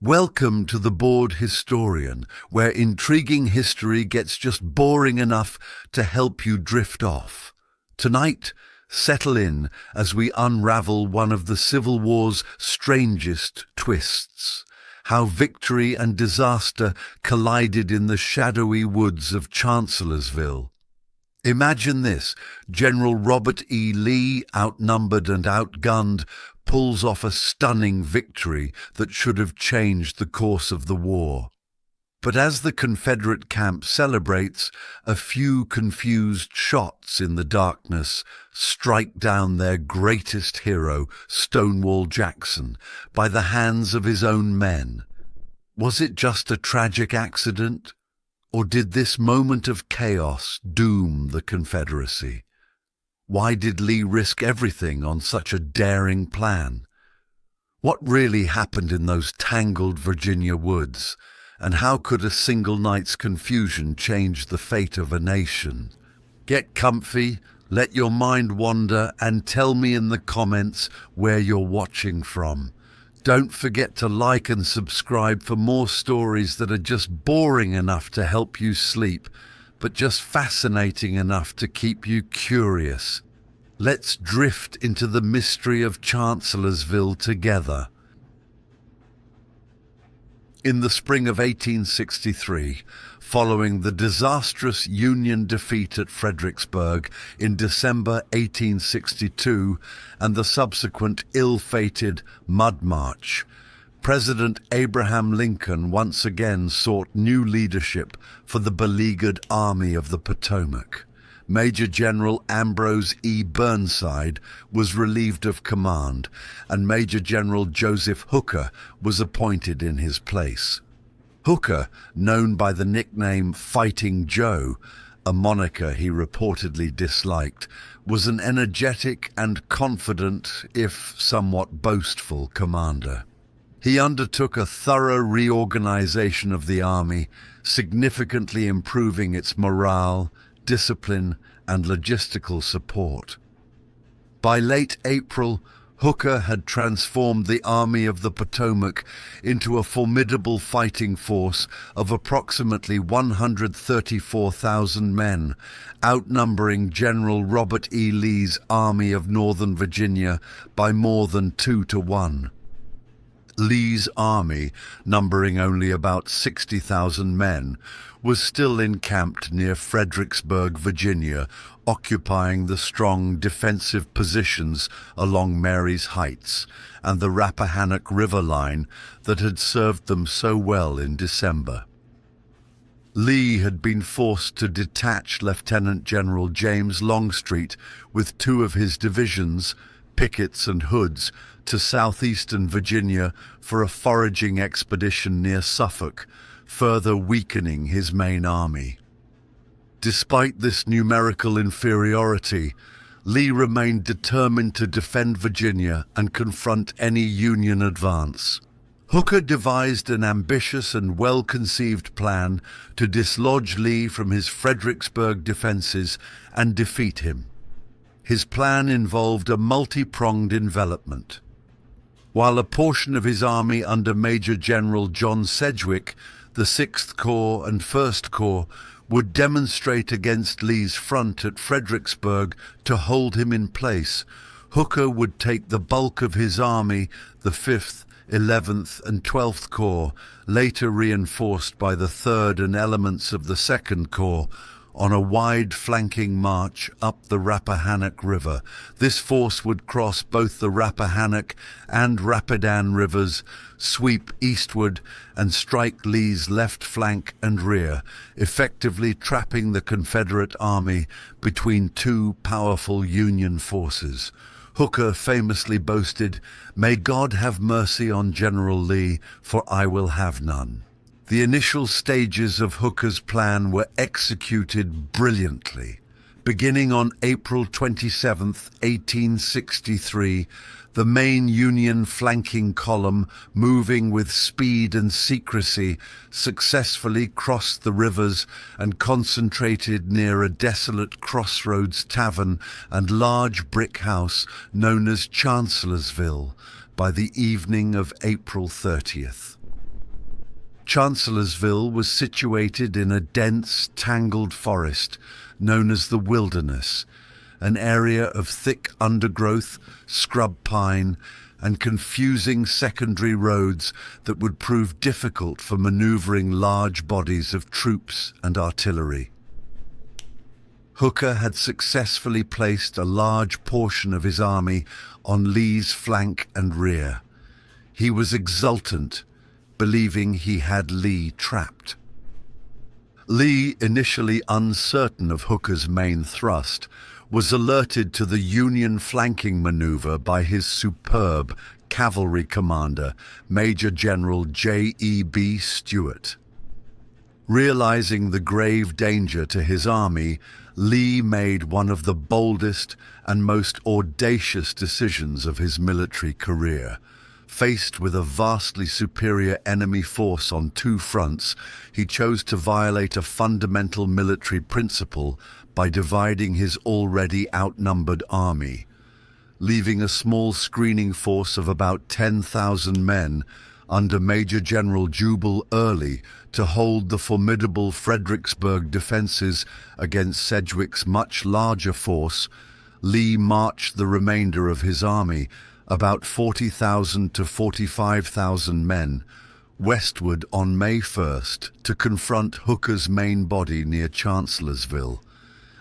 Welcome to the Bored Historian, where intriguing history gets just boring enough to help you drift off. Tonight, settle in as we unravel one of the Civil War's strangest twists. How victory and disaster collided in the shadowy woods of Chancellorsville. Imagine this: General Robert E. Lee, outnumbered and outgunned, pulls off a stunning victory that should have changed the course of the war. But as the Confederate camp celebrates, a few confused shots in the darkness strike down their greatest hero, Stonewall Jackson, by the hands of his own men. Was it just a tragic accident? Or did this moment of chaos doom the Confederacy? Why did Lee risk everything on such a daring plan? What really happened in those tangled Virginia woods? And how could a single night's confusion change the fate of a nation? Get comfy, let your mind wander, and tell me in the comments where you're watching from. Don't forget to like and subscribe for more stories that are just boring enough to help you sleep, but just fascinating enough to keep you curious. Let's drift into the mystery of Chancellorsville together. In the spring of 1863, following the disastrous Union defeat at Fredericksburg in December 1862 and the subsequent ill-fated Mud March, President Abraham Lincoln once again sought new leadership for the beleaguered Army of the Potomac. Major General Ambrose E. Burnside was relieved of command, and Major General Joseph Hooker was appointed in his place. Hooker, known by the nickname Fighting Joe, a moniker he reportedly disliked, was an energetic and confident, if somewhat boastful, commander. He undertook a thorough reorganization of the army, significantly improving its morale, discipline, and logistical support. By late April, Hooker had transformed the Army of the Potomac into a formidable fighting force of approximately 134,000 men, outnumbering General Robert E. Lee's Army of Northern Virginia by more than 2 to 1. Lee's army, numbering only about 60,000 men, was still encamped near Fredericksburg, Virginia, occupying the strong defensive positions along Mary's Heights and the Rappahannock River line that had served them so well in December. Lee had been forced to detach Lieutenant General James Longstreet with 2 of his divisions, Pickett's and Hood's, to southeastern Virginia for a foraging expedition near Suffolk, further weakening his main army. Despite this numerical inferiority, Lee remained determined to defend Virginia and confront any Union advance. Hooker devised an ambitious and well-conceived plan to dislodge Lee from his Fredericksburg defenses and defeat him. His plan involved a multi-pronged envelopment. While a portion of his army under Major General John Sedgwick, the 6th Corps and 1st Corps, would demonstrate against Lee's front at Fredericksburg to hold him in place, Hooker would take the bulk of his army, the 5th, 11th and 12th Corps, later reinforced by the 3rd and elements of the 2nd Corps, on a wide flanking march up the Rappahannock River. This force would cross both the Rappahannock and Rapidan rivers, sweep eastward, and strike Lee's left flank and rear, effectively trapping the Confederate army between 2 powerful Union forces. Hooker famously boasted, "May God have mercy on General Lee, for I will have none." The initial stages of Hooker's plan were executed brilliantly. Beginning on April 27, 1863, the main Union flanking column, moving with speed and secrecy, successfully crossed the rivers and concentrated near a desolate crossroads tavern and large brick house known as Chancellorsville by the evening of April 30th. Chancellorsville was situated in a dense, tangled forest known as the Wilderness, an area of thick undergrowth, scrub pine, and confusing secondary roads that would prove difficult for maneuvering large bodies of troops and artillery. Hooker had successfully placed a large portion of his army on Lee's flank and rear. He was exultant, believing he had Lee trapped. Lee, initially uncertain of Hooker's main thrust, was alerted to the Union flanking maneuver by his superb cavalry commander, Major General J.E.B. Stuart. Realizing the grave danger to his army, Lee made one of the boldest and most audacious decisions of his military career. Faced with a vastly superior enemy force on two fronts, he chose to violate a fundamental military principle by dividing his already outnumbered army. Leaving a small screening force of about 10,000 men under Major General Jubal Early to hold the formidable Fredericksburg defenses against Sedgwick's much larger force, Lee marched the remainder of his army, about 40,000 to 45,000 men, westward on May 1st to confront Hooker's main body near Chancellorsville.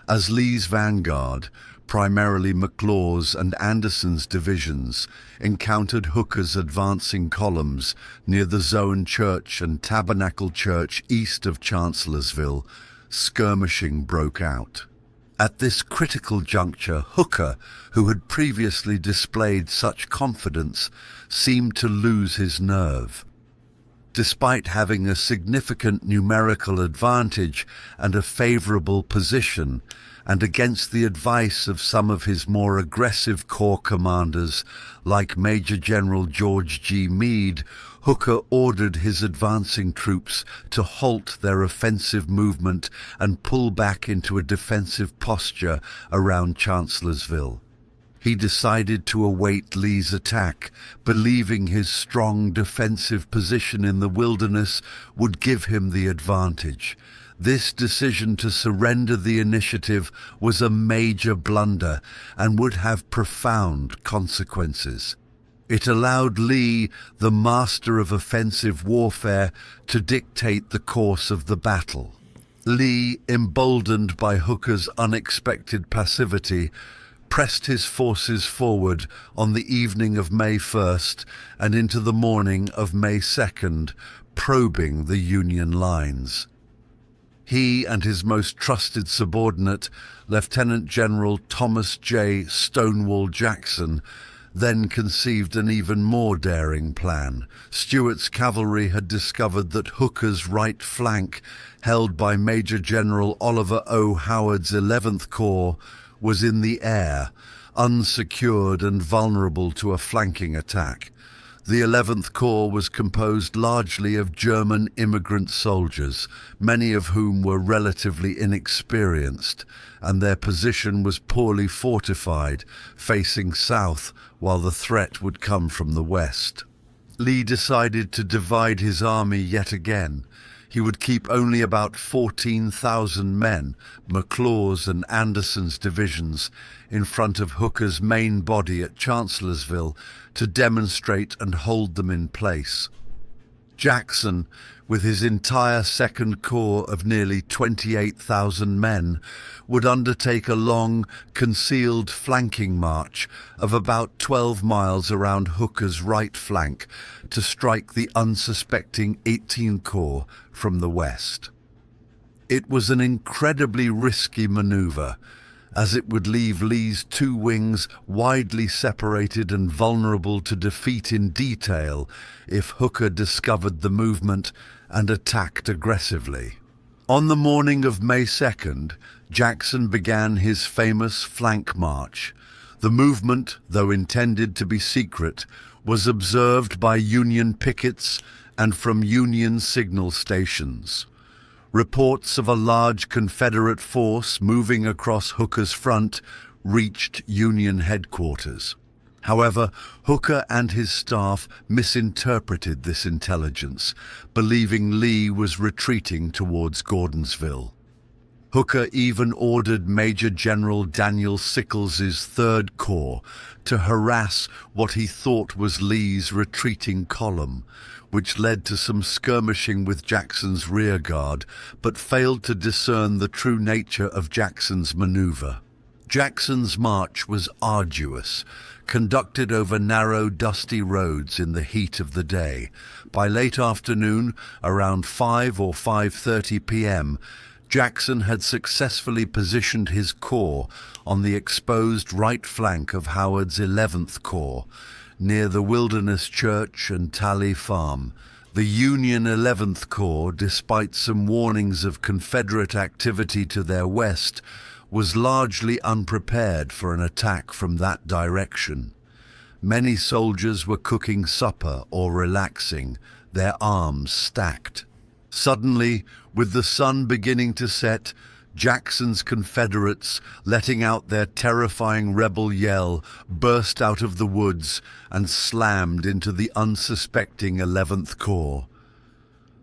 As Lee's vanguard, primarily McLaws and Anderson's divisions, encountered Hooker's advancing columns near the Zone Church and Tabernacle Church east of Chancellorsville, skirmishing broke out. At this critical juncture, Hooker, who had previously displayed such confidence, seemed to lose his nerve. Despite having a significant numerical advantage and a favorable position, and against the advice of some of his more aggressive corps commanders, like Major General George G. Meade, Hooker ordered his advancing troops to halt their offensive movement and pull back into a defensive posture around Chancellorsville. He decided to await Lee's attack, believing his strong defensive position in the Wilderness would give him the advantage. This decision to surrender the initiative was a major blunder and would have profound consequences. It allowed Lee, the master of offensive warfare, to dictate the course of the battle. Lee, emboldened by Hooker's unexpected passivity, pressed his forces forward on the evening of May 1st and into the morning of May 2nd, probing the Union lines. He and his most trusted subordinate, Lieutenant General Thomas J. Stonewall Jackson, then conceived an even more daring plan. Stuart's cavalry had discovered that Hooker's right flank, held by Major General Oliver O. Howard's 11th Corps, was in the air, unsecured and vulnerable to a flanking attack. The 11th Corps was composed largely of German immigrant soldiers, many of whom were relatively inexperienced, and their position was poorly fortified, facing south while the threat would come from the west. Lee decided to divide his army yet again. He would keep only about 14,000 men, McLaws and Anderson's divisions, in front of Hooker's main body at Chancellorsville to demonstrate and hold them in place. Jackson, with his entire Second Corps of nearly 28,000 men, would undertake a long, concealed flanking march of about 12 miles around Hooker's right flank to strike the unsuspecting 18th Corps from the west. It was an incredibly risky maneuver, as it would leave Lee's two wings widely separated and vulnerable to defeat in detail if Hooker discovered the movement and attacked aggressively. On the morning of May 2nd, Jackson began his famous flank march. The movement, though intended to be secret, was observed by Union pickets and from Union signal stations. Reports of a large Confederate force moving across Hooker's front reached Union headquarters. However, Hooker and his staff misinterpreted this intelligence, believing Lee was retreating towards Gordonsville. Hooker even ordered Major General Daniel Sickles's Third Corps to harass what he thought was Lee's retreating column, which led to some skirmishing with Jackson's rearguard, but failed to discern the true nature of Jackson's maneuver. Jackson's march was arduous, conducted over narrow, dusty roads in the heat of the day. By late afternoon, around 5 or 5:30 p.m., Jackson had successfully positioned his corps on the exposed right flank of Howard's 11th Corps, near the Wilderness Church and Tally Farm. The Union 11th Corps, despite some warnings of Confederate activity to their west, was largely unprepared for an attack from that direction. Many soldiers were cooking supper or relaxing, their arms stacked. Suddenly, with the sun beginning to set, Jackson's Confederates, letting out their terrifying rebel yell, burst out of the woods and slammed into the unsuspecting 11th Corps.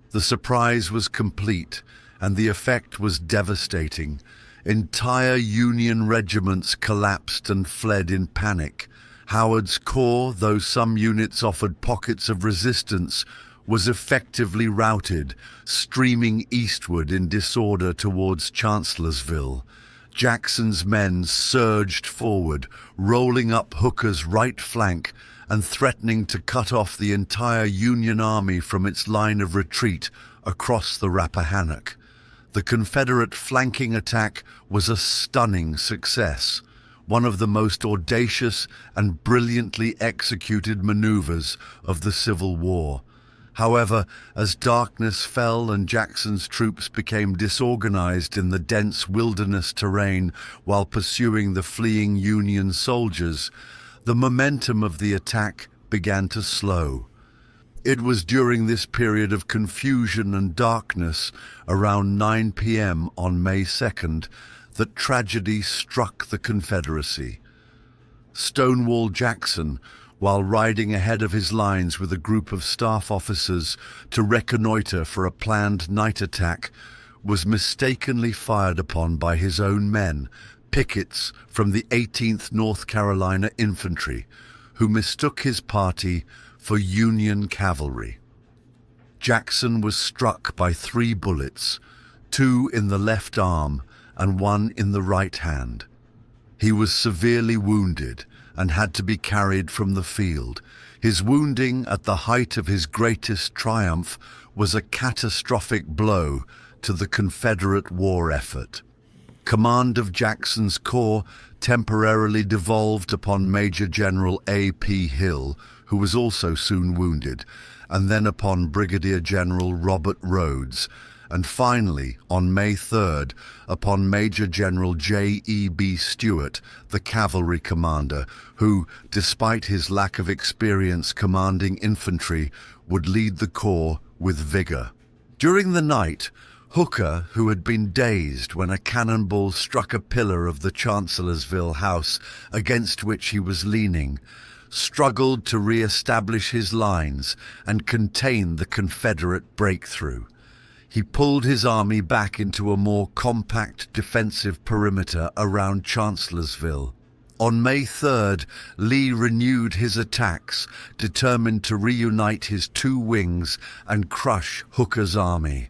The surprise was complete, and the effect was devastating. Entire Union regiments collapsed and fled in panic. Howard's corps, though some units offered pockets of resistance, was effectively routed, streaming eastward in disorder towards Chancellorsville. Jackson's men surged forward, rolling up Hooker's right flank and threatening to cut off the entire Union army from its line of retreat across the Rappahannock. The Confederate flanking attack was a stunning success, one of the most audacious and brilliantly executed maneuvers of the Civil War. However, as darkness fell and Jackson's troops became disorganized in the dense wilderness terrain while pursuing the fleeing Union soldiers, the momentum of the attack began to slow. It was during this period of confusion and darkness, around 9 p.m. on May 2nd, that tragedy struck the Confederacy. Stonewall Jackson, while riding ahead of his lines with a group of staff officers to reconnoiter for a planned night attack, was mistakenly fired upon by his own men, pickets from the 18th North Carolina Infantry, who mistook his party for Union cavalry. Jackson was struck by 3 bullets, 2 in the left arm and 1 in the right hand. He was severely wounded and had to be carried from the field. His wounding at the height of his greatest triumph was a catastrophic blow to the Confederate war effort. Command of Jackson's corps temporarily devolved upon Major General A.P. Hill, who was also soon wounded, and then upon Brigadier General Robert Rhodes, and finally, on May 3rd, upon Major General J.E.B. Stuart, the cavalry commander, who, despite his lack of experience commanding infantry, would lead the corps with vigor. During the night, Hooker, who had been dazed when a cannonball struck a pillar of the Chancellorsville house against which he was leaning, struggled to re-establish his lines and contain the Confederate breakthrough. He pulled his army back into a more compact defensive perimeter around Chancellorsville. On May 3rd, Lee renewed his attacks, determined to reunite his 2 wings and crush Hooker's army.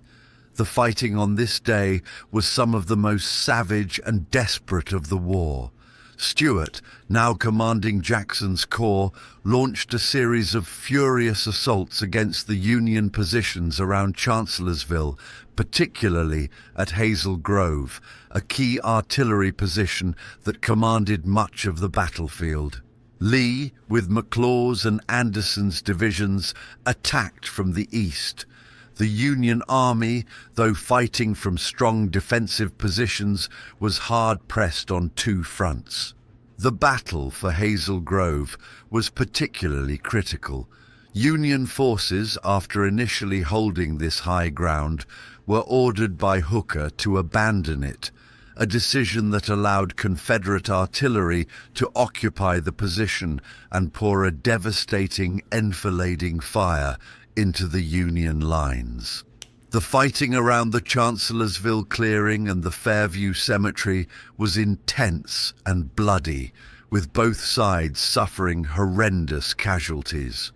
The fighting on this day was some of the most savage and desperate of the war. Stuart, now commanding Jackson's corps, launched a series of furious assaults against the Union positions around Chancellorsville, particularly at Hazel Grove, a key artillery position that commanded much of the battlefield. Lee, with McLaws and Anderson's divisions, attacked from the east. The Union Army, though fighting from strong defensive positions, was hard-pressed on 2 fronts. The battle for Hazel Grove was particularly critical. Union forces, after initially holding this high ground, were ordered by Hooker to abandon it, a decision that allowed Confederate artillery to occupy the position and pour a devastating, enfilading fire into the Union lines. The fighting around the Chancellorsville clearing and the Fairview Cemetery was intense and bloody, with both sides suffering horrendous casualties.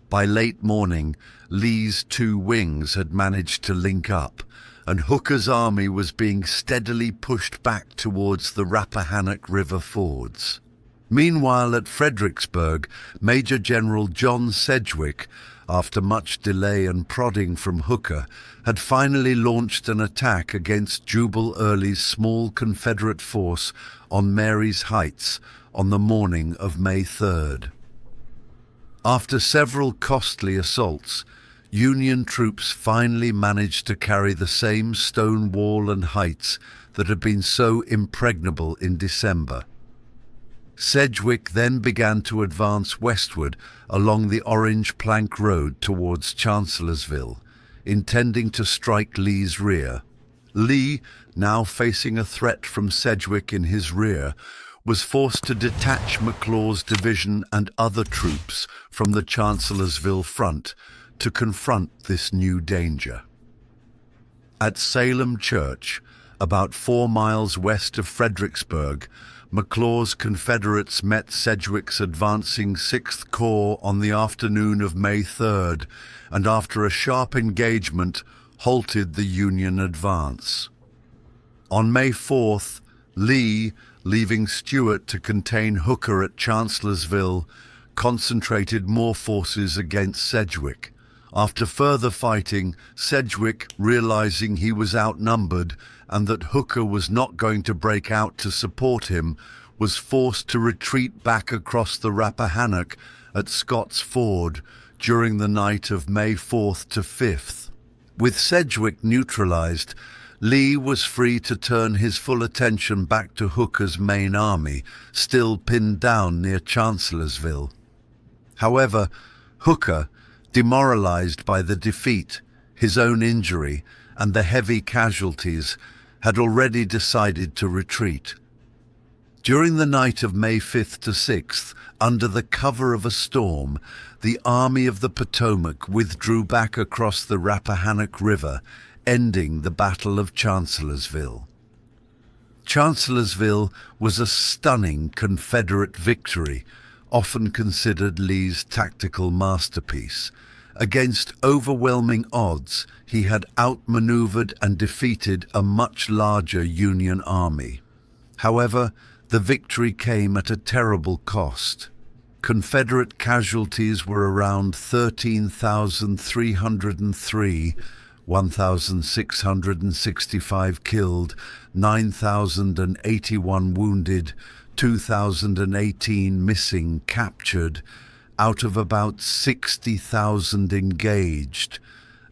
By late morning, Lee's two wings had managed to link up, and Hooker's army was being steadily pushed back towards the Rappahannock River fords. Meanwhile, at Fredericksburg, Major General John Sedgwick, after much delay and prodding from Hooker, had finally launched an attack against Jubal Early's small Confederate force on Mary's Heights on the morning of May 3rd. After several costly assaults, Union troops finally managed to carry the same stone wall and heights that had been so impregnable in December. Sedgwick then began to advance westward along the Orange Plank Road towards Chancellorsville, intending to strike Lee's rear. Lee, now facing a threat from Sedgwick in his rear, was forced to detach McLaws' division and other troops from the Chancellorsville front to confront this new danger. At Salem Church, about 4 miles west of Fredericksburg, McLaws' Confederates met Sedgwick's advancing 6th Corps on the afternoon of May 3rd, and after a sharp engagement, halted the Union advance. On May 4th, Lee, leaving Stuart to contain Hooker at Chancellorsville, concentrated more forces against Sedgwick. After further fighting, Sedgwick, realizing he was outnumbered and that Hooker was not going to break out to support him, was forced to retreat back across the Rappahannock at Scott's Ford during the night of May 4th to 5th. With Sedgwick neutralized, Lee was free to turn his full attention back to Hooker's main army, still pinned down near Chancellorsville. However, Hooker, demoralized by the defeat, his own injury, and the heavy casualties, had already decided to retreat. During the night of May 5th to 6th, under the cover of a storm, the Army of the Potomac withdrew back across the Rappahannock River, ending the Battle of Chancellorsville. Chancellorsville was a stunning Confederate victory, often considered Lee's tactical masterpiece. Against overwhelming odds, he had outmaneuvered and defeated a much larger Union army. However, the victory came at a terrible cost. Confederate casualties were around 13,303, 1,665 killed, 9,081 wounded, 2,018 missing, captured, out of about 60,000 engaged,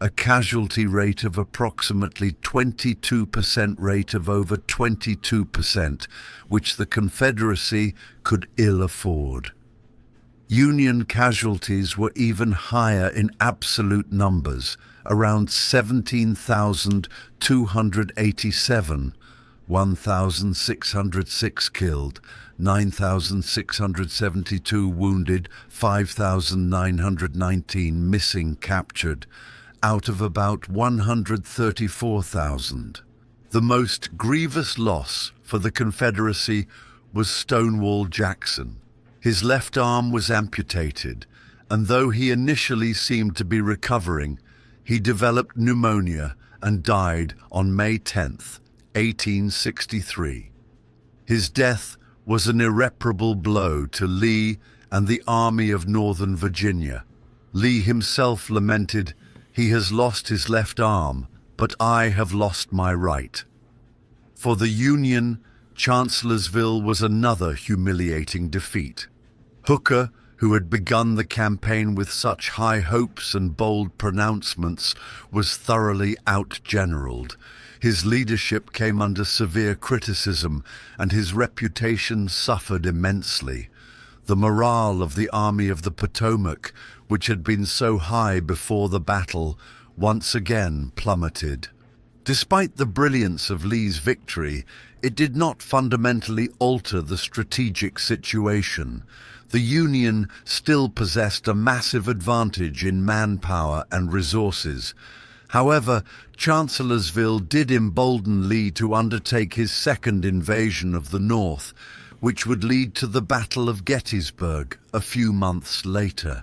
a casualty rate of approximately 22% rate of over 22%, which the Confederacy could ill afford. Union casualties were even higher in absolute numbers, around 17,287, 1,606 killed, 9,672 wounded, 5,919 missing, captured, out of about 134,000. The most grievous loss for the Confederacy was Stonewall Jackson. His left arm was amputated, and though he initially seemed to be recovering, he developed pneumonia and died on May 10th, 1863. His death was an irreparable blow to Lee and the Army of Northern Virginia. Lee himself lamented, "He has lost his left arm, but I have lost my right." For the Union, Chancellorsville was another humiliating defeat. Hooker, who had begun the campaign with such high hopes and bold pronouncements, was thoroughly outgeneraled. His leadership came under severe criticism, and his reputation suffered immensely. The morale of the Army of the Potomac, which had been so high before the battle, once again plummeted. Despite the brilliance of Lee's victory, it did not fundamentally alter the strategic situation. The Union still possessed a massive advantage in manpower and resources. However, Chancellorsville did embolden Lee to undertake his second invasion of the North, which would lead to the Battle of Gettysburg a few months later.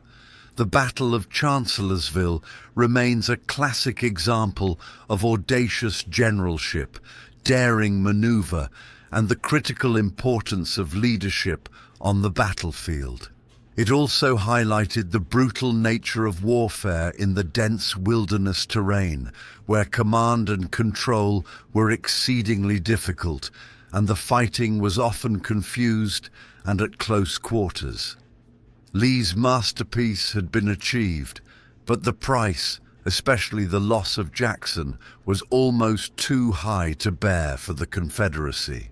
The Battle of Chancellorsville remains a classic example of audacious generalship, daring maneuver, and the critical importance of leadership on the battlefield. It also highlighted the brutal nature of warfare in the dense wilderness terrain, where command and control were exceedingly difficult, and the fighting was often confused and at close quarters. Lee's masterpiece had been achieved, but the price, especially the loss of Jackson, was almost too high to bear for the Confederacy.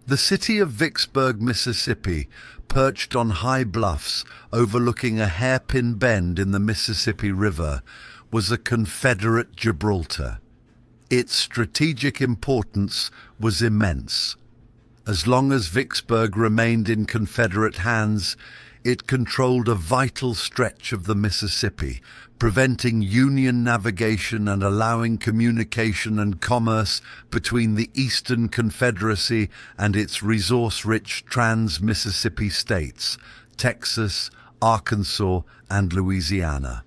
The city of Vicksburg, Mississippi, perched on high bluffs overlooking a hairpin bend in the Mississippi River, was a Confederate Gibraltar. Its strategic importance was immense. As long as Vicksburg remained in Confederate hands, it controlled a vital stretch of the Mississippi, preventing Union navigation and allowing communication and commerce between the Eastern Confederacy and its resource-rich trans-Mississippi states, Texas, Arkansas, and Louisiana.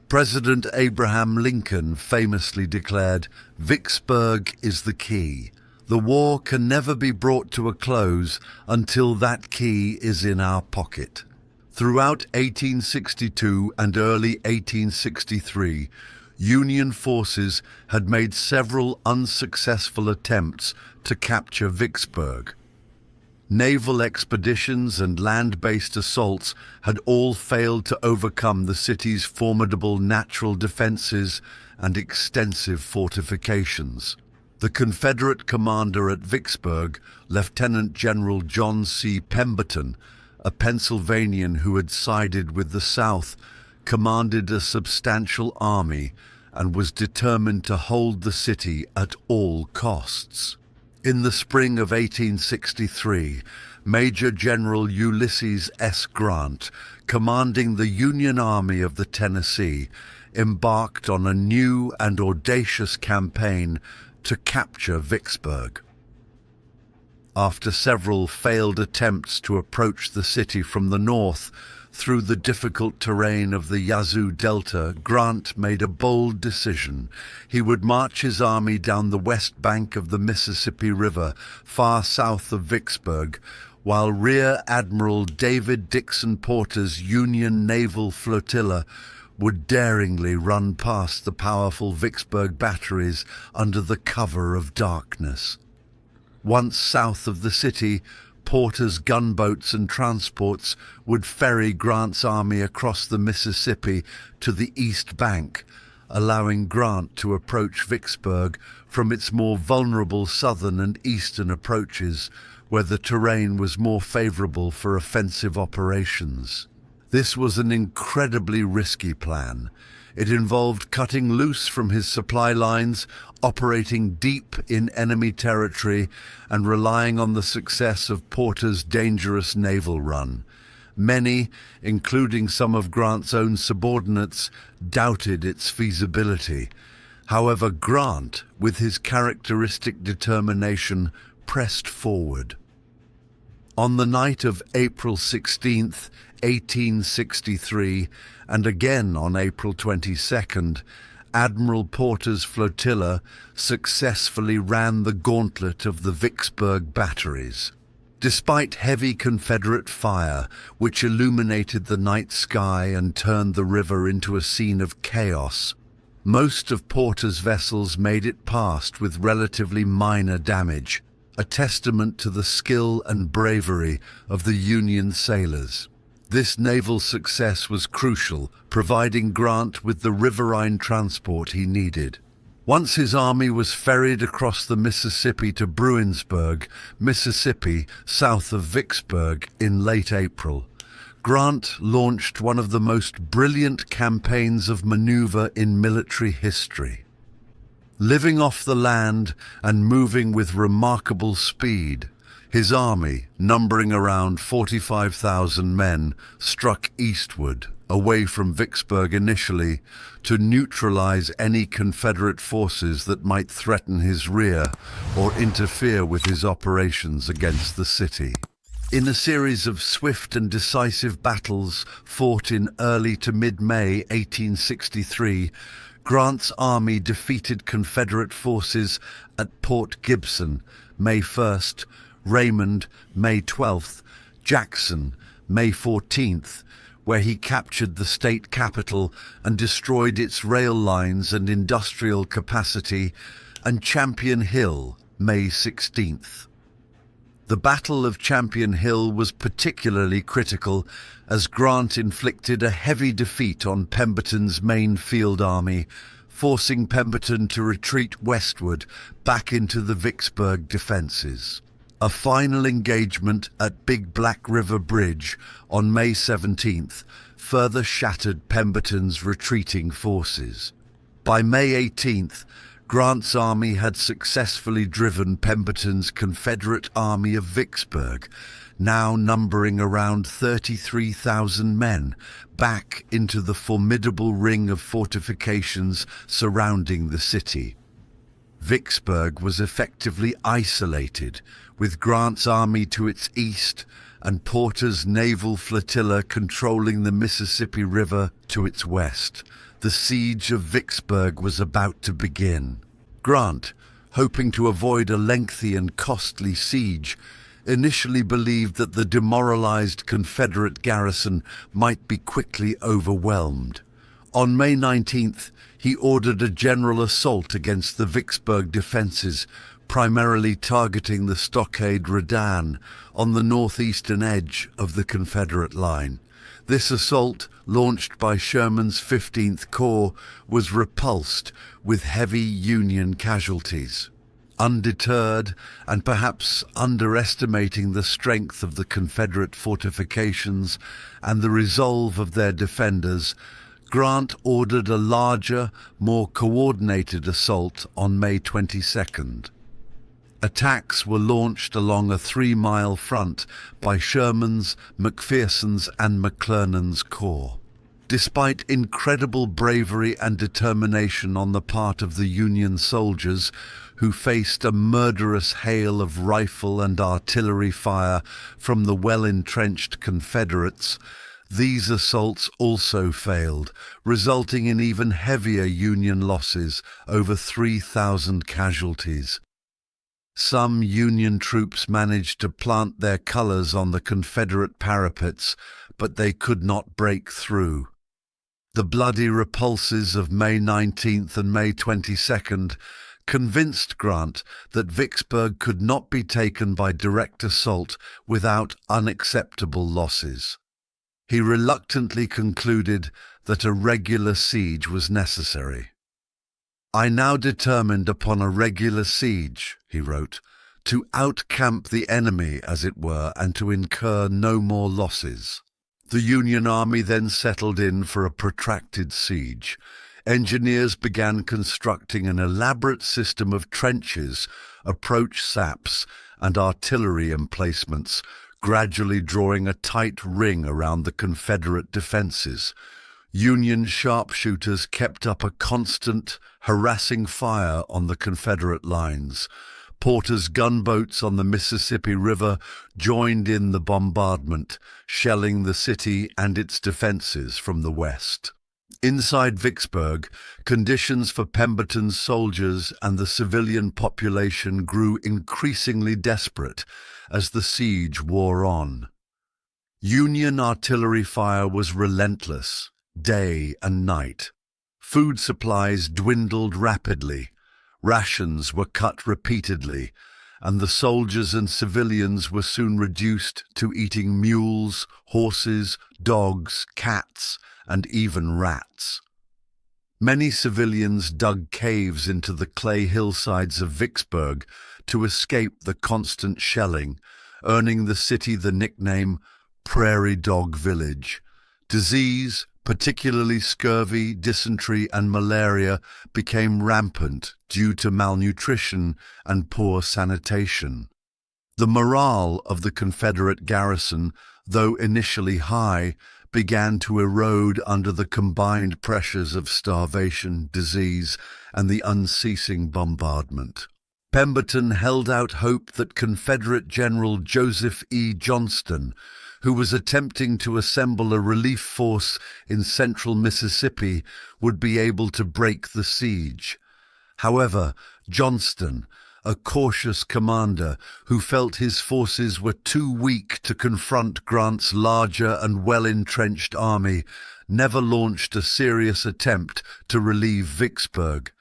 President Abraham Lincoln famously declared, "Vicksburg is the key. The war can never be brought to a close until that key is in our pocket." Throughout 1862 and early 1863, Union forces had made several unsuccessful attempts to capture Vicksburg. Naval expeditions and land-based assaults had all failed to overcome the city's formidable natural defenses and extensive fortifications. The Confederate commander at Vicksburg, Lieutenant General John C. Pemberton, a Pennsylvanian who had sided with the South, commanded a substantial army and was determined to hold the city at all costs. In the spring of 1863, Major General Ulysses S. Grant, commanding the Union Army of the Tennessee, embarked on a new and audacious campaign to capture Vicksburg. After several failed attempts to approach the city from the north through the difficult terrain of the Yazoo Delta, Grant made a bold decision. He would march his army down the west bank of the Mississippi River, far south of Vicksburg, while Rear Admiral David Dixon Porter's Union naval flotilla would daringly run past the powerful Vicksburg batteries under the cover of darkness. Once south of the city, Porter's gunboats and transports would ferry Grant's army across the Mississippi to the east bank, allowing Grant to approach Vicksburg from its more vulnerable southern and eastern approaches, where the terrain was more favorable for offensive operations. This was an incredibly risky plan. It involved cutting loose from his supply lines, operating deep in enemy territory, and relying on the success of Porter's dangerous naval run. Many, including some of Grant's own subordinates, doubted its feasibility. However, Grant, with his characteristic determination, pressed forward. On the night of April 16th, 1863, and again on April 22nd, Admiral Porter's flotilla successfully ran the gauntlet of the Vicksburg batteries. Despite heavy Confederate fire, which illuminated the night sky and turned the river into a scene of chaos, most of Porter's vessels made it past with relatively minor damage, a testament to the skill and bravery of the Union sailors. This naval success was crucial, providing Grant with the riverine transport he needed. Once his army was ferried across the Mississippi to Bruinsburg, Mississippi, south of Vicksburg, in late April, Grant launched one of the most brilliant campaigns of maneuver in military history. Living off the land and moving with remarkable speed, his army, numbering around 45,000 men, struck eastward, away from Vicksburg initially, to neutralize any Confederate forces that might threaten his rear or interfere with his operations against the city. In a series of swift and decisive battles fought in early to mid-May 1863, Grant's army defeated Confederate forces at Port Gibson, May 1st, Raymond, May 12th, Jackson, May 14th, where he captured the state capital and destroyed its rail lines and industrial capacity, and Champion Hill, May 16th. The Battle of Champion Hill was particularly critical as Grant inflicted a heavy defeat on Pemberton's main field army, forcing Pemberton to retreat westward back into the Vicksburg defenses. A final engagement at Big Black River Bridge on May 17th further shattered Pemberton's retreating forces. By May 18th, Grant's army had successfully driven Pemberton's Confederate army of Vicksburg, now numbering around 33,000 men, back into the formidable ring of fortifications surrounding the city. Vicksburg was effectively isolated, with Grant's army to its east and Porter's naval flotilla controlling the Mississippi River to its west. The siege of Vicksburg was about to begin. Grant, hoping to avoid a lengthy and costly siege, initially believed that the demoralized Confederate garrison might be quickly overwhelmed. On May 19th, he ordered a general assault against the Vicksburg defenses, primarily targeting the stockade Redan on the northeastern edge of the Confederate line. This assault, launched by Sherman's 15th Corps, was repulsed with heavy Union casualties. Undeterred, and perhaps underestimating the strength of the Confederate fortifications and the resolve of their defenders, Grant ordered a larger, more coordinated assault on May 22nd. Attacks were launched along a 3-mile front by Sherman's, McPherson's, and McClernand's corps. Despite incredible bravery and determination on the part of the Union soldiers, who faced a murderous hail of rifle and artillery fire from the well-entrenched Confederates, these assaults also failed, resulting in even heavier Union losses, over 3,000 casualties. Some Union troops managed to plant their colors on the Confederate parapets, but they could not break through. The bloody repulses of May 19th and May 22nd convinced Grant that Vicksburg could not be taken by direct assault without unacceptable losses. He reluctantly concluded that a regular siege was necessary. "I now determined upon a regular siege," he wrote, "to outcamp the enemy, as it were, and to incur no more losses." The Union army then settled in for a protracted siege. Engineers began constructing an elaborate system of trenches, approach saps, and artillery emplacements, gradually drawing a tight ring around the Confederate defenses. Union sharpshooters kept up a constant, harassing fire on the Confederate lines. Porter's gunboats on the Mississippi River joined in the bombardment, shelling the city and its defenses from the west. Inside Vicksburg, conditions for Pemberton's soldiers and the civilian population grew increasingly desperate as the siege wore on. Union artillery fire was relentless, day and night. Food supplies dwindled rapidly, rations were cut repeatedly, and the soldiers and civilians were soon reduced to eating mules, horses, dogs, cats, and even rats. Many civilians dug caves into the clay hillsides of Vicksburg to escape the constant shelling, earning the city the nickname prairie dog village. Disease, particularly scurvy, dysentery, and malaria, became rampant due to malnutrition and poor sanitation. The morale of the Confederate garrison, though initially high, began to erode under the combined pressures of starvation, disease, and the unceasing bombardment. Pemberton held out hope that Confederate General Joseph E. Johnston, who was attempting to assemble a relief force in central Mississippi, would be able to break the siege. However, Johnston, a cautious commander who felt his forces were too weak to confront Grant's larger and well-entrenched army, never launched a serious attempt to relieve Vicksburg.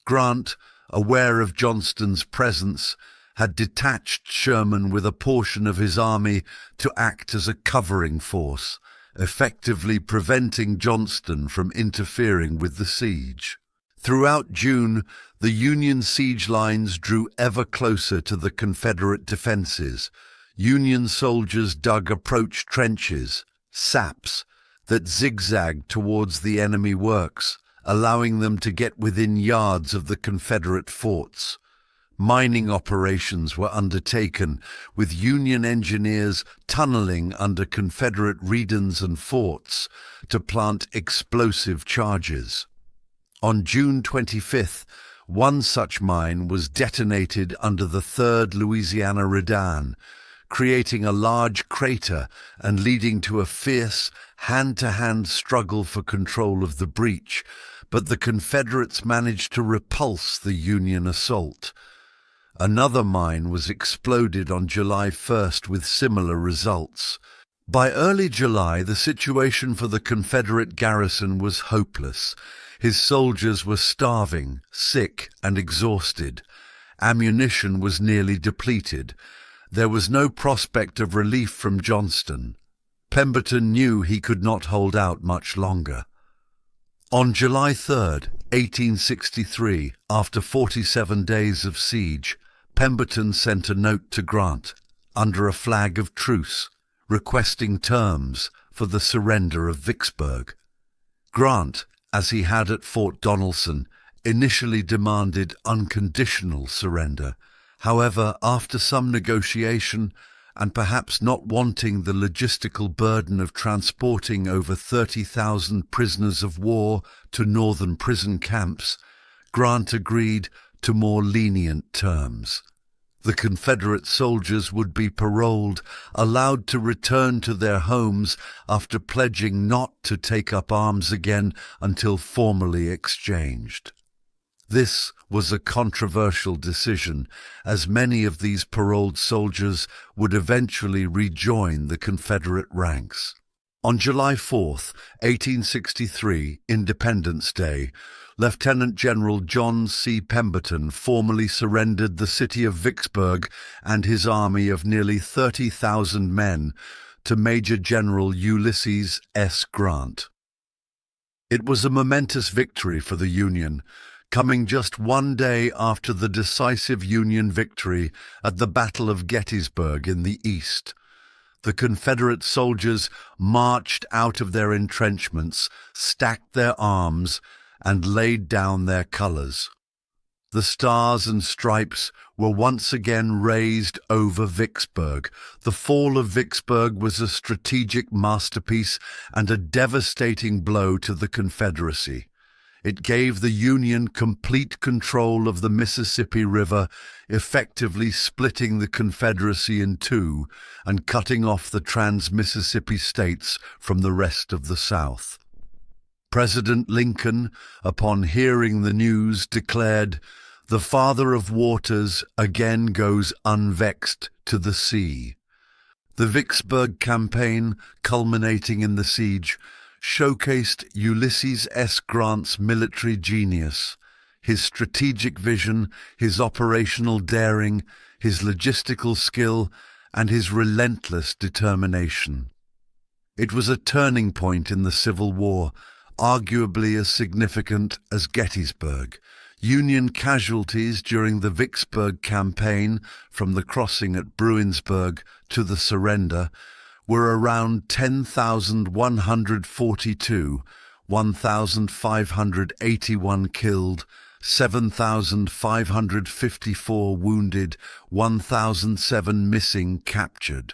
Grant, aware of Johnston's presence, had detached Sherman with a portion of his army to act as a covering force, effectively preventing Johnston from interfering with the siege. Throughout June, the Union siege lines drew ever closer to the Confederate defenses. Union soldiers dug approach trenches, saps, that zigzagged towards the enemy works, allowing them to get within yards of the Confederate forts. Mining operations were undertaken, with Union engineers tunneling under Confederate redans and forts to plant explosive charges. On June 25th, one such mine was detonated under the 3rd Louisiana Redan, creating a large crater and leading to a fierce, hand-to-hand struggle for control of the breach, but the Confederates managed to repulse the Union assault. Another mine was exploded on July 1st with similar results. By early July, the situation for the Confederate garrison was hopeless. His soldiers were starving, sick, and exhausted. Ammunition was nearly depleted. There was no prospect of relief from Johnston. Pemberton knew he could not hold out much longer. On July 3rd, 1863, after 47 days of siege, Pemberton sent a note to Grant, under a flag of truce, requesting terms for the surrender of Vicksburg. Grant, as he had at Fort Donelson, initially demanded unconditional surrender. However, after some negotiation, and perhaps not wanting the logistical burden of transporting over 30,000 prisoners of war to northern prison camps, Grant agreed to more lenient terms. The Confederate soldiers would be paroled, allowed to return to their homes after pledging not to take up arms again until formally exchanged. This was a controversial decision, as many of these paroled soldiers would eventually rejoin the Confederate ranks. On July 4th, 1863, Independence Day, Lieutenant General John C. Pemberton formally surrendered the city of Vicksburg and his army of nearly 30,000 men to Major General Ulysses S. Grant. It was a momentous victory for the Union, coming just one day after the decisive Union victory at the Battle of Gettysburg in the East. The Confederate soldiers marched out of their entrenchments, stacked their arms, and laid down their colors. The stars and stripes were once again raised over Vicksburg. The fall of Vicksburg was a strategic masterpiece and a devastating blow to the Confederacy. It gave the Union complete control of the Mississippi River, effectively splitting the Confederacy in two and cutting off the trans-Mississippi states from the rest of the South. President Lincoln, upon hearing the news, declared, "The Father of Waters again goes unvexed to the sea." The Vicksburg campaign, culminating in the siege, showcased Ulysses S. Grant's military genius, his strategic vision, his operational daring, his logistical skill, and his relentless determination. It was a turning point in the Civil War, arguably as significant as Gettysburg. Union casualties during the Vicksburg campaign, from the crossing at Bruinsburg to the surrender, were around 10,142, 1,581 killed, 7,554 wounded, 1,007 missing captured.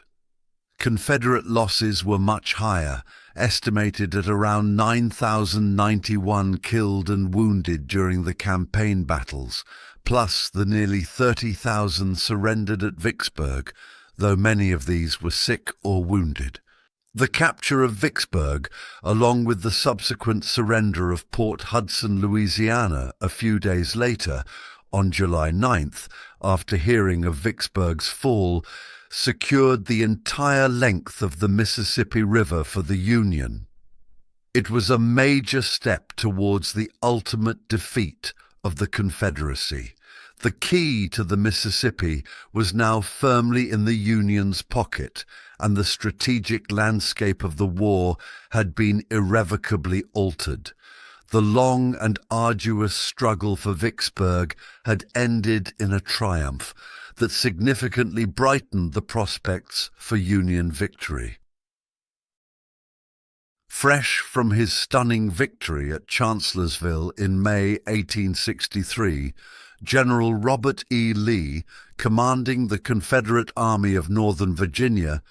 Confederate losses were much higher, estimated at around 9,091 killed and wounded during the campaign battles, plus the nearly 30,000 surrendered at Vicksburg, though many of these were sick or wounded. The capture of Vicksburg, along with the subsequent surrender of Port Hudson, Louisiana, a few days later, on July 9th, after hearing of Vicksburg's fall, secured the entire length of the Mississippi River for the Union. It was a major step towards the ultimate defeat of the Confederacy. The key to the Mississippi was now firmly in the Union's pocket, and the strategic landscape of the war had been irrevocably altered. The long and arduous struggle for Vicksburg had ended in a triumph that significantly brightened the prospects for Union victory. Fresh from his stunning victory at Chancellorsville in May 1863, General Robert E. Lee, commanding the Confederate Army of Northern Virginia,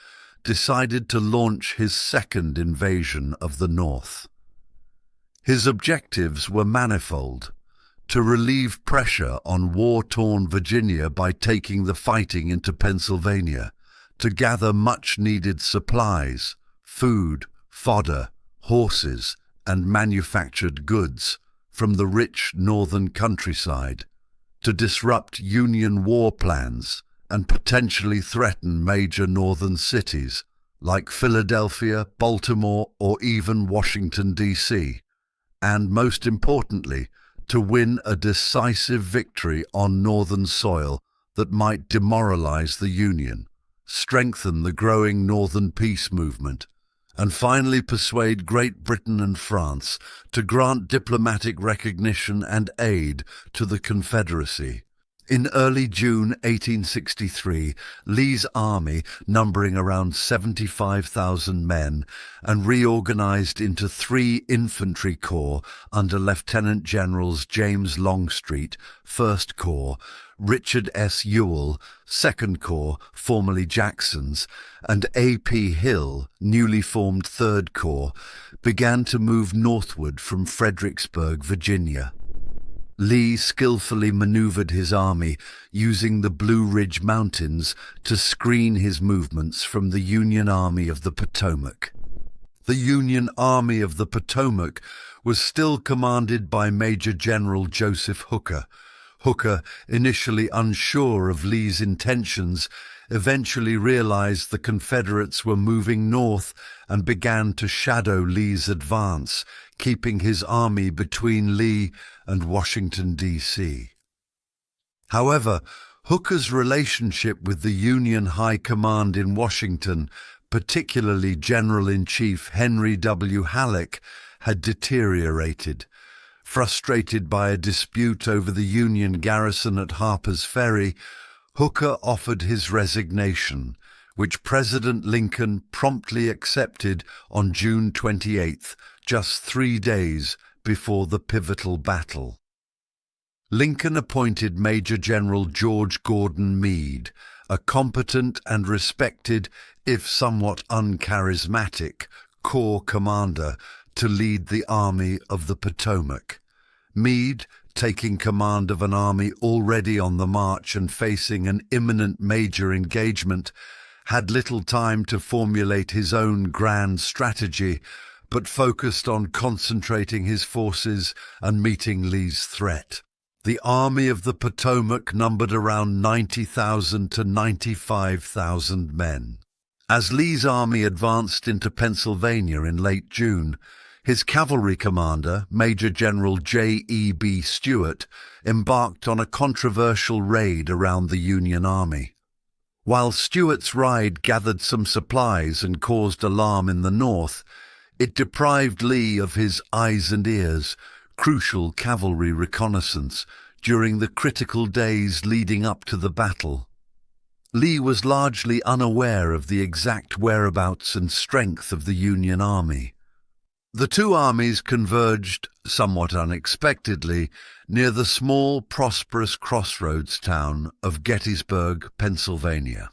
decided to launch his second invasion of the North. His objectives were manifold: to relieve pressure on war-torn Virginia by taking the fighting into Pennsylvania, to gather much-needed supplies, food, fodder, horses, and manufactured goods from the rich northern countryside, to disrupt Union war plans and potentially threaten major northern cities like Philadelphia, Baltimore, or even Washington, D.C., and most importantly, to win a decisive victory on northern soil that might demoralize the Union, strengthen the growing northern peace movement, and finally persuade Great Britain and France to grant diplomatic recognition and aid to the Confederacy. In early June 1863, Lee's army, numbering around 75,000 men and reorganized into 3 infantry corps under Lieutenant Generals James Longstreet, 1st Corps, Richard S. Ewell, 2nd Corps, formerly Jackson's, and A.P. Hill, newly formed 3rd Corps, began to move northward from Fredericksburg, Virginia. Lee skillfully maneuvered his army using the Blue Ridge Mountains to screen his movements from the Union Army of the Potomac. The Union Army of the Potomac was still commanded by Major General Joseph Hooker. Hooker, initially unsure of Lee's intentions, eventually realized the Confederates were moving north and began to shadow Lee's advance, keeping his army between Lee and Washington, D.C. However, Hooker's relationship with the Union High Command in Washington, particularly General-in-Chief Henry W. Halleck, had deteriorated. Frustrated by a dispute over the Union garrison at Harper's Ferry, Hooker offered his resignation, which President Lincoln promptly accepted on June 28th, just 3 days before the pivotal battle. Lincoln appointed Major General George Gordon Meade, a competent and respected, if somewhat uncharismatic, corps commander, to lead the Army of the Potomac. Meade, taking command of an army already on the march and facing an imminent major engagement, had little time to formulate his own grand strategy, but focused on concentrating his forces and meeting Lee's threat. The Army of the Potomac numbered around 90,000 to 95,000 men. As Lee's army advanced into Pennsylvania in late June, his cavalry commander, Major General J.E.B. Stuart, embarked on a controversial raid around the Union Army. While Stuart's ride gathered some supplies and caused alarm in the north, it deprived Lee of his eyes and ears, crucial cavalry reconnaissance, during the critical days leading up to the battle. Lee was largely unaware of the exact whereabouts and strength of the Union Army. The two armies converged, somewhat unexpectedly, near the small, prosperous crossroads town of Gettysburg, Pennsylvania.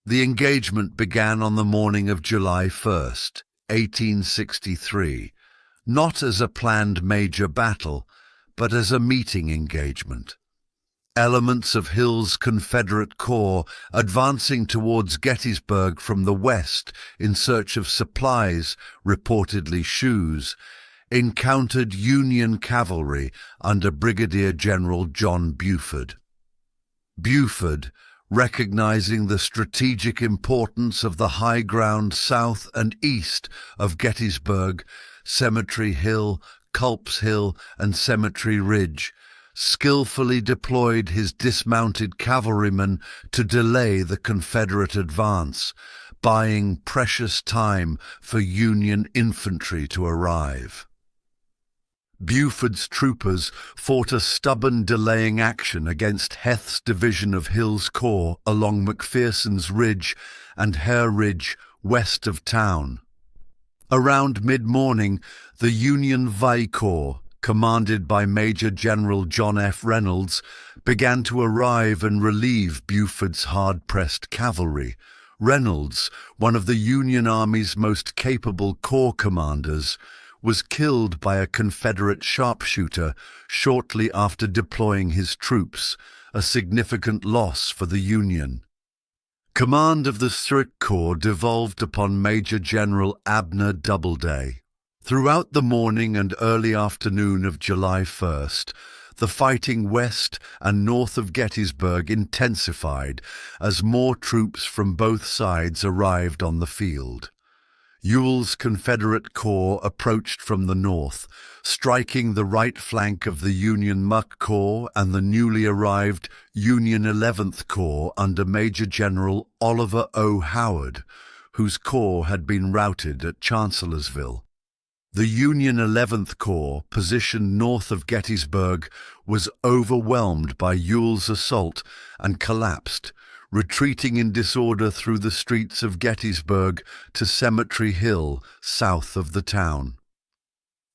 The engagement began on the morning of July 1st, 1863, not as a planned major battle, but as a meeting engagement. Elements of Hill's Confederate Corps, advancing towards Gettysburg from the west in search of supplies, reportedly shoes, encountered Union cavalry under Brigadier General John Buford. Buford, recognizing the strategic importance of the high ground south and east of Gettysburg, Cemetery Hill, Culp's Hill, and Cemetery Ridge, skillfully deployed his dismounted cavalrymen to delay the Confederate advance, buying precious time for Union infantry to arrive. Buford's troopers fought a stubborn delaying action against Heth's division of Hill's Corps along McPherson's Ridge and Hare Ridge west of town. Around mid-morning, the Union V Corps, commanded by Major General John F. Reynolds, began to arrive and relieve Buford's hard-pressed cavalry. Reynolds, one of the Union Army's most capable corps commanders, was killed by a Confederate sharpshooter shortly after deploying his troops, a significant loss for the Union. Command of the Third Corps devolved upon Major General Abner Doubleday. Throughout the morning and early afternoon of July 1st, the fighting west and north of Gettysburg intensified as more troops from both sides arrived on the field. Ewell's Confederate Corps approached from the north, striking the right flank of the Union Muck Corps and the newly arrived Union 11th Corps under Major General Oliver O. Howard, whose corps had been routed at Chancellorsville. The Union 11th Corps, positioned north of Gettysburg, was overwhelmed by Ewell's assault and collapsed, retreating in disorder through the streets of Gettysburg to Cemetery Hill, south of the town.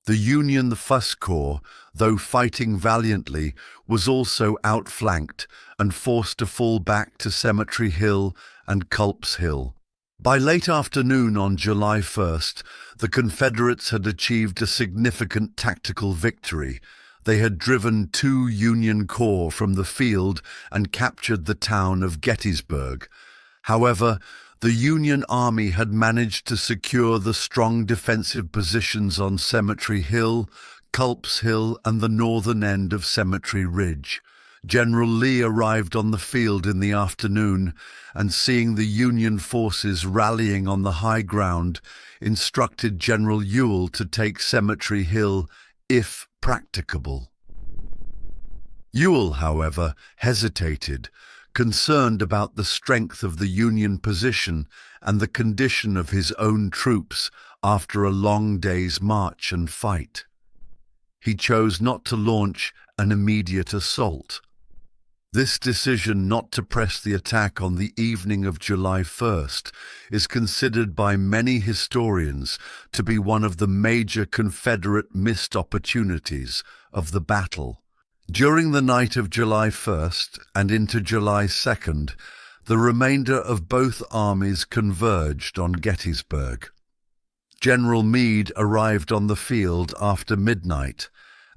The Union First Corps, though fighting valiantly, was also outflanked and forced to fall back to Cemetery Hill and Culp's Hill. By late afternoon on July 1st, the Confederates had achieved a significant tactical victory. They had driven 2 Union corps from the field and captured the town of Gettysburg. However, the Union Army had managed to secure the strong defensive positions on Cemetery Hill, Culp's Hill, and the northern end of Cemetery Ridge. General Lee arrived on the field in the afternoon and, seeing the Union forces rallying on the high ground, instructed General Ewell to take Cemetery Hill if practicable. Ewell, however, hesitated, concerned about the strength of the Union position and the condition of his own troops after a long day's march and fight. He chose not to launch an immediate assault. This decision not to press the attack on the evening of July 1st is considered by many historians to be one of the major Confederate missed opportunities of the battle. During the night of July 1st and into July 2nd, the remainder of both armies converged on Gettysburg. General Meade arrived on the field after midnight,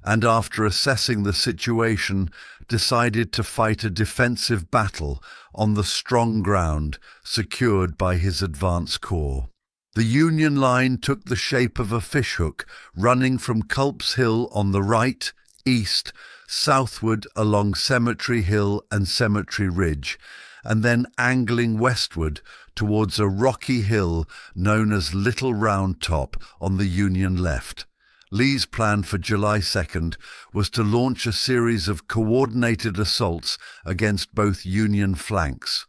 and after assessing the situation, decided to fight a defensive battle on the strong ground secured by his advance corps. The Union line took the shape of a fishhook running from Culp's Hill on the right, east, southward along Cemetery Hill and Cemetery Ridge, and then angling westward towards a rocky hill known as Little Round Top on the Union left. Lee's plan for July 2nd was to launch a series of coordinated assaults against both Union flanks.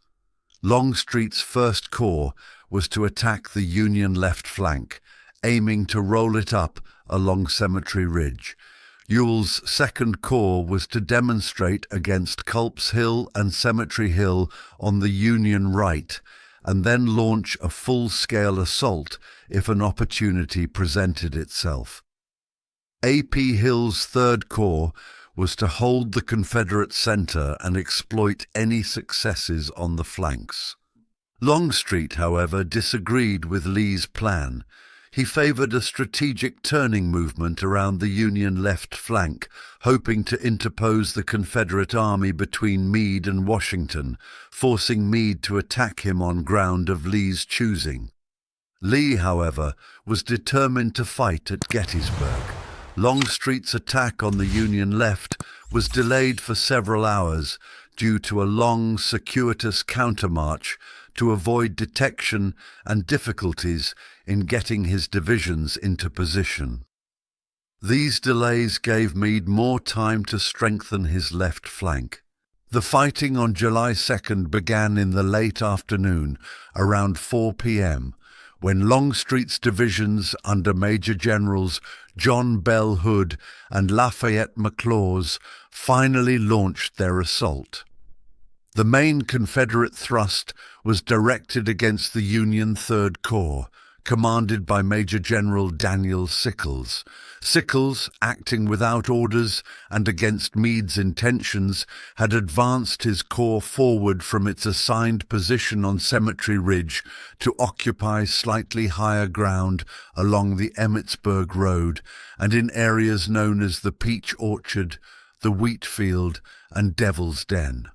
Longstreet's First Corps was to attack the Union left flank, aiming to roll it up along Cemetery Ridge. Ewell's Second Corps was to demonstrate against Culp's Hill and Cemetery Hill on the Union right, and then launch a full-scale assault if an opportunity presented itself. A.P. Hill's Third Corps was to hold the Confederate center and exploit any successes on the flanks. Longstreet, however, disagreed with Lee's plan. He favored a strategic turning movement around the Union left flank, hoping to interpose the Confederate army between Meade and Washington, forcing Meade to attack him on ground of Lee's choosing. Lee, however, was determined to fight at Gettysburg. Longstreet's attack on the Union left was delayed for several hours due to a long, circuitous countermarch to avoid detection and difficulties in getting his divisions into position. These delays gave Meade more time to strengthen his left flank. The fighting on July 2nd began in the late afternoon, around 4 p.m., when Longstreet's divisions under Major Generals John Bell Hood and Lafayette McLaws finally launched their assault. The main Confederate thrust was directed against the Union Third Corps, commanded by Major General Daniel Sickles. Sickles, acting without orders and against Meade's intentions, had advanced his corps forward from its assigned position on Cemetery Ridge to occupy slightly higher ground along the Emmitsburg Road and in areas known as the Peach Orchard, the Wheat Field, and Devil's Den.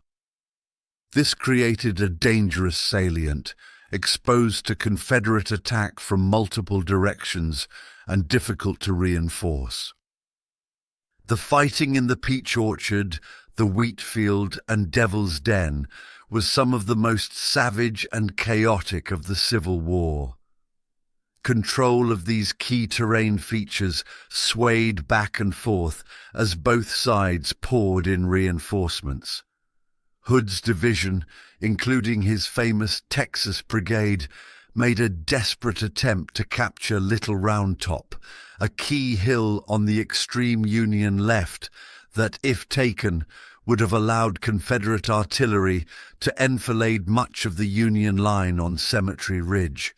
This created a dangerous salient, exposed to Confederate attack from multiple directions and difficult to reinforce. The fighting in the Peach Orchard, the Wheat Field, and Devil's Den was some of the most savage and chaotic of the Civil War. Control of these key terrain features swayed back and forth as both sides poured in reinforcements. Hood's division, including his famous Texas Brigade, made a desperate attempt to capture Little Round Top, a key hill on the extreme Union left that, if taken, would have allowed Confederate artillery to enfilade much of the Union line on Cemetery Ridge.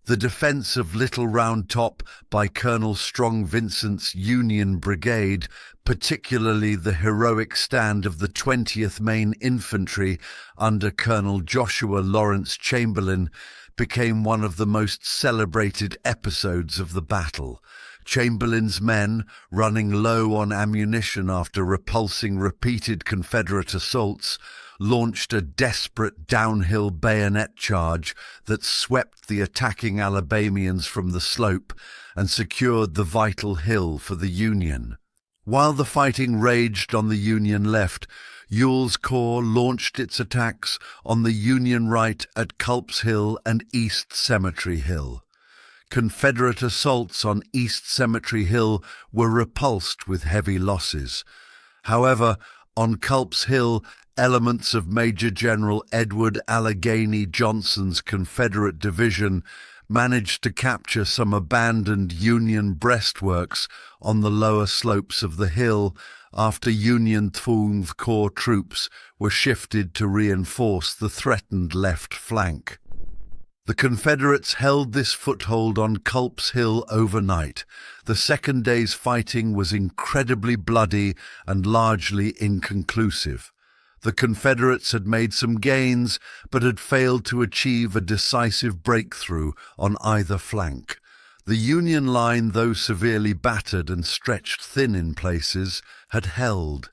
The defense of Little Round Top by Colonel Strong Vincent's Union Brigade, particularly the heroic stand of the 20th Maine Infantry under Colonel Joshua Lawrence Chamberlain, became one of the most celebrated episodes of the battle. Chamberlain's men, running low on ammunition after repulsing repeated Confederate assaults, launched a desperate downhill bayonet charge that swept the attacking Alabamians from the slope and secured the vital hill for the Union. While the fighting raged on the Union left, Ewell's corps launched its attacks on the Union right at Culp's Hill and East Cemetery Hill. Confederate assaults on East Cemetery Hill were repulsed with heavy losses. However, on Culp's Hill, elements of Major General Edward Allegheny Johnson's Confederate division managed to capture some abandoned Union breastworks on the lower slopes of the hill after Union 12th Corps troops were shifted to reinforce the threatened left flank. The Confederates held this foothold on Culp's Hill overnight. The second day's fighting was incredibly bloody and largely inconclusive. The Confederates had made some gains, but had failed to achieve a decisive breakthrough on either flank. The Union line, though severely battered and stretched thin in places, had held.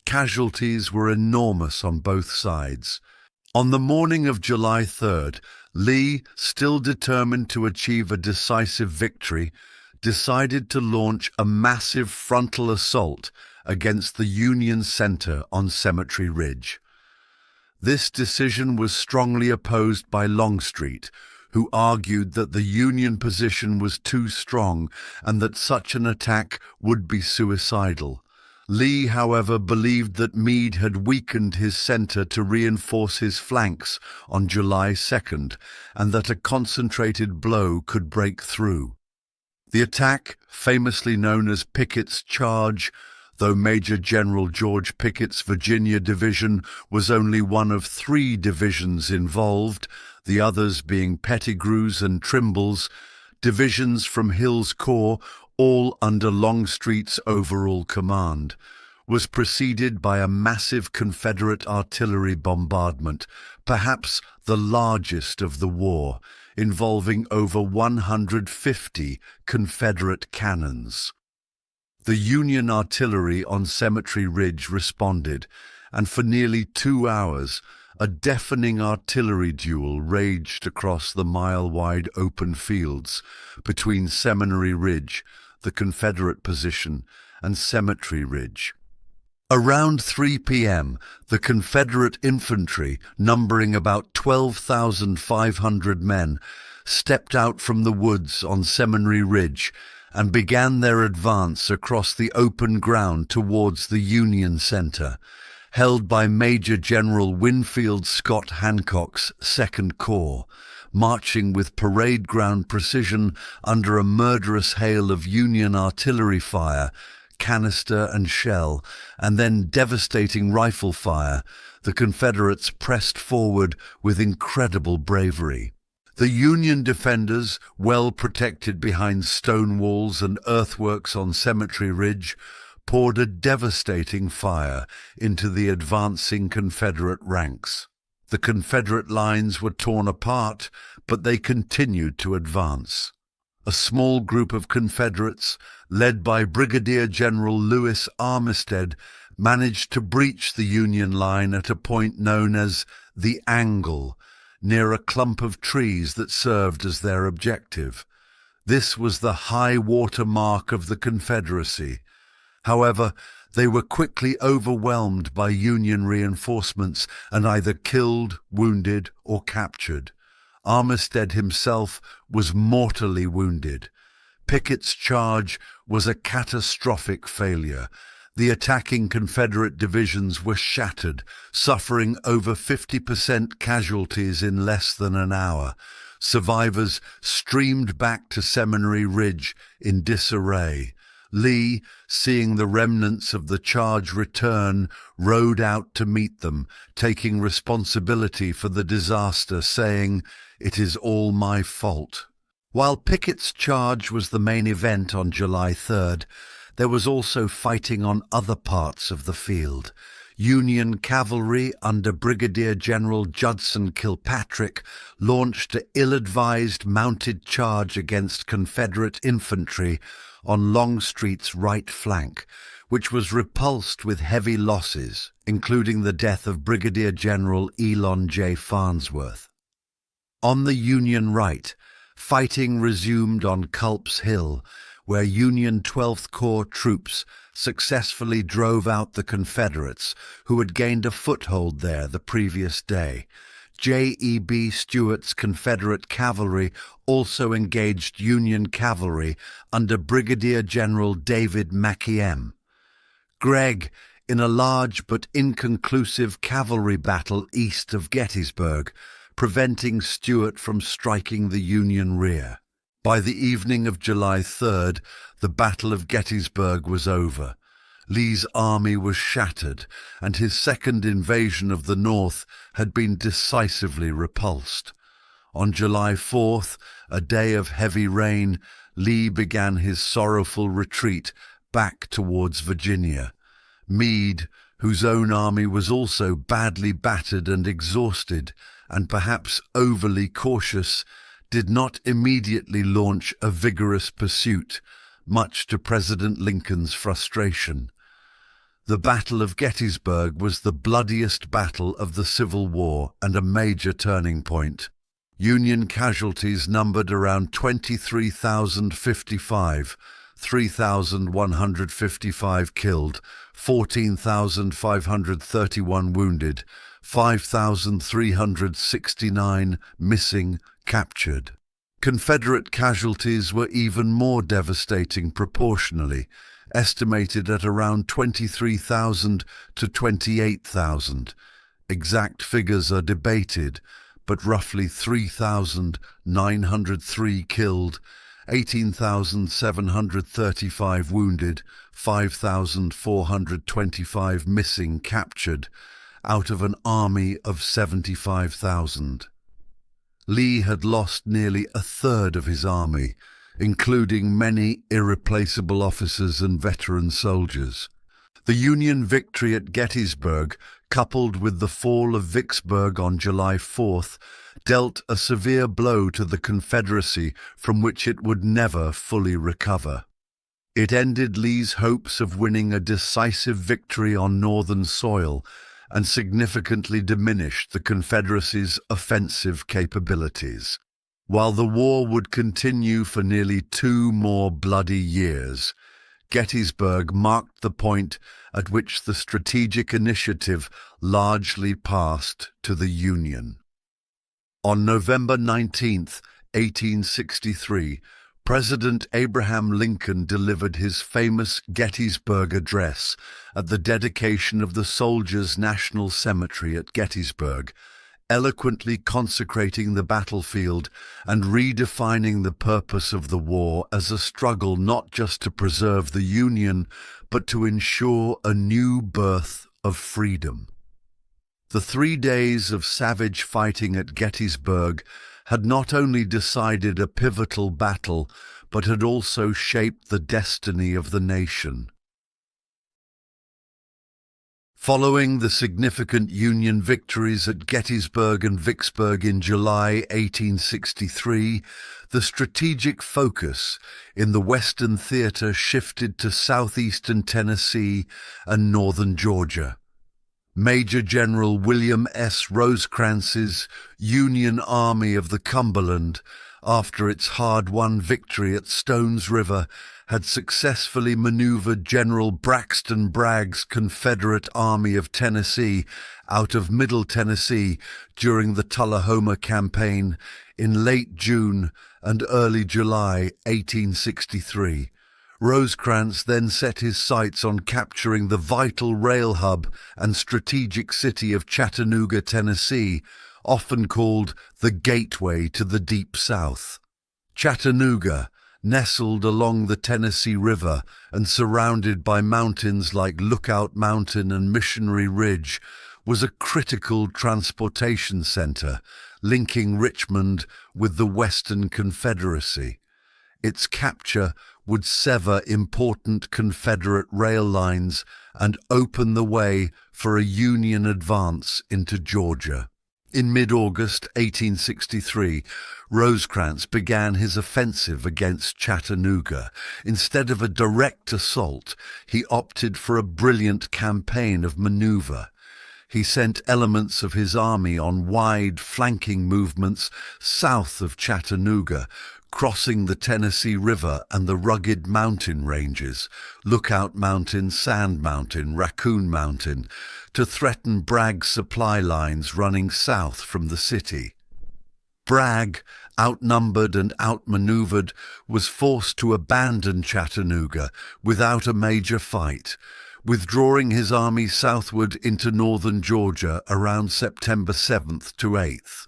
Casualties were enormous on both sides. On the morning of July 3rd, Lee, still determined to achieve a decisive victory, decided to launch a massive frontal assault against the Union center on Cemetery Ridge. This decision was strongly opposed by Longstreet, who argued that the Union position was too strong and that such an attack would be suicidal. Lee, however, believed that Meade had weakened his center to reinforce his flanks on July 2nd, and that a concentrated blow could break through. The attack, famously known as Pickett's Charge, though Major General George Pickett's Virginia Division was only one of 3 divisions involved, the others being Pettigrew's and Trimble's, divisions from Hill's Corps, all under Longstreet's overall command, was preceded by a massive Confederate artillery bombardment, perhaps the largest of the war, involving over 150 Confederate cannons. The Union artillery on Cemetery Ridge responded, and for nearly 2 hours, a deafening artillery duel raged across the mile-wide open fields between Seminary Ridge, the Confederate position, and Cemetery Ridge. Around 3 p.m., the Confederate infantry, numbering about 12,500 men, stepped out from the woods on Seminary Ridge and began their advance across the open ground towards the Union Center, held by Major General Winfield Scott Hancock's Second Corps, marching with parade ground precision under a murderous hail of Union artillery fire, canister and shell, and then devastating rifle fire. The Confederates pressed forward with incredible bravery. The Union defenders, well protected behind stone walls and earthworks on Cemetery Ridge, poured a devastating fire into the advancing Confederate ranks. The Confederate lines were torn apart, but they continued to advance. A small group of Confederates, led by Brigadier General Lewis Armistead, managed to breach the Union line at a point known as the Angle, near a clump of trees that served as their objective. This was the high water mark of the Confederacy. However, they were quickly overwhelmed by Union reinforcements and either killed, wounded, or captured. Armistead himself was mortally wounded. Pickett's charge was a catastrophic failure. The attacking Confederate divisions were shattered, suffering over 50% casualties in less than an hour. Survivors streamed back to Seminary Ridge in disarray. Lee, seeing the remnants of the charge return, rode out to meet them, taking responsibility for the disaster, saying, "It is all my fault." While Pickett's charge was the main event on July 3rd, there was also fighting on other parts of the field. Union cavalry under Brigadier General Judson Kilpatrick launched an ill-advised mounted charge against Confederate infantry on Longstreet's right flank, which was repulsed with heavy losses, including the death of Brigadier General Elon J. Farnsworth. On the Union right, fighting resumed on Culp's Hill, where Union 12th Corps troops successfully drove out the Confederates, who had gained a foothold there the previous day. J.E.B. Stuart's Confederate cavalry also engaged Union cavalry under Brigadier General David McKeem. Gregg, in a large but inconclusive cavalry battle east of Gettysburg, preventing Stuart from striking the Union rear. By the evening of July 3rd, the Battle of Gettysburg was over. Lee's army was shattered, and his second invasion of the North had been decisively repulsed. On July 4th, a day of heavy rain, Lee began his sorrowful retreat back towards Virginia. Meade, whose own army was also badly battered and exhausted, and perhaps overly cautious, did not immediately launch a vigorous pursuit, much to President Lincoln's frustration. The Battle of Gettysburg was the bloodiest battle of the Civil War and a major turning point. Union casualties numbered around 23,055, 3,155 killed, 14,531 wounded, 5,369 missing, captured. Confederate casualties were even more devastating proportionally, estimated at around 23,000 to 28,000. Exact figures are debated, but roughly 3,903 killed 18,735 wounded, 5,425 missing captured, out of an army of 75,000. Lee had lost nearly a third of his army, including many irreplaceable officers and veteran soldiers. The Union victory at Gettysburg, coupled with the fall of Vicksburg on July 4th, dealt a severe blow to the Confederacy from which it would never fully recover. It ended Lee's hopes of winning a decisive victory on Northern soil and significantly diminished the Confederacy's offensive capabilities. While the war would continue for nearly 2 more bloody years, Gettysburg marked the point at which the strategic initiative largely passed to the Union. On November 19, 1863, President Abraham Lincoln delivered his famous Gettysburg Address at the dedication of the Soldiers' National Cemetery at Gettysburg, eloquently consecrating the battlefield and redefining the purpose of the war as a struggle not just to preserve the Union, but to ensure a new birth of freedom. The 3 days of savage fighting at Gettysburg had not only decided a pivotal battle, but had also shaped the destiny of the nation. Following the significant Union victories at Gettysburg and Vicksburg in July 1863, the strategic focus in the Western Theater shifted to southeastern Tennessee and northern Georgia. Major General William S. Rosecrans's Union Army of the Cumberland, after its hard-won victory at Stones River, had successfully maneuvered General Braxton Bragg's Confederate Army of Tennessee out of Middle Tennessee during the Tullahoma Campaign in late June and early July 1863. Rosecrans then set his sights on capturing the vital rail hub and strategic city of Chattanooga, Tennessee, often called the gateway to the Deep South. Chattanooga, nestled along the Tennessee River and surrounded by mountains like Lookout Mountain and Missionary Ridge, was a critical transportation center linking Richmond with the Western Confederacy. Its capture would sever important Confederate rail lines and open the way for a Union advance into Georgia. In mid-August 1863, Rosecrans began his offensive against Chattanooga. Instead of a direct assault, he opted for a brilliant campaign of maneuver. He sent elements of his army on wide flanking movements south of Chattanooga, crossing the Tennessee River and the rugged mountain ranges, Lookout Mountain, Sand Mountain, Raccoon Mountain, to threaten Bragg's supply lines running south from the city. Bragg, outnumbered and outmaneuvered, was forced to abandon Chattanooga without a major fight, withdrawing his army southward into northern Georgia around September 7th to 8th.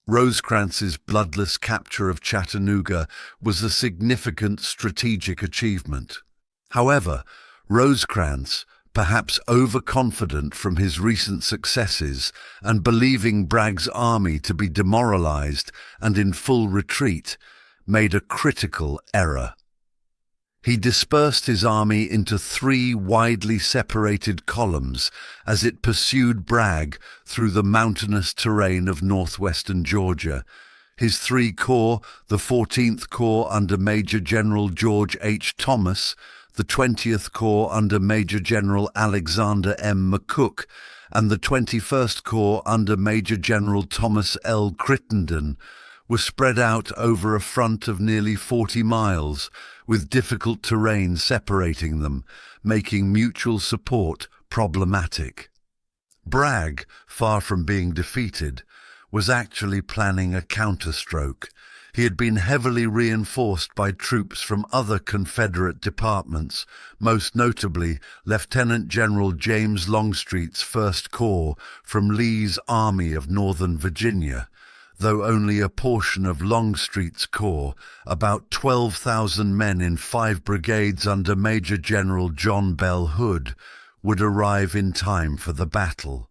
Rosecrans's bloodless capture of Chattanooga was a significant strategic achievement. However, Rosecrans, perhaps overconfident from his recent successes and believing Bragg's army to be demoralized and in full retreat, made a critical error. He dispersed his army into 3 widely separated columns as it pursued Bragg through the mountainous terrain of northwestern Georgia. His 3 corps, the 14th Corps under Major General George H. Thomas, the 20th Corps under Major General Alexander M. McCook, and the 21st Corps under Major General Thomas L. Crittenden, were spread out over a front of nearly 40 miles, with difficult terrain separating them, making mutual support problematic. Bragg, far from being defeated, was actually planning a counterstroke. He had been heavily reinforced by troops from other Confederate departments, most notably Lieutenant General James Longstreet's 1st Corps from Lee's Army of Northern Virginia. though only a portion of Longstreet's corps, about 12,000 men in 5 brigades under Major General John Bell Hood, would arrive in time for the battle.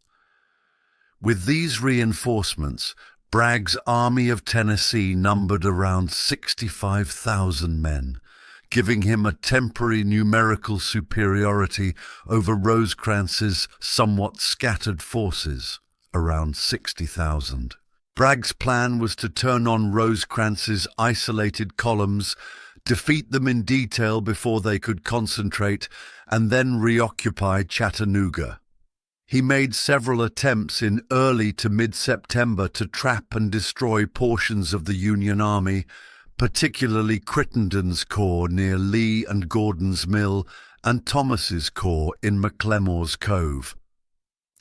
With these reinforcements, Bragg's Army of Tennessee numbered around 65,000 men, giving him a temporary numerical superiority over Rosecrans's somewhat scattered forces, around 60,000. Bragg's plan was to turn on Rosecrans's isolated columns, defeat them in detail before they could concentrate, and then reoccupy Chattanooga. He made several attempts in early to mid-September to trap and destroy portions of the Union Army, particularly Crittenden's corps near Lee and Gordon's Mill and Thomas's corps in McLemore's Cove.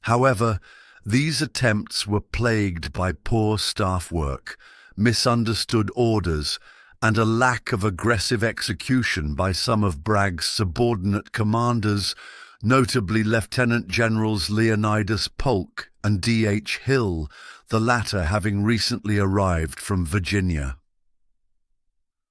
However, these attempts were plagued by poor staff work, misunderstood orders, and a lack of aggressive execution by some of Bragg's subordinate commanders, notably Lieutenant Generals Leonidas Polk and D.H. Hill, the latter having recently arrived from Virginia.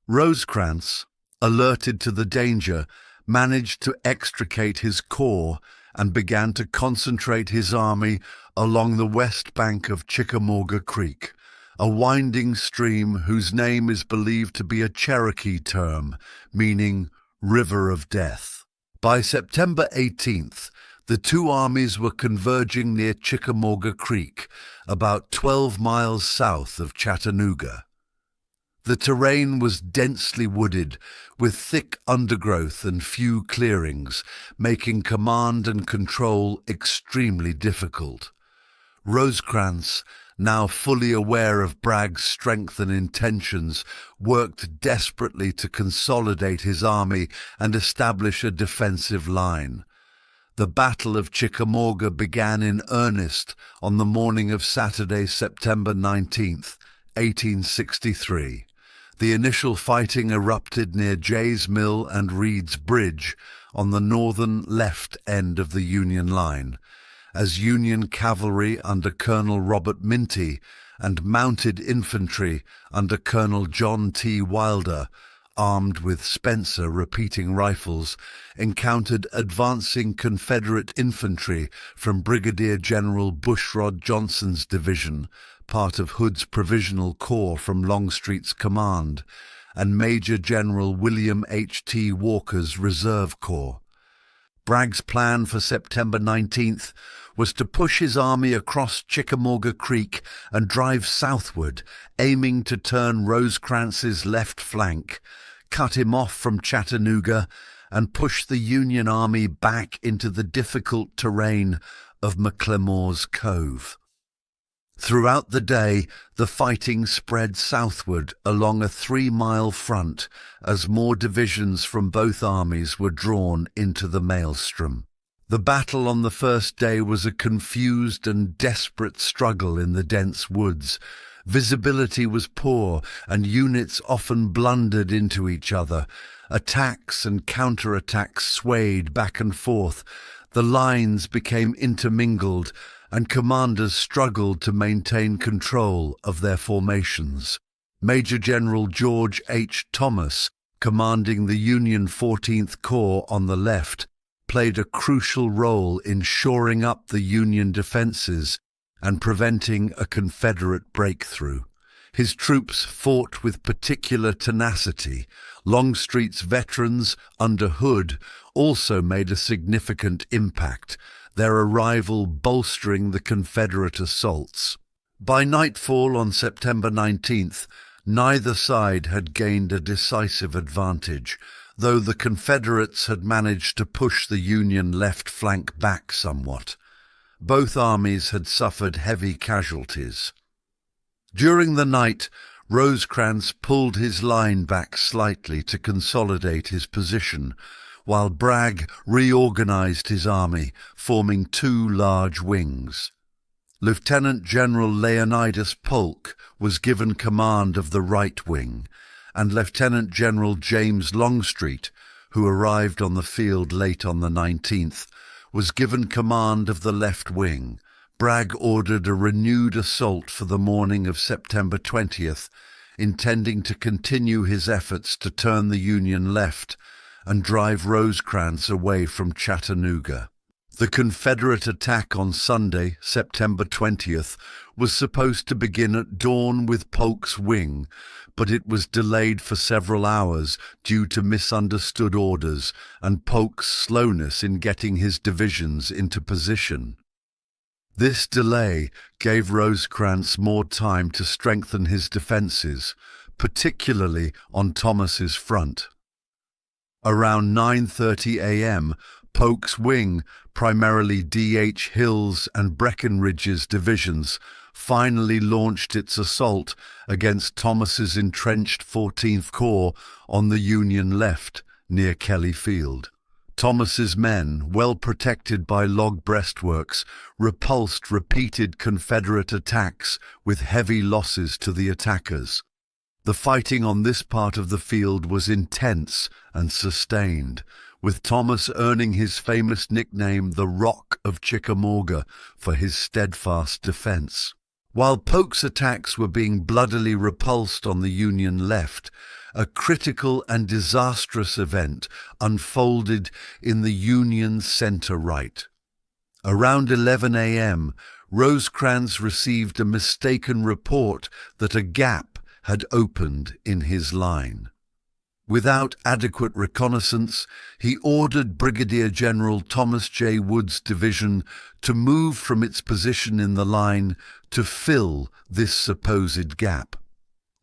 Rosecrans, alerted to the danger, managed to extricate his corps and began to concentrate his army along the west bank of Chickamauga Creek, a winding stream whose name is believed to be a Cherokee term, meaning River of Death. By September 18th, the two armies were converging near Chickamauga Creek, about 12 miles south of Chattanooga. The terrain was densely wooded, with thick undergrowth and few clearings, making command and control extremely difficult. Rosecrans, now fully aware of Bragg's strength and intentions, worked desperately to consolidate his army and establish a defensive line. The Battle of Chickamauga began in earnest on the morning of Saturday, September 19th, 1863. The initial fighting erupted near Jay's Mill and Reed's Bridge on the northern left end of the Union line, as Union cavalry under Colonel Robert Minty and mounted infantry under Colonel John T. Wilder, armed with Spencer repeating rifles, encountered advancing Confederate infantry from Brigadier General Bushrod Johnson's division, part of Hood's Provisional Corps from Longstreet's command, and Major General William H. T. Walker's Reserve Corps. Bragg's plan for September 19th was to push his army across Chickamauga Creek and drive southward, aiming to turn Rosecrans's left flank, cut him off from Chattanooga, and push the Union Army back into the difficult terrain of McLemore's Cove. Throughout the day, the fighting spread southward along a 3-mile front as more divisions from both armies were drawn into the maelstrom. The battle on the first day was a confused and desperate struggle in the dense woods. Visibility was poor, and units often blundered into each other. Attacks and counterattacks swayed back and forth. The lines became intermingled, and commanders struggled to maintain control of their formations. Major General George H. Thomas, commanding the Union 14th Corps on the left, played a crucial role in shoring up the Union defenses and preventing a Confederate breakthrough. His troops fought with particular tenacity. Longstreet's veterans under Hood also made a significant impact, their arrival bolstering the Confederate assaults. By nightfall on September 19th, neither side had gained a decisive advantage, though the Confederates had managed to push the Union left flank back somewhat. Both armies had suffered heavy casualties. During the night, Rosecrans pulled his line back slightly to consolidate his position, while Bragg reorganized his army, forming 2 large wings. Lieutenant General Leonidas Polk was given command of the right wing, and Lieutenant General James Longstreet, who arrived on the field late on the 19th, was given command of the left wing, Bragg ordered a renewed assault for the morning of September 20th, intending to continue his efforts to turn the Union left and drive Rosecrans away from Chattanooga. The Confederate attack on Sunday, September 20th, was supposed to begin at dawn with Polk's wing, but it was delayed for several hours due to misunderstood orders and Polk's slowness in getting his divisions into position. This delay gave Rosecrans more time to strengthen his defenses, particularly on Thomas's front. Around 9:30 a.m., Polk's wing, primarily D.H. Hill's and Breckinridge's divisions, finally launched its assault against Thomas's entrenched 14th Corps on the Union left near Kelly Field. Thomas's men, well protected by log breastworks, repulsed repeated Confederate attacks with heavy losses to the attackers. The fighting on this part of the field was intense and sustained, with Thomas earning his famous nickname the Rock of Chickamauga for his steadfast defense. While Polk's attacks were being bloodily repulsed on the Union left, a critical and disastrous event unfolded in the Union center right. Around 11 a.m., Rosecrans received a mistaken report that a gap had opened in his line. Without adequate reconnaissance, he ordered Brigadier General Thomas J. Wood's division to move from its position in the line to fill this supposed gap.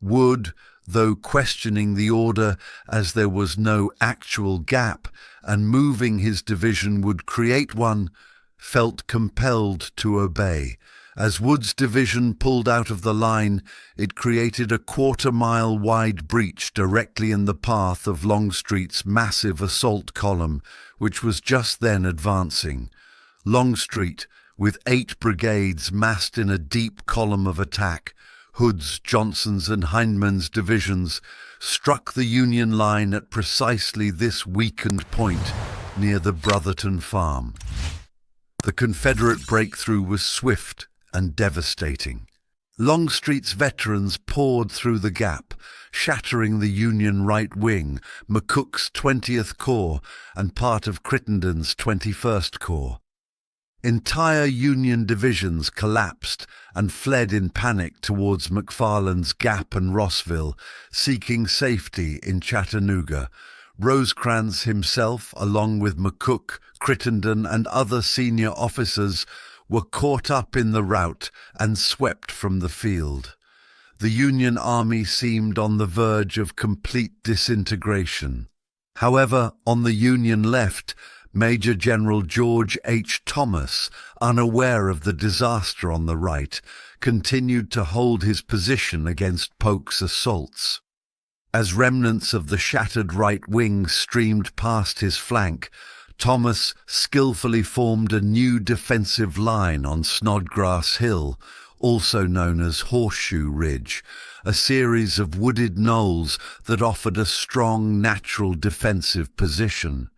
Wood, though questioning the order as there was no actual gap and moving his division would create one, felt compelled to obey. As Wood's division pulled out of the line, it created a quarter-mile wide breach directly in the path of Longstreet's massive assault column, which was just then advancing. Longstreet, with 8 brigades massed in a deep column of attack, Hood's, Johnson's, and Hindman's divisions, struck the Union line at precisely this weakened point near the Brotherton Farm. The Confederate breakthrough was swift and devastating. Longstreet's veterans poured through the gap, shattering the Union right wing, McCook's 20th Corps, and part of Crittenden's 21st Corps. Entire Union divisions collapsed and fled in panic towards McFarland's Gap and Rossville, seeking safety in Chattanooga. Rosecrans himself, along with McCook, Crittenden, and other senior officers, were caught up in the rout and swept from the field. The Union Army seemed on the verge of complete disintegration. However, on the Union left, Major General George H. Thomas, unaware of the disaster on the right, continued to hold his position against Polk's assaults. As remnants of the shattered right wing streamed past his flank, Thomas skillfully formed a new defensive line on Snodgrass Hill, also known as Horseshoe Ridge, a series of wooded knolls that offered a strong natural defensive position.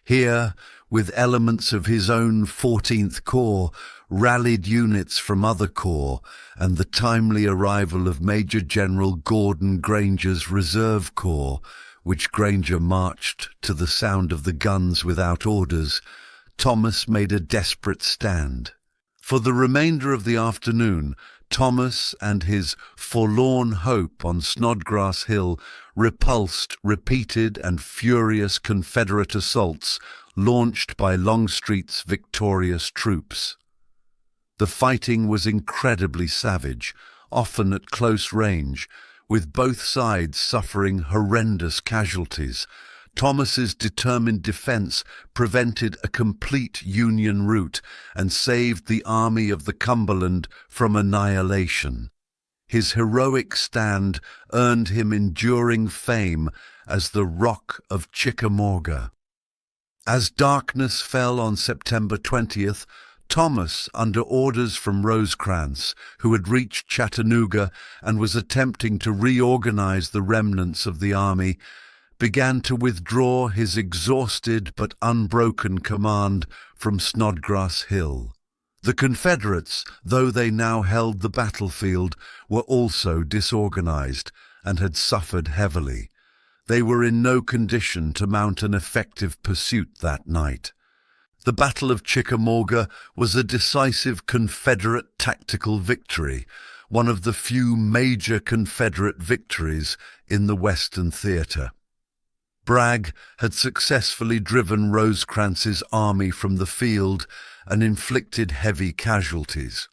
Here, with elements of his own 14th Corps, rallied units from other corps, and the timely arrival of Major General Gordon Granger's Reserve Corps, which Granger marched to the sound of the guns without orders, Thomas made a desperate stand. For the remainder of the afternoon, Thomas and his forlorn hope on Snodgrass Hill repulsed repeated and furious Confederate assaults launched by Longstreet's victorious troops. The fighting was incredibly savage, often at close range, with both sides suffering horrendous casualties. Thomas's determined defense prevented a complete Union rout and saved the Army of the Cumberland from annihilation. His heroic stand earned him enduring fame as the Rock of Chickamauga. As darkness fell on September 20th, Thomas, under orders from Rosecrans, who had reached Chattanooga and was attempting to reorganize the remnants of the army, began to withdraw his exhausted but unbroken command from Snodgrass Hill. The Confederates, though they now held the battlefield, were also disorganized and had suffered heavily. They were in no condition to mount an effective pursuit that night. The Battle of Chickamauga was a decisive Confederate tactical victory, one of the few major Confederate victories in the Western theater. Bragg had successfully driven Rosecrans's army from the field and inflicted heavy casualties.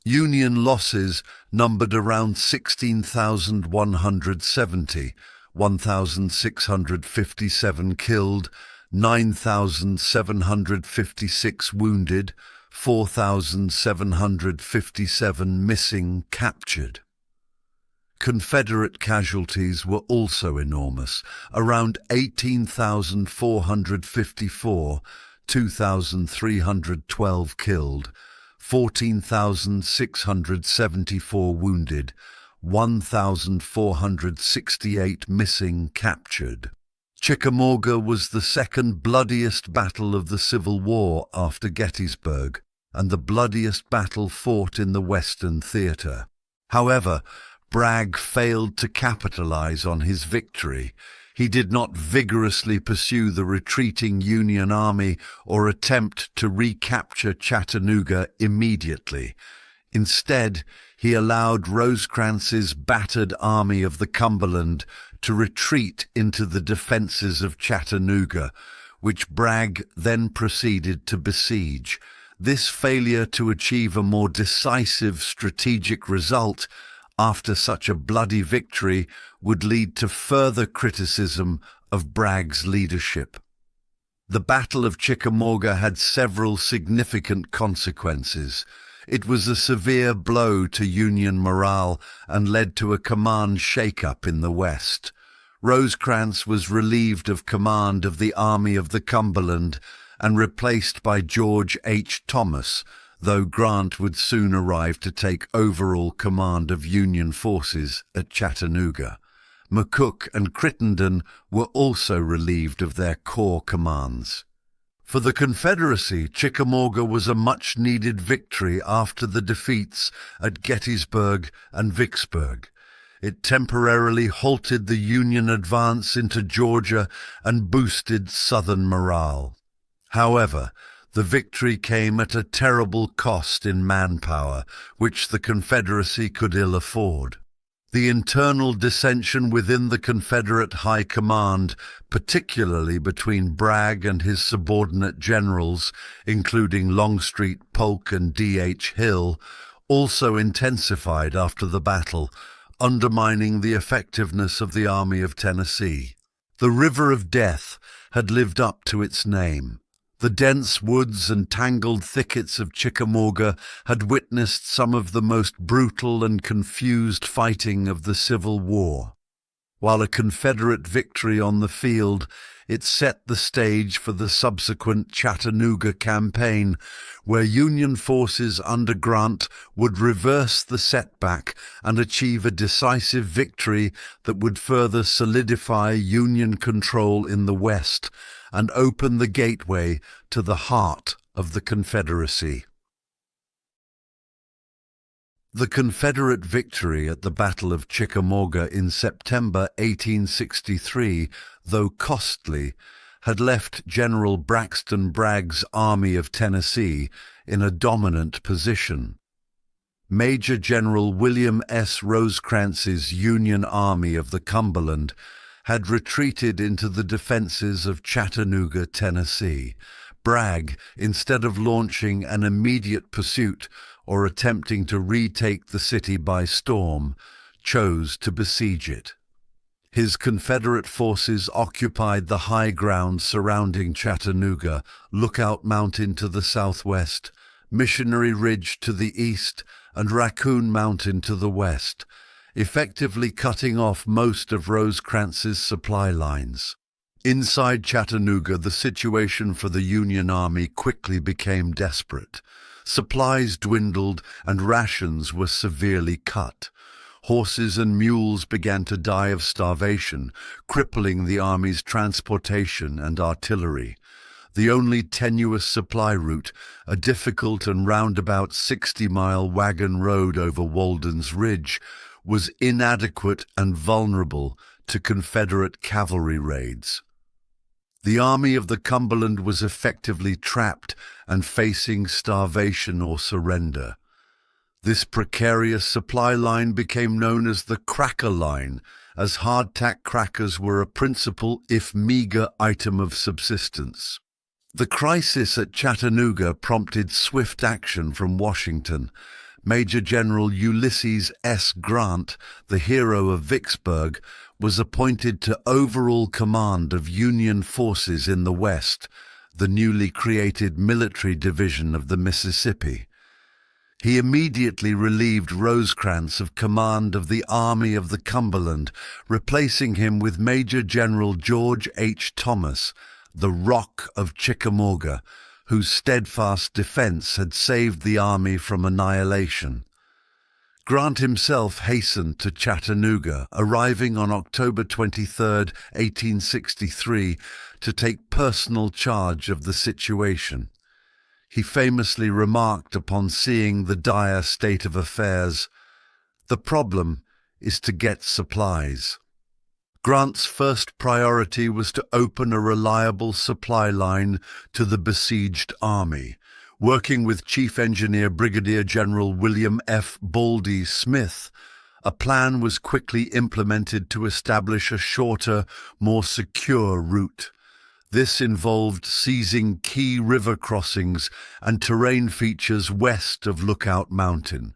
Union losses numbered around 16,170, 1,657 killed, 9,756 wounded, 4,757 missing, captured. Confederate casualties were also enormous, around 18,454, 2,312 killed, 14,674 wounded, 1,468 missing, captured. Chickamauga was the second bloodiest battle of the Civil War after Gettysburg, and the bloodiest battle fought in the Western theater. However, Bragg failed to capitalize on his victory. He did not vigorously pursue the retreating Union army or attempt to recapture Chattanooga immediately. Instead, he allowed Rosecrans's battered Army of the Cumberland to retreat into the defenses of Chattanooga, which Bragg then proceeded to besiege. This failure to achieve a more decisive strategic result after such a bloody victory would lead to further criticism of Bragg's leadership. The Battle of Chickamauga had several significant consequences. It was a severe blow to Union morale and led to a command shake-up in the West. Rosecrans was relieved of command of the Army of the Cumberland and replaced by George H. Thomas, though Grant would soon arrive to take overall command of Union forces at Chattanooga. McCook and Crittenden were also relieved of their corps commands. For the Confederacy, Chickamauga was a much-needed victory after the defeats at Gettysburg and Vicksburg. It temporarily halted the Union advance into Georgia and boosted Southern morale. However, the victory came at a terrible cost in manpower, which the Confederacy could ill afford. The internal dissension within the Confederate High Command, particularly between Bragg and his subordinate generals, including Longstreet, Polk, and D.H. Hill, also intensified after the battle, undermining the effectiveness of the Army of Tennessee. The River of Death had lived up to its name. The dense woods and tangled thickets of Chickamauga had witnessed some of the most brutal and confused fighting of the Civil War. While a Confederate victory on the field, it set the stage for the subsequent Chattanooga campaign, where Union forces under Grant would reverse the setback and achieve a decisive victory that would further solidify Union control in the West and open the gateway to the heart of the Confederacy. The Confederate victory at the Battle of Chickamauga in September 1863, though costly, had left General Braxton Bragg's Army of Tennessee in a dominant position. Major General William S. Rosecrans's Union Army of the Cumberland had retreated into the defenses of Chattanooga, Tennessee. Bragg, instead of launching an immediate pursuit or attempting to retake the city by storm, chose to besiege it. His Confederate forces occupied the high ground surrounding Chattanooga, Lookout Mountain to the southwest, Missionary Ridge to the east, and Raccoon Mountain to the west, effectively cutting off most of Rosecrans's supply lines. Inside Chattanooga, the situation for the Union Army quickly became desperate. Supplies dwindled and rations were severely cut. Horses and mules began to die of starvation, crippling the Army's transportation and artillery. the only tenuous supply route, a difficult and roundabout 60-mile wagon road over Walden's Ridge, was inadequate and vulnerable to Confederate cavalry raids. The Army of the Cumberland was effectively trapped and facing starvation or surrender. This precarious supply line became known as the Cracker Line, as hardtack crackers were a principal, if meager, item of subsistence. The crisis at Chattanooga prompted swift action from Washington. Major General Ulysses S. Grant, the hero of Vicksburg, was appointed to overall command of Union forces in the West, the newly created military division of the Mississippi. He immediately relieved Rosecrans of command of the Army of the Cumberland, replacing him with Major General George H. Thomas, the Rock of Chickamauga, whose steadfast defense had saved the army from annihilation. Grant himself hastened to Chattanooga, arriving on October 23, 1863, to take personal charge of the situation. He famously remarked upon seeing the dire state of affairs, "The problem is to get supplies." Grant's first priority was to open a reliable supply line to the besieged army. Working with Chief Engineer Brigadier General William F. Baldy Smith, a plan was quickly implemented to establish a shorter, more secure route. This involved seizing key river crossings and terrain features west of Lookout Mountain.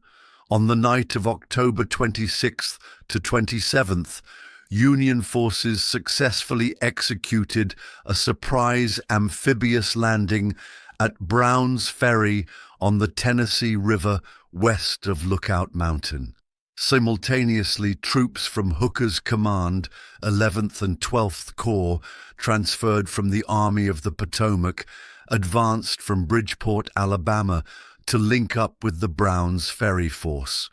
On the night of October 26th to 27th, Union forces successfully executed a surprise amphibious landing at Brown's Ferry on the Tennessee River west of Lookout Mountain. Simultaneously, troops from Hooker's command, 11th and 12th Corps, transferred from the Army of the Potomac, advanced from Bridgeport, Alabama, to link up with the Brown's Ferry force.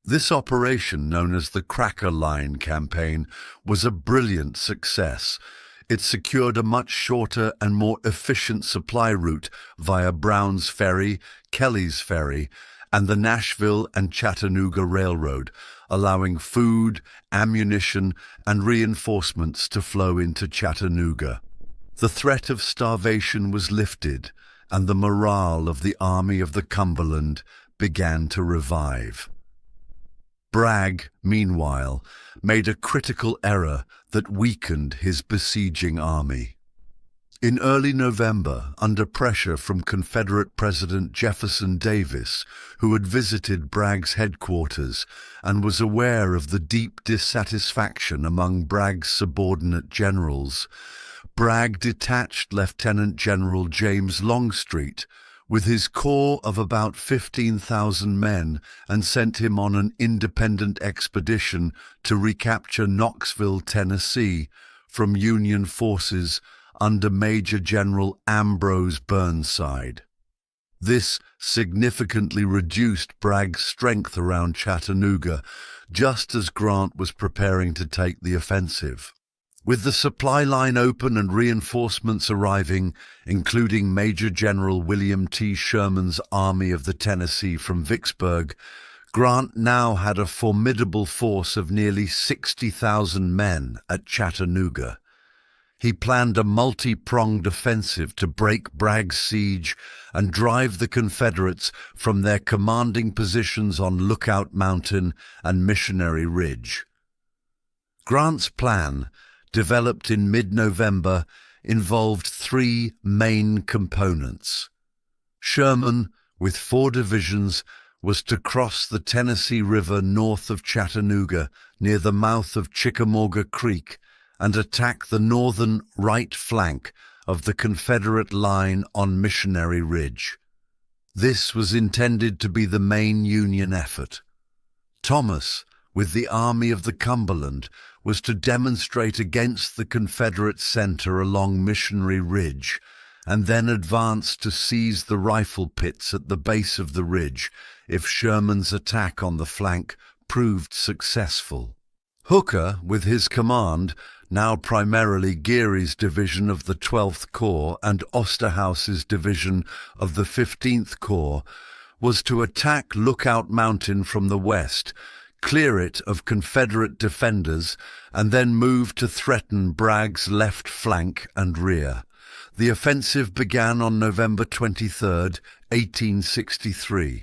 This operation, known as the Cracker Line campaign, was a brilliant success. It secured a much shorter and more efficient supply route via Brown's Ferry, Kelly's Ferry, and the Nashville and Chattanooga Railroad, allowing food, ammunition, and reinforcements to flow into Chattanooga. The threat of starvation was lifted, and the morale of the Army of the Cumberland began to revive. Bragg, meanwhile, made a critical error that weakened his besieging army. In early November, under pressure from Confederate President Jefferson Davis, who had visited Bragg's headquarters and was aware of the deep dissatisfaction among Bragg's subordinate generals, Bragg detached Lieutenant General James Longstreet with his corps of about 15,000 men and sent him on an independent expedition to recapture Knoxville, Tennessee, from Union forces under Major General Ambrose Burnside. This significantly reduced Bragg's strength around Chattanooga, just as Grant was preparing to take the offensive. With the supply line open and reinforcements arriving, including Major General William T. Sherman's Army of the Tennessee from Vicksburg, Grant now had a formidable force of nearly 60,000 men at Chattanooga. He planned a multi-pronged offensive to break Bragg's siege and drive the Confederates from their commanding positions on Lookout Mountain and Missionary Ridge. Grant's plan, developed in mid-November, involved three main components. Sherman, with 4 divisions, was to cross the Tennessee River north of Chattanooga near the mouth of Chickamauga Creek and attack the northern right flank of the Confederate line on Missionary Ridge. This was intended to be the main Union effort. Thomas, with the Army of the Cumberland, was to demonstrate against the Confederate center along Missionary Ridge and then advance to seize the rifle pits at the base of the ridge if Sherman's attack on the flank proved successful. Hooker, with his command, now primarily Geary's division of the 12th Corps and Osterhaus's division of the 15th Corps, was to attack Lookout Mountain from the west, clear it of Confederate defenders, and then move to threaten Bragg's left flank and rear. The offensive began on November 23, 1863.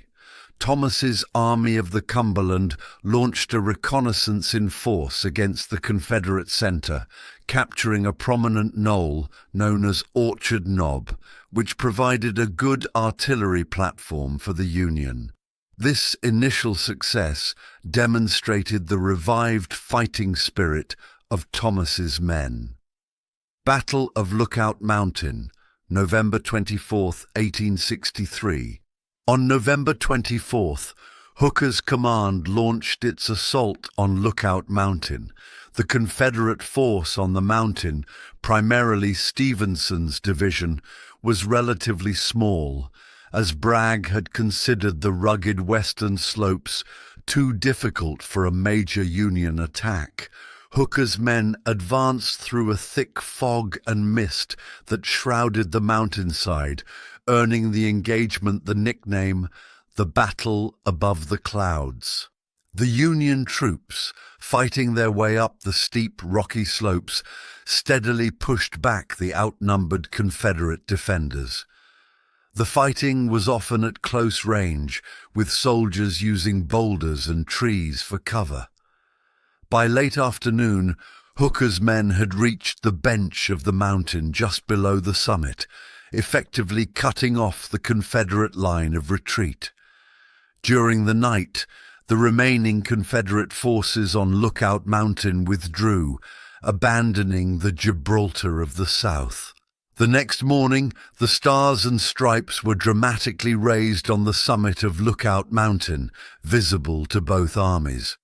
Thomas's Army of the Cumberland launched a reconnaissance in force against the Confederate center, capturing a prominent knoll known as Orchard Knob, which provided a good artillery platform for the Union. This initial success demonstrated the revived fighting spirit of Thomas's men. Battle of Lookout Mountain, November 24, 1863. On November 24th, Hooker's command launched its assault on Lookout Mountain. The Confederate force on the mountain, primarily Stevenson's division, was relatively small, as Bragg had considered the rugged western slopes too difficult for a major Union attack. Hooker's men advanced through a thick fog and mist that shrouded the mountainside, earning the engagement the nickname, the Battle Above the Clouds. The Union troops, fighting their way up the steep, rocky slopes, steadily pushed back the outnumbered Confederate defenders. The fighting was often at close range, with soldiers using boulders and trees for cover. By late afternoon, Hooker's men had reached the bench of the mountain just below the summit, effectively cutting off the Confederate line of retreat. During the night, the remaining Confederate forces on Lookout Mountain withdrew, abandoning the Gibraltar of the South. The next morning, the Stars and Stripes were dramatically raised on the summit of Lookout Mountain, visible to both armies.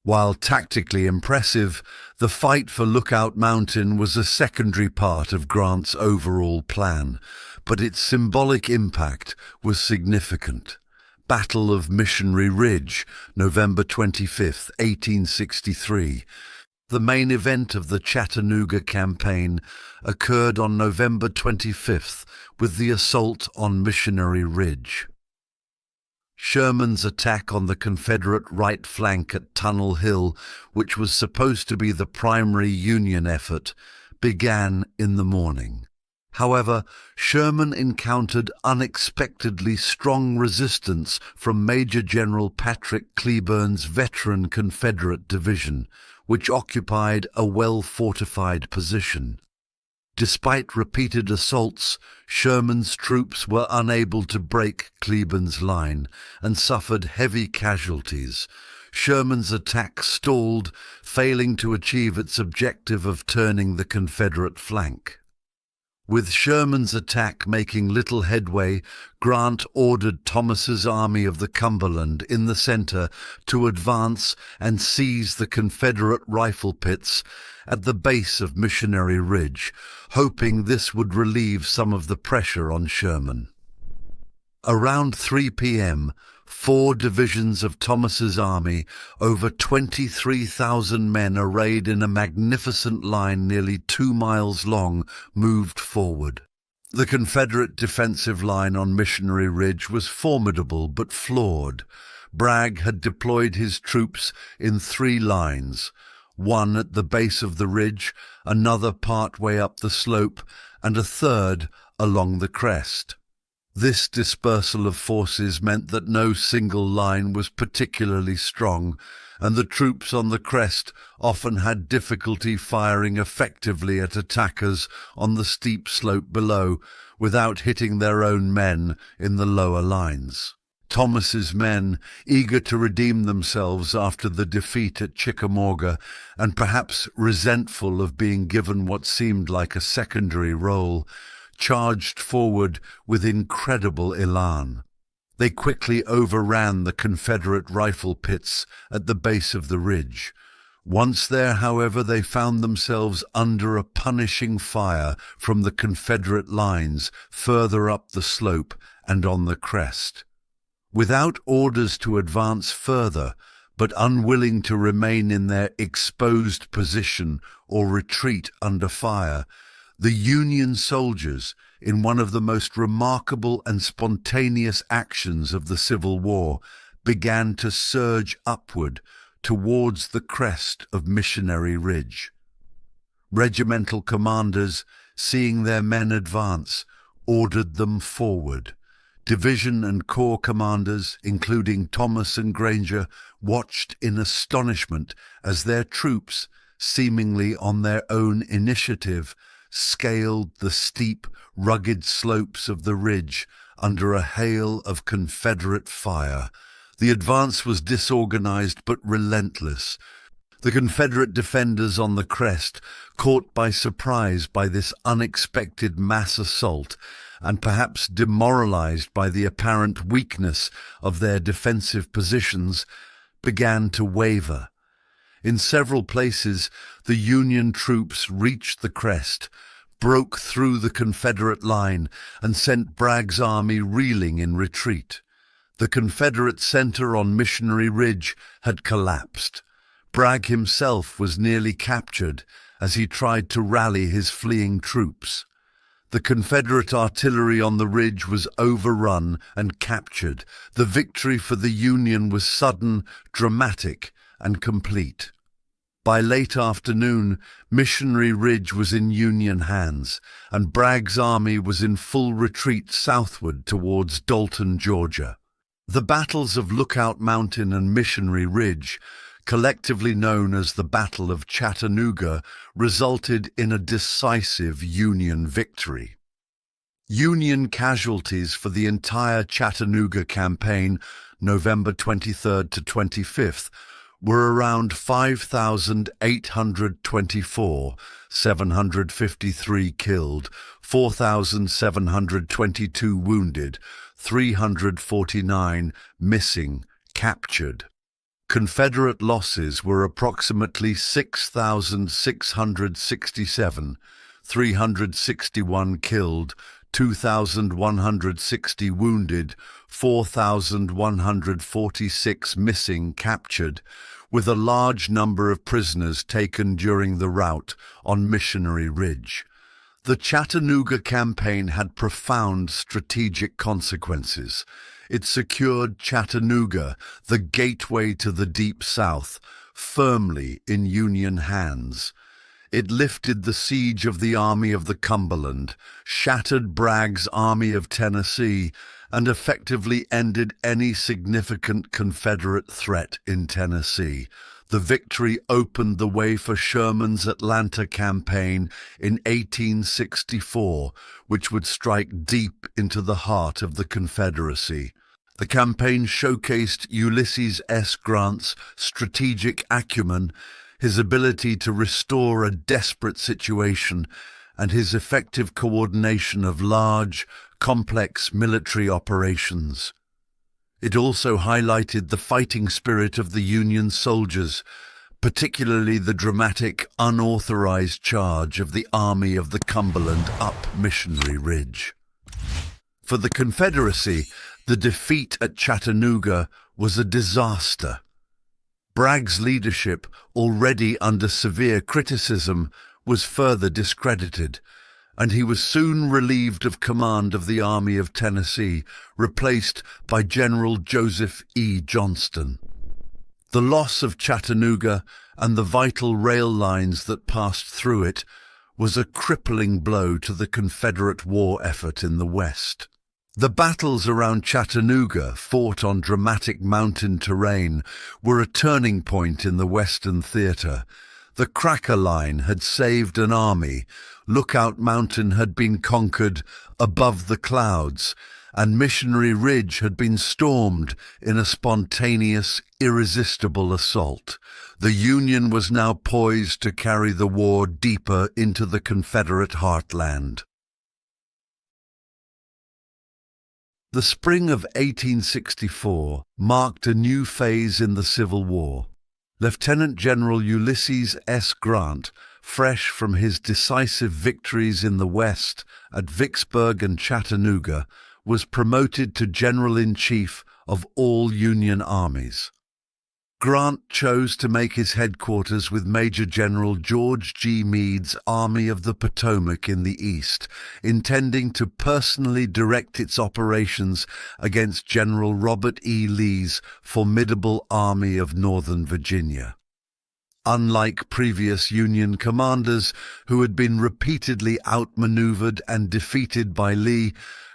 While tactically impressive, the fight for Lookout Mountain was a secondary part of Grant's overall plan, but its symbolic impact was significant. Battle of Missionary Ridge, November 25, 1863. The main event of the Chattanooga campaign occurred on November 25th with the assault on Missionary Ridge. Sherman's attack on the Confederate right flank at Tunnel Hill, which was supposed to be the primary Union effort, began in the morning. However, Sherman encountered unexpectedly strong resistance from Major General Patrick Cleburne's veteran Confederate division, which occupied a well-fortified position. Despite repeated assaults, Sherman's troops were unable to break Cleburne's line and suffered heavy casualties. Sherman's attack stalled, failing to achieve its objective of turning the Confederate flank. With Sherman's attack making little headway, Grant ordered Thomas's Army of the Cumberland in the center to advance and seize the Confederate rifle pits at the base of Missionary Ridge, hoping this would relieve some of the pressure on Sherman. Around 3 p.m., 4 divisions of Thomas's army, over 23,000 men arrayed in a magnificent line nearly 2 miles long, moved forward. The Confederate defensive line on Missionary Ridge was formidable but flawed. Bragg had deployed his troops in 3 lines, one at the base of the ridge, another part way up the slope, and a third along the crest. This dispersal of forces meant that no single line was particularly strong, and the troops on the crest often had difficulty firing effectively at attackers on the steep slope below without hitting their own men in the lower lines. Thomas's men, eager to redeem themselves after the defeat at Chickamauga, and perhaps resentful of being given what seemed like a secondary role, charged forward with incredible elan. They quickly overran the Confederate rifle pits at the base of the ridge. Once there, however, they found themselves under a punishing fire from the Confederate lines further up the slope and on the crest. Without orders to advance further, but unwilling to remain in their exposed position or retreat under fire, the Union soldiers, in one of the most remarkable and spontaneous actions of the Civil War, began to surge upward towards the crest of Missionary Ridge. Regimental commanders, seeing their men advance, ordered them forward. Division and corps commanders, including Thomas and Granger, watched in astonishment as their troops, seemingly on their own initiative, scaled the steep, rugged slopes of the ridge under a hail of Confederate fire. The advance was disorganized but relentless. The Confederate defenders on the crest, caught by surprise by this unexpected mass assault, and perhaps demoralized by the apparent weakness of their defensive positions, began to waver. In several places, the Union troops reached the crest, broke through the Confederate line, and sent Bragg's army reeling in retreat. The Confederate center on Missionary Ridge had collapsed. Bragg himself was nearly captured as he tried to rally his fleeing troops. The Confederate artillery on the ridge was overrun and captured. The victory for the Union was sudden, dramatic, and complete. By late afternoon, Missionary Ridge was in Union hands, and Bragg's army was in full retreat southward towards Dalton, Georgia. The battles of Lookout Mountain and Missionary Ridge, collectively known as the Battle of Chattanooga, resulted in a decisive Union victory. Union casualties for the entire Chattanooga campaign, November 23rd to 25th, were around 5,824, 753 killed, 4,722 wounded, 349 missing, captured. Confederate losses were approximately 6,667, 361 killed, 2,160 wounded, 4,146 missing, captured, with a large number of prisoners taken during the rout on Missionary Ridge. The Chattanooga campaign had profound strategic consequences. It secured Chattanooga, the gateway to the Deep South, firmly in Union hands. It lifted the siege of the Army of the Cumberland, shattered Bragg's Army of Tennessee, and effectively ended any significant Confederate threat in Tennessee. The victory opened the way for Sherman's Atlanta campaign in 1864, which would strike deep into the heart of the Confederacy. The campaign showcased Ulysses S. Grant's strategic acumen, his ability to restore a desperate situation, and his effective coordination of large, complex military operations. It also highlighted the fighting spirit of the Union soldiers, particularly the dramatic, unauthorized charge of the Army of the Cumberland up Missionary Ridge. For the Confederacy, the defeat at Chattanooga was a disaster. Bragg's leadership, already under severe criticism, was further discredited, and he was soon relieved of command of the Army of Tennessee, replaced by General Joseph E. Johnston. The loss of Chattanooga and the vital rail lines that passed through it was a crippling blow to the Confederate war effort in the West. The battles around Chattanooga, fought on dramatic mountain terrain, were a turning point in the Western theater. The Cracker Line had saved an army, Lookout Mountain had been conquered above the clouds, and Missionary Ridge had been stormed in a spontaneous, irresistible assault. The Union was now poised to carry the war deeper into the Confederate heartland. The spring of 1864 marked a new phase in the Civil War. Lieutenant General Ulysses S. Grant, fresh from his decisive victories in the West at Vicksburg and Chattanooga, was promoted to General-in-Chief of all Union armies. Grant chose to make his headquarters with Major General George G. Meade's Army of the Potomac in the east, intending to personally direct its operations against General Robert E. Lee's formidable Army of Northern Virginia. Unlike previous Union commanders who had been repeatedly outmaneuvered and defeated by Lee,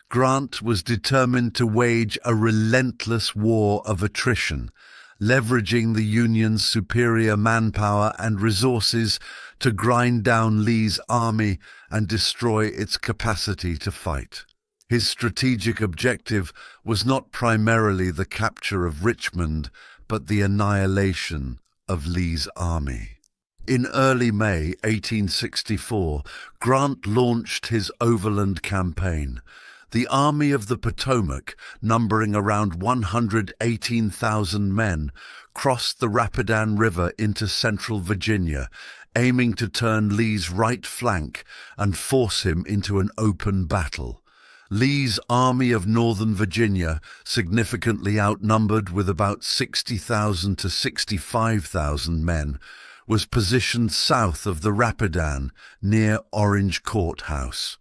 Grant was determined to wage a relentless war of attrition, leveraging the Union's superior manpower and resources to grind down Lee's army and destroy its capacity to fight. His strategic objective was not primarily the capture of Richmond, but the annihilation of Lee's army. In early May 1864, Grant launched his overland campaign. The Army of the Potomac, numbering around 118,000 men, crossed the Rapidan River into central Virginia, aiming to turn Lee's right flank and force him into an open battle. Lee's Army of Northern Virginia, significantly outnumbered with about 60,000 to 65,000 men, was positioned south of the Rapidan, near Orange Courthouse.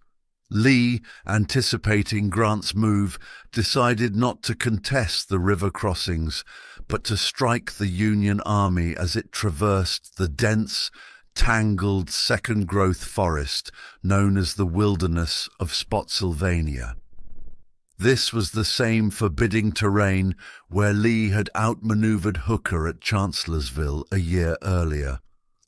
Lee, anticipating Grant's move, decided not to contest the river crossings, but to strike the Union Army as it traversed the dense, tangled second-growth forest known as the Wilderness of Spotsylvania. This was the same forbidding terrain where Lee had outmaneuvered Hooker at Chancellorsville a year earlier.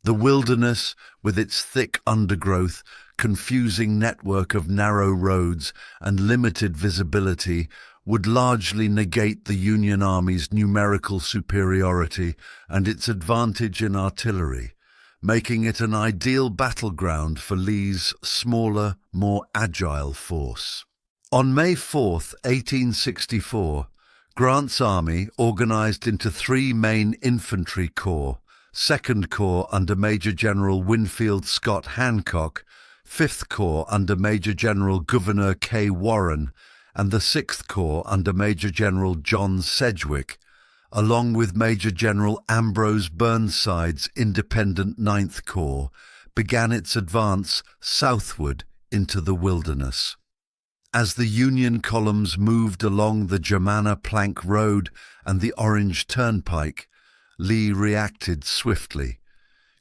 The wilderness, with its thick undergrowth, confusing network of narrow roads, and limited visibility, would largely negate the Union Army's numerical superiority and its advantage in artillery, making it an ideal battleground for Lee's smaller, more agile force. On May 4, 1864, Grant's army, organized into three main infantry corps, 2nd Corps under Major General Winfield Scott Hancock, 5th Corps under Major General Gouverneur K. Warren, and the 6th Corps under Major General John Sedgwick, along with Major General Ambrose Burnside's independent 9th Corps, began its advance southward into the wilderness. As the Union columns moved along the Germanna Plank Road and the Orange Turnpike, Lee reacted swiftly.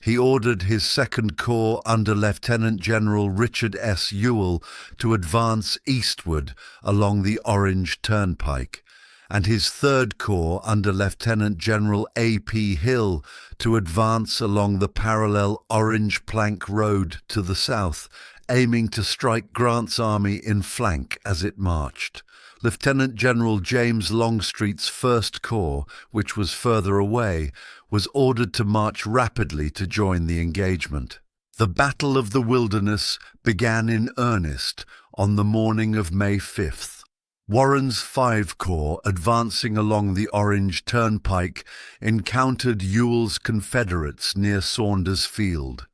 He ordered his 2nd Corps under Lieutenant General Richard S. Ewell to advance eastward along the Orange Turnpike, and his 3rd Corps under Lieutenant General A. P. Hill to advance along the parallel Orange Plank Road to the south, aiming to strike Grant's army in flank as it marched. Lieutenant General James Longstreet's 1st Corps, which was further away, was ordered to march rapidly to join the engagement. The Battle of the Wilderness began in earnest on the morning of May 5th. Warren's 5 Corps, advancing along the Orange Turnpike, encountered Ewell's Confederates near Saunders Field.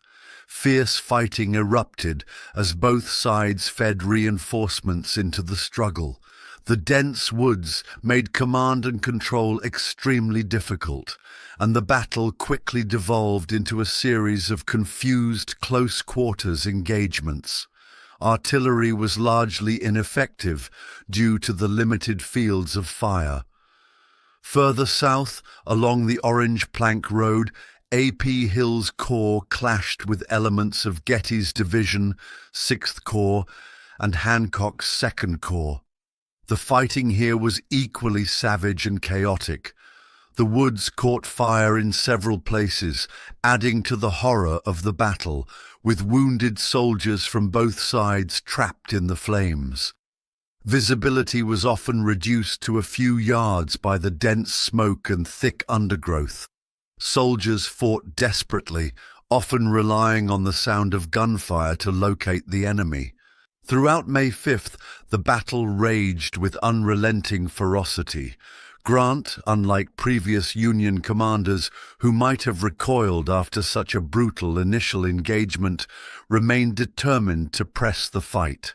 Fierce fighting erupted as both sides fed reinforcements into the struggle. The dense woods made command and control extremely difficult, and the battle quickly devolved into a series of confused close-quarters engagements. Artillery was largely ineffective due to the limited fields of fire. Further south, along the Orange Plank Road, A. P. Hill's corps clashed with elements of Getty's division, 6th Corps, and Hancock's 2nd Corps. The fighting here was equally savage and chaotic. The woods caught fire in several places, adding to the horror of the battle, with wounded soldiers from both sides trapped in the flames. Visibility was often reduced to a few yards by the dense smoke and thick undergrowth. Soldiers fought desperately, often relying on the sound of gunfire to locate the enemy. Throughout May 5th, the battle raged with unrelenting ferocity. Grant, unlike previous Union commanders who might have recoiled after such a brutal initial engagement, remained determined to press the fight.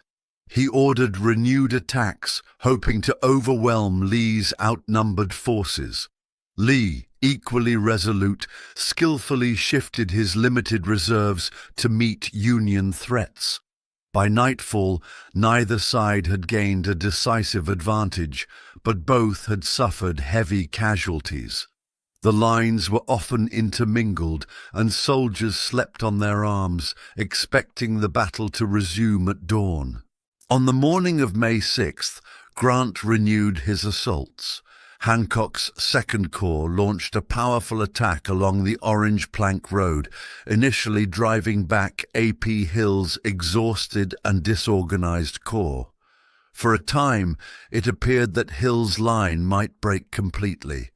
He ordered renewed attacks, hoping to overwhelm Lee's outnumbered forces. Lee, equally resolute, skillfully shifted his limited reserves to meet Union threats. By nightfall, neither side had gained a decisive advantage, but both had suffered heavy casualties. The lines were often intermingled, and soldiers slept on their arms, expecting the battle to resume at dawn. On the morning of May 6th, Grant renewed his assaults. Hancock's Second Corps launched a powerful attack along the Orange Plank Road, initially driving back A.P. Hill's exhausted and disorganized corps. For a time, it appeared that Hill's line might break completely.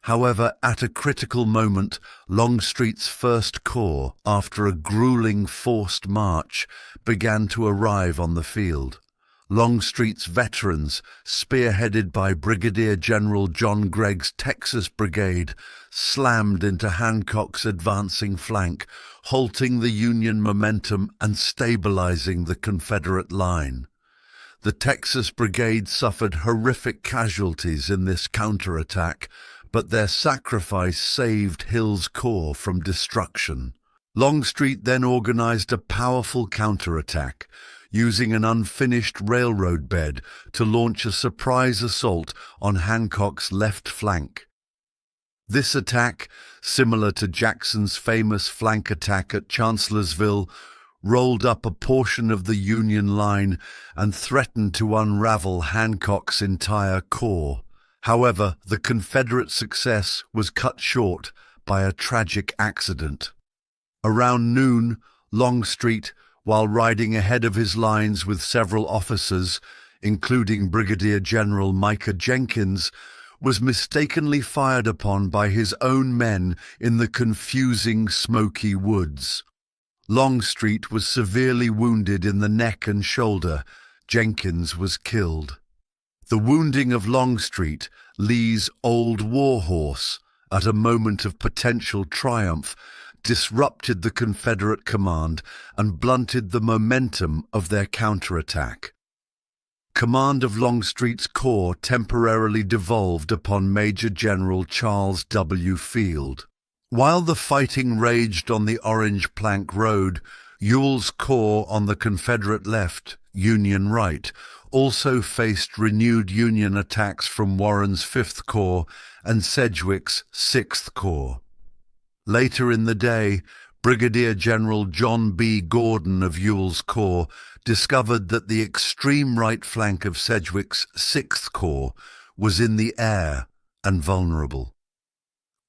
However, at a critical moment, Longstreet's First Corps, after a grueling forced march, began to arrive on the field. Longstreet's veterans, spearheaded by Brigadier General John Gregg's Texas Brigade, slammed into Hancock's advancing flank, halting the Union momentum and stabilizing the Confederate line. The Texas Brigade suffered horrific casualties in this counterattack, but their sacrifice saved Hill's corps from destruction. Longstreet then organized a powerful counterattack, using an unfinished railroad bed to launch a surprise assault on Hancock's left flank. This attack, similar to Jackson's famous flank attack at Chancellorsville, rolled up a portion of the Union line and threatened to unravel Hancock's entire corps. However, the Confederate success was cut short by a tragic accident. Around noon, Longstreet, while riding ahead of his lines with several officers, including Brigadier General Micah Jenkins, was mistakenly fired upon by his own men in the confusing Smoky Woods. Longstreet was severely wounded in the neck and shoulder. Jenkins was killed. The wounding of Longstreet, Lee's old war horse, at a moment of potential triumph, disrupted the Confederate command and blunted the momentum of their counterattack. Command of Longstreet's corps temporarily devolved upon Major General Charles W. Field. While the fighting raged on the Orange Plank Road, Ewell's corps on the Confederate left, Union right, also faced renewed Union attacks from Warren's 5th Corps and Sedgwick's 6th Corps. Later in the day, Brigadier General John B. Gordon of Ewell's corps discovered that the extreme right flank of Sedgwick's 6th Corps was in the air and vulnerable.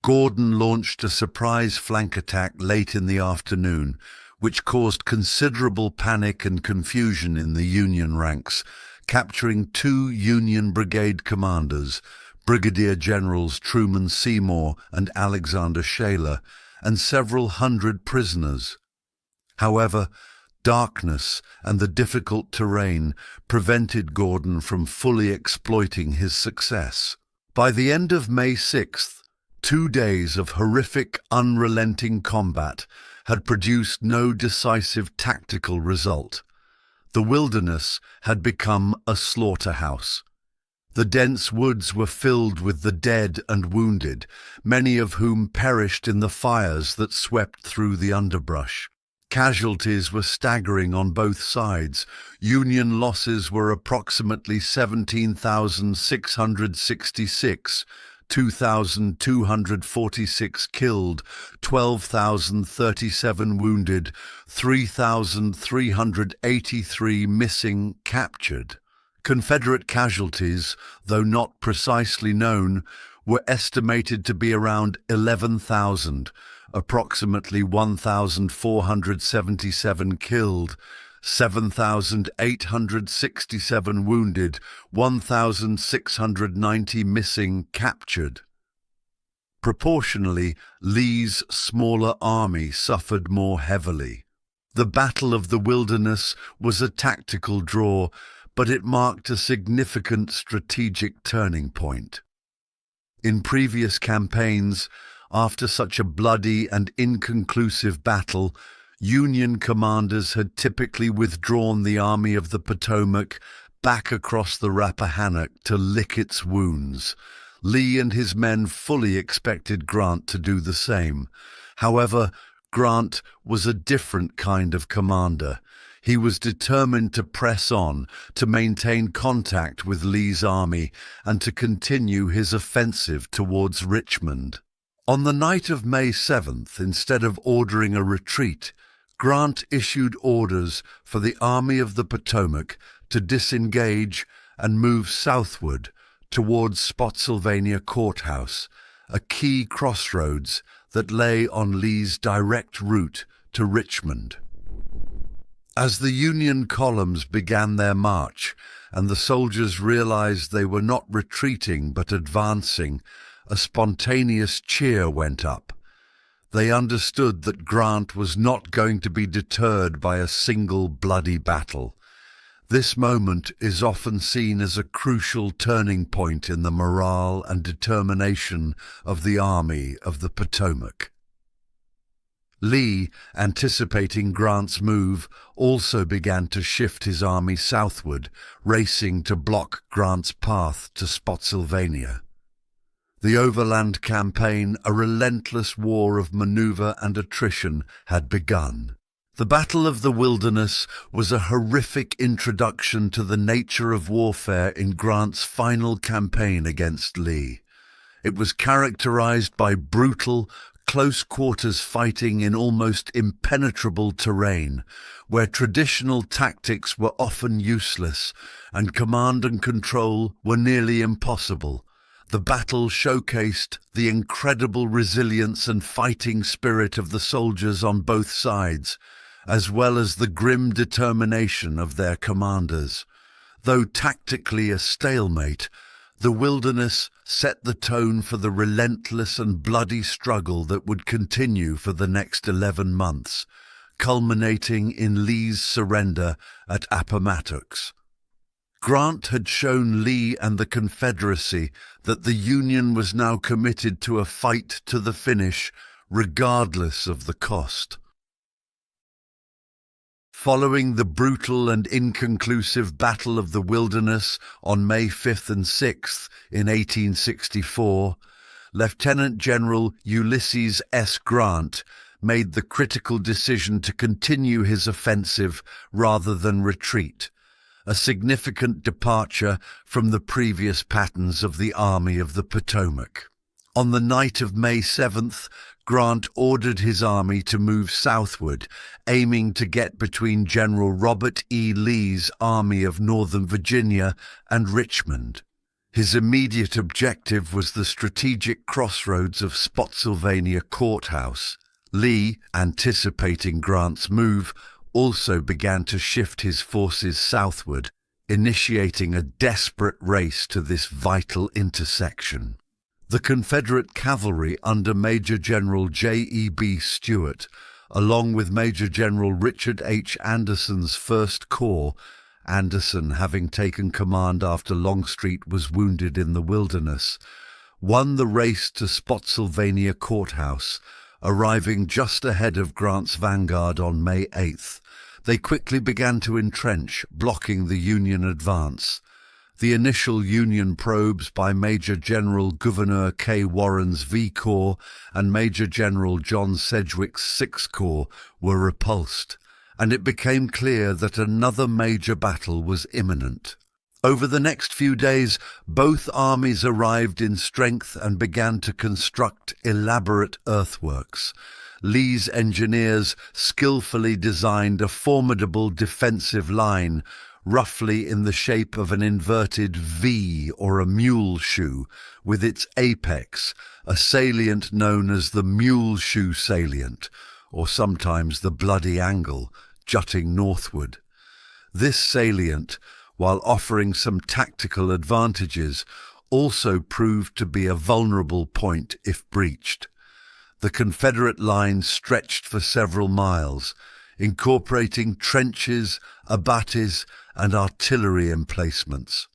Gordon launched a surprise flank attack late in the afternoon, which caused considerable panic and confusion in the Union ranks, capturing 2 Union brigade commanders, Brigadier Generals Truman Seymour and Alexander Shaler, and several hundred prisoners. However, darkness and the difficult terrain prevented Gordon from fully exploiting his success. By the end of May 6th, 2 days of horrific, unrelenting combat had produced no decisive tactical result. The wilderness had become a slaughterhouse. The dense woods were filled with the dead and wounded, many of whom perished in the fires that swept through the underbrush. Casualties were staggering on both sides. Union losses were approximately 17,666, 2,246 killed, 12,037 wounded, 3,383 missing, captured. Confederate casualties, though not precisely known, were estimated to be around 11,000, approximately 1,477 killed, 7,867 wounded, 1,690 missing, captured. Proportionally, Lee's smaller army suffered more heavily. The Battle of the Wilderness was a tactical draw, but it marked a significant strategic turning point. In previous campaigns, after such a bloody and inconclusive battle, Union commanders had typically withdrawn the Army of the Potomac back across the Rappahannock to lick its wounds. Lee and his men fully expected Grant to do the same. However, Grant was a different kind of commander. He was determined to press on, to maintain contact with Lee's army, and to continue his offensive towards Richmond. On the night of May 7th, instead of ordering a retreat, Grant issued orders for the Army of the Potomac to disengage and move southward towards Spotsylvania Courthouse, a key crossroads that lay on Lee's direct route to Richmond. As the Union columns began their march and the soldiers realized they were not retreating but advancing, a spontaneous cheer went up. They understood that Grant was not going to be deterred by a single bloody battle. This moment is often seen as a crucial turning point in the morale and determination of the Army of the Potomac. Lee, anticipating Grant's move, also began to shift his army southward, racing to block Grant's path to Spotsylvania. The overland campaign, a relentless war of maneuver and attrition, had begun. The Battle of the Wilderness was a horrific introduction to the nature of warfare in Grant's final campaign against Lee. It was characterized by brutal, close-quarters fighting in almost impenetrable terrain, where traditional tactics were often useless and command and control were nearly impossible. The battle showcased the incredible resilience and fighting spirit of the soldiers on both sides, as well as the grim determination of their commanders. Though tactically a stalemate, the Wilderness set the tone for the relentless and bloody struggle that would continue for the next 11 months, culminating in Lee's surrender at Appomattox. Grant had shown Lee and the Confederacy that the Union was now committed to a fight to the finish, regardless of the cost. Following the brutal and inconclusive Battle of the Wilderness on May 5th and 6th in 1864, Lieutenant General Ulysses S. Grant made the critical decision to continue his offensive rather than retreat, a significant departure from the previous patterns of the Army of the Potomac. On the night of May 7th, Grant ordered his army to move southward, aiming to get between General Robert E. Lee's Army of Northern Virginia and Richmond. His immediate objective was the strategic crossroads of Spotsylvania Courthouse. Lee, anticipating Grant's move, also began to shift his forces southward, initiating a desperate race to this vital intersection. The Confederate cavalry under Major General J.E.B. Stuart, along with Major General Richard H. Anderson's 1st Corps, Anderson having taken command after Longstreet was wounded in the Wilderness, won the race to Spotsylvania Courthouse, arriving just ahead of Grant's vanguard on May 8th. They quickly began to entrench, blocking the Union advance. The initial Union probes by Major General Gouverneur K. Warren's V Corps and Major General John Sedgwick's 6th Corps were repulsed, and it became clear that another major battle was imminent. Over the next few days, both armies arrived in strength and began to construct elaborate earthworks. Lee's engineers skillfully designed a formidable defensive line, roughly in the shape of an inverted V or a mule shoe, with its apex, a salient known as the mule shoe salient, or sometimes the bloody angle, jutting northward. This salient, while offering some tactical advantages, also proved to be a vulnerable point if breached. The Confederate line stretched for several miles, incorporating trenches, abatis, and artillery emplacements.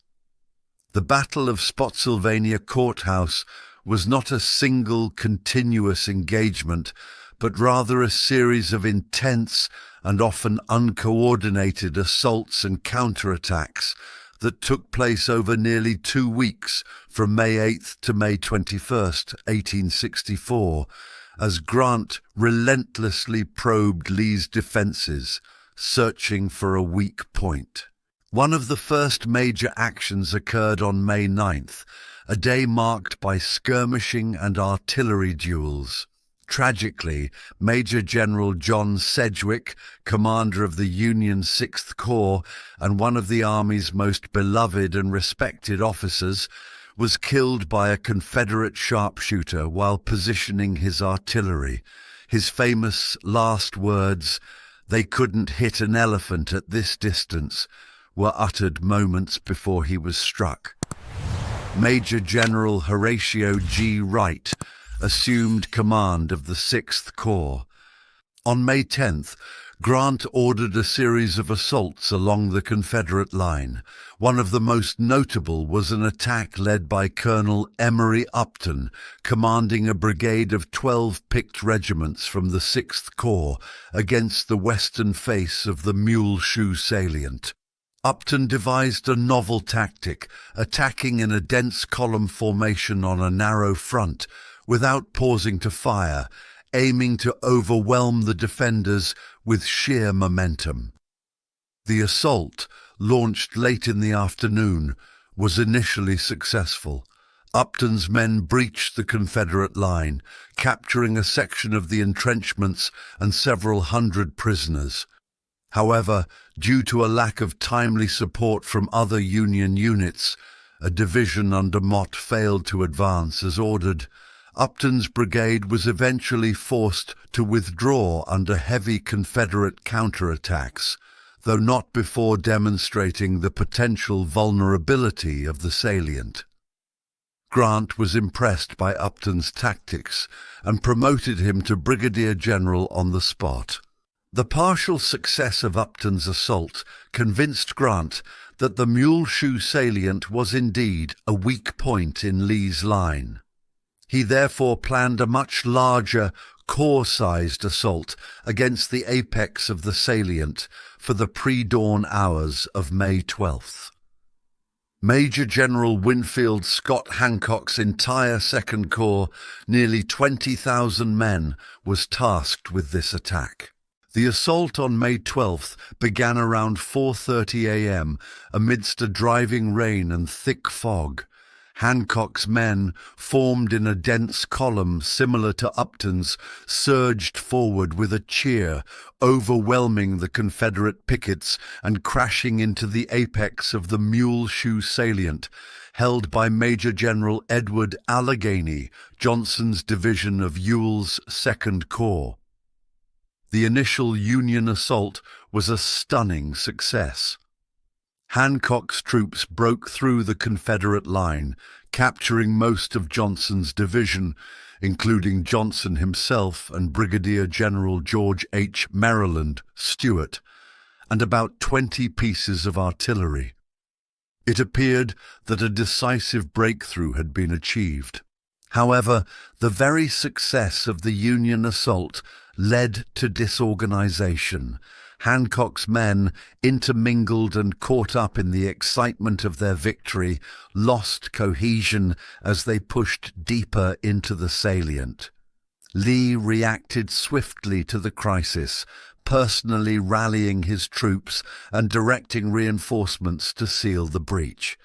The Battle of Spotsylvania Courthouse was not a single continuous engagement, but rather a series of intense and often uncoordinated assaults and counterattacks, that took place over nearly 2 weeks from May 8th to May 21st, 1864, as Grant relentlessly probed Lee's defenses, searching for a weak point. One of the first major actions occurred on May 9th, a day marked by skirmishing and artillery duels. Tragically, Major General John Sedgwick, commander of the Union 6th Corps and one of the Army's most beloved and respected officers, was killed by a Confederate sharpshooter while positioning his artillery. His famous last words, "They couldn't hit an elephant at this distance," were uttered moments before he was struck. Major General Horatio G. Wright assumed command of the 6th Corps. On May 10th, Grant ordered a series of assaults along the Confederate line. One of the most notable was an attack led by Colonel Emory Upton, commanding a brigade of 12 picked regiments from the 6th Corps against the western face of the Mule Shoe salient. Upton devised a novel tactic, attacking in a dense column formation on a narrow front, without pausing to fire, aiming to overwhelm the defenders with sheer momentum. The assault, launched late in the afternoon, was initially successful. Upton's men breached the Confederate line, capturing a section of the entrenchments and several hundred prisoners. However, due to a lack of timely support from other Union units, a division under Mott failed to advance as ordered. Upton's brigade was eventually forced to withdraw under heavy Confederate counterattacks, though not before demonstrating the potential vulnerability of the salient. Grant was impressed by Upton's tactics and promoted him to brigadier general on the spot. The partial success of Upton's assault convinced Grant that the Mule Shoe salient was indeed a weak point in Lee's line. He therefore planned a much larger, corps-sized assault against the apex of the salient for the pre-dawn hours of May 12th. Major General Winfield Scott Hancock's entire 2nd Corps, nearly 20,000 men, was tasked with this attack. The assault on May 12th began around 4:30 a.m. amidst a driving rain and thick fog. Hancock's men, formed in a dense column similar to Upton's, surged forward with a cheer, overwhelming the Confederate pickets and crashing into the apex of the Mule Shoe salient, held by Major General Edward Allegheny, Johnson's division of Ewell's 2nd Corps. The initial Union assault was a stunning success. Hancock's troops broke through the Confederate line, capturing most of Johnson's division, including Johnson himself and Brigadier General George H. Maryland Stewart, and about 20 pieces of artillery. It appeared that a decisive breakthrough had been achieved. However, the very success of the Union assault led to disorganization. Hancock's men, intermingled and caught up in the excitement of their victory, lost cohesion as they pushed deeper into the salient. Lee reacted swiftly to the crisis, personally rallying his troops and directing reinforcements to seal the breach.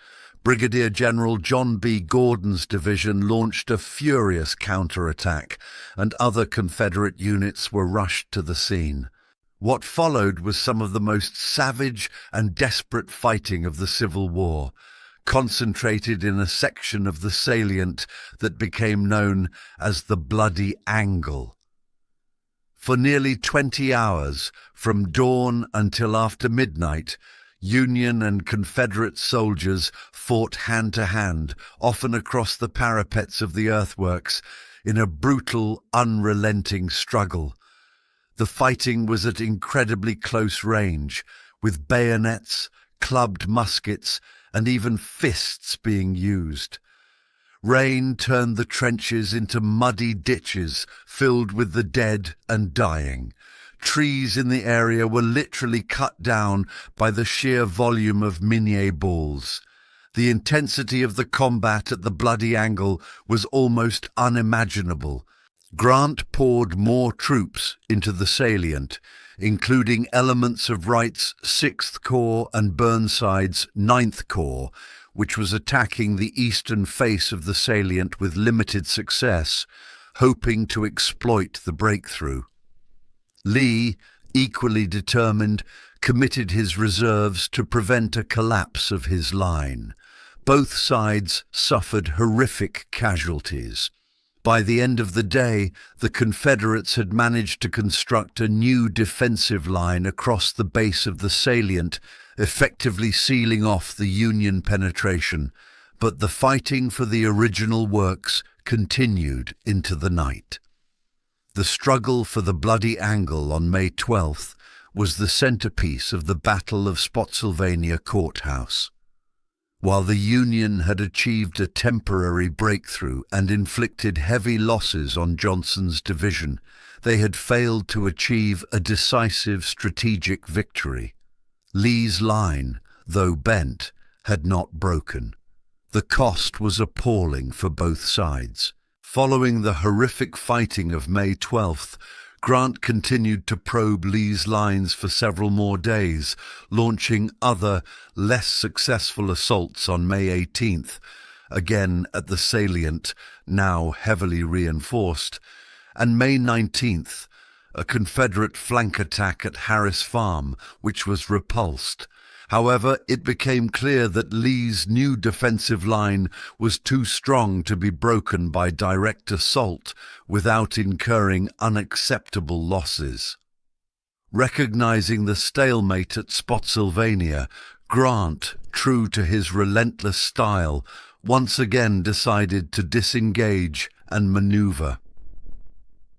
Brigadier General John B. Gordon's division launched a furious counterattack, and other Confederate units were rushed to the scene. What followed was some of the most savage and desperate fighting of the Civil War, concentrated in a section of the salient that became known as the Bloody Angle. For nearly 20 hours, from dawn until after midnight, Union and Confederate soldiers fought hand-to-hand, often across the parapets of the earthworks, in a brutal, unrelenting struggle. The fighting was at incredibly close range, with bayonets, clubbed muskets, and even fists being used. Rain turned the trenches into muddy ditches filled with the dead and dying. Trees in the area were literally cut down by the sheer volume of Minié balls. The intensity of the combat at the Bloody Angle was almost unimaginable. Grant poured more troops into the salient, including elements of Wright's 6th Corps and Burnside's 9th Corps, which was attacking the eastern face of the salient with limited success, hoping to exploit the breakthrough. Lee, equally determined, committed his reserves to prevent a collapse of his line. Both sides suffered horrific casualties. By the end of the day, the Confederates had managed to construct a new defensive line across the base of the salient, effectively sealing off the Union penetration, but the fighting for the original works continued into the night. The struggle for the Bloody Angle on May 12th was the centerpiece of the Battle of Spotsylvania Courthouse. While the Union had achieved a temporary breakthrough and inflicted heavy losses on Johnson's division, they had failed to achieve a decisive strategic victory. Lee's line, though bent, had not broken. The cost was appalling for both sides. Following the horrific fighting of May 12th, Grant continued to probe Lee's lines for several more days, launching other, less successful assaults on May 18th, again at the salient, now heavily reinforced, and May 19th, a Confederate flank attack at Harris Farm, which was repulsed. However, it became clear that Lee's new defensive line was too strong to be broken by direct assault without incurring unacceptable losses. Recognizing the stalemate at Spotsylvania, Grant, true to his relentless style, once again decided to disengage and maneuver.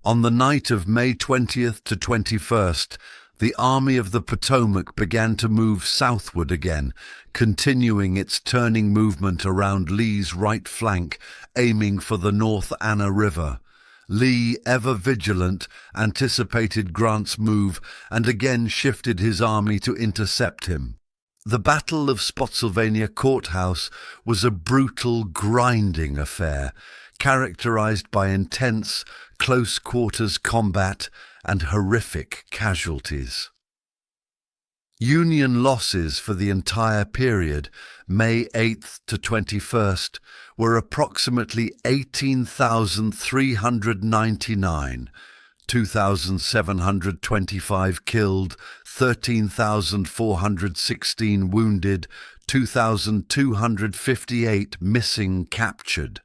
On the night of May 20th to 21st, the Army of the Potomac began to move southward again, continuing its turning movement around Lee's right flank, aiming for the North Anna River. Lee, ever vigilant, anticipated Grant's move and again shifted his army to intercept him. The Battle of Spotsylvania Courthouse was a brutal, grinding affair, characterized by intense, close-quarters combat and horrific casualties. Union losses for the entire period, May 8th to 21st, were approximately 18,399, 2,725 killed, 13,416 wounded, 2,258 missing captured.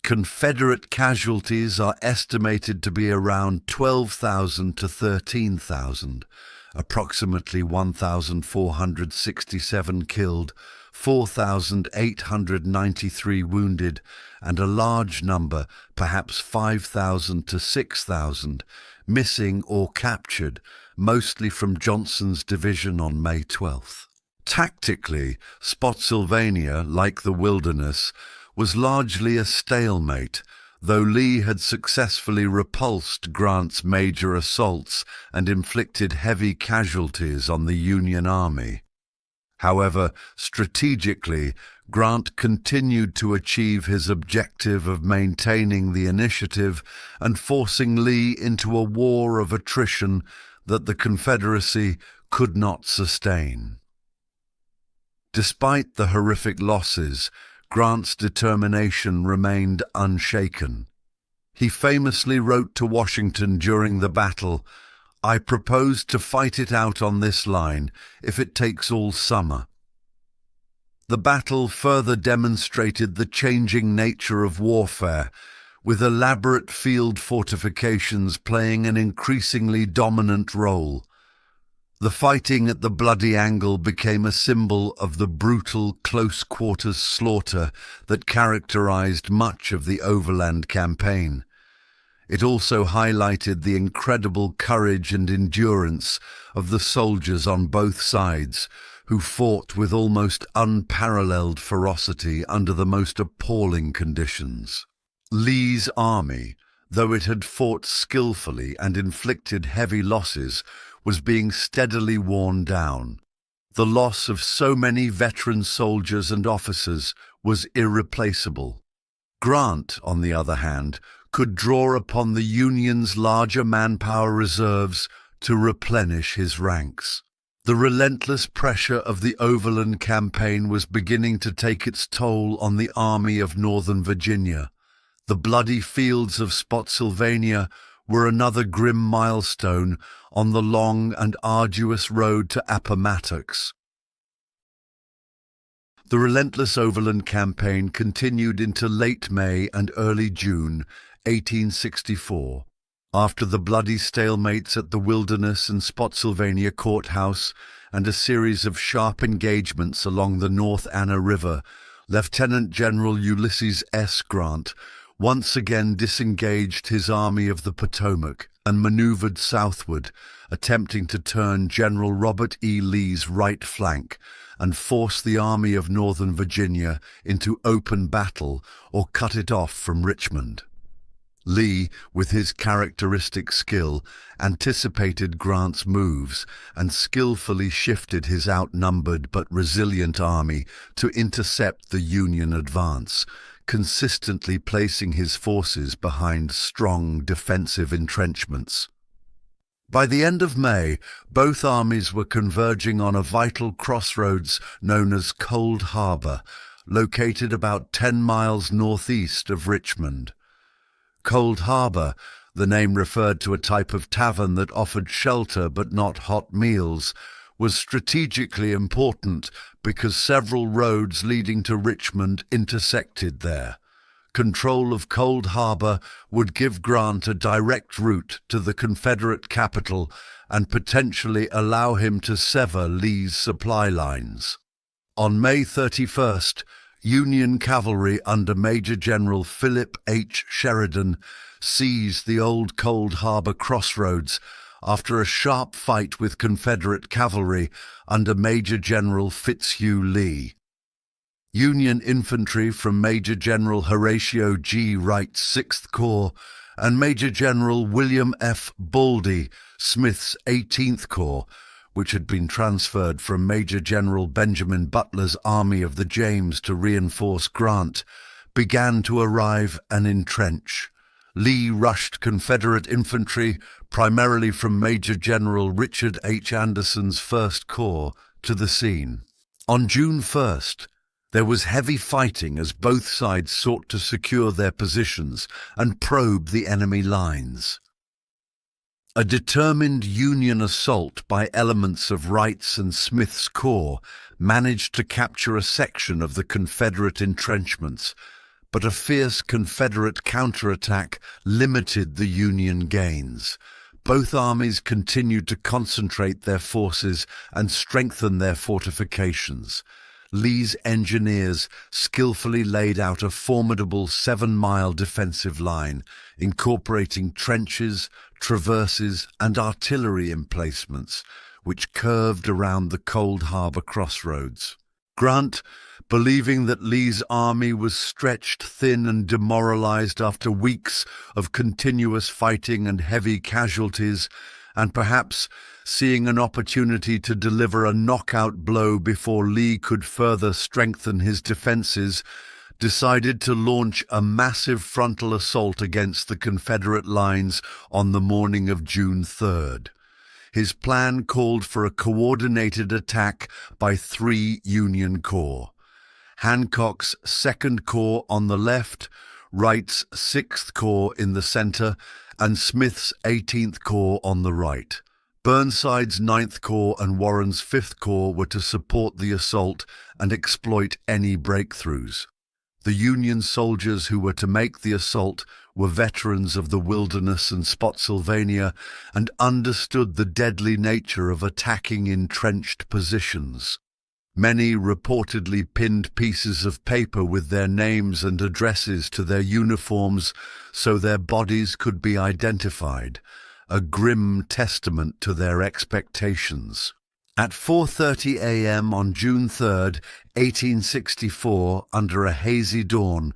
Confederate casualties are estimated to be around 12,000 to 13,000, approximately 1,467 killed, 4,893 wounded, and a large number, perhaps 5,000 to 6,000, missing or captured, mostly from Johnson's division on May 12th. Tactically, Spotsylvania, like the Wilderness, was largely a stalemate, though Lee had successfully repulsed Grant's major assaults and inflicted heavy casualties on the Union Army. However, strategically, Grant continued to achieve his objective of maintaining the initiative and forcing Lee into a war of attrition that the Confederacy could not sustain. Despite the horrific losses, Grant's determination remained unshaken. He famously wrote to Washington during the battle, "I propose to fight it out on this line if it takes all summer." The battle further demonstrated the changing nature of warfare, with elaborate field fortifications playing an increasingly dominant role. The fighting at the Bloody Angle became a symbol of the brutal close-quarters slaughter that characterized much of the Overland Campaign. It also highlighted the incredible courage and endurance of the soldiers on both sides, who fought with almost unparalleled ferocity under the most appalling conditions. Lee's army, though it had fought skillfully and inflicted heavy losses, was being steadily worn down. The loss of so many veteran soldiers and officers was irreplaceable. Grant, on the other hand, could draw upon the Union's larger manpower reserves to replenish his ranks. The relentless pressure of the Overland Campaign was beginning to take its toll on the Army of Northern Virginia. The bloody fields of Spotsylvania were another grim milestone on the long and arduous road to Appomattox. The relentless Overland Campaign continued into late May and early June 1864. After the bloody stalemates at the Wilderness and Spotsylvania Courthouse and a series of sharp engagements along the North Anna River, Lieutenant General Ulysses S. Grant once again disengaged his Army of the Potomac and maneuvered southward, attempting to turn General Robert E. Lee's right flank and force the Army of Northern Virginia into open battle or cut it off from Richmond. Lee, with his characteristic skill, anticipated Grant's moves and skillfully shifted his outnumbered but resilient army to intercept the Union advance, consistently placing his forces behind strong defensive entrenchments. By the end of May, both armies were converging on a vital crossroads known as Cold Harbor, located about 10 miles northeast of Richmond. Cold Harbor, the name referred to a type of tavern that offered shelter but not hot meals, was strategically important because several roads leading to Richmond intersected there. Control of Cold Harbor would give Grant a direct route to the Confederate capital and potentially allow him to sever Lee's supply lines. On May 31st, Union cavalry under Major General Philip H. Sheridan seized the old Cold Harbor crossroads after a sharp fight with Confederate cavalry under Major General Fitzhugh Lee. Union infantry from Major General Horatio G. Wright's 6th Corps and Major General William F. Baldy, Smith's 18th Corps, which had been transferred from Major General Benjamin Butler's Army of the James to reinforce Grant, began to arrive and entrench. Lee rushed Confederate infantry, primarily from Major General Richard H. Anderson's 1st Corps, to the scene. On June 1st, there was heavy fighting as both sides sought to secure their positions and probe the enemy lines. A determined Union assault by elements of Wright's and Smith's Corps managed to capture a section of the Confederate entrenchments, but a fierce Confederate counterattack limited the Union gains. Both armies continued to concentrate their forces and strengthen their fortifications. Lee's engineers skillfully laid out a formidable 7-mile defensive line, incorporating trenches, traverses, and artillery emplacements, which curved around the Cold Harbor crossroads. Grant, believing that Lee's army was stretched thin and demoralized after weeks of continuous fighting and heavy casualties, and perhaps seeing an opportunity to deliver a knockout blow before Lee could further strengthen his defenses, decided to launch a massive frontal assault against the Confederate lines on the morning of June 3rd. His plan called for a coordinated attack by 3 Union Corps: Hancock's 2nd Corps on the left, Wright's 6th Corps in the center, and Smith's 18th Corps on the right. Burnside's 9th Corps and Warren's 5th Corps were to support the assault and exploit any breakthroughs. The Union soldiers who were to make the assault were veterans of the Wilderness and Spotsylvania and understood the deadly nature of attacking entrenched positions. Many reportedly pinned pieces of paper with their names and addresses to their uniforms so their bodies could be identified, a grim testament to their expectations. At 4:30 a.m. on June 3, 1864, under a hazy dawn,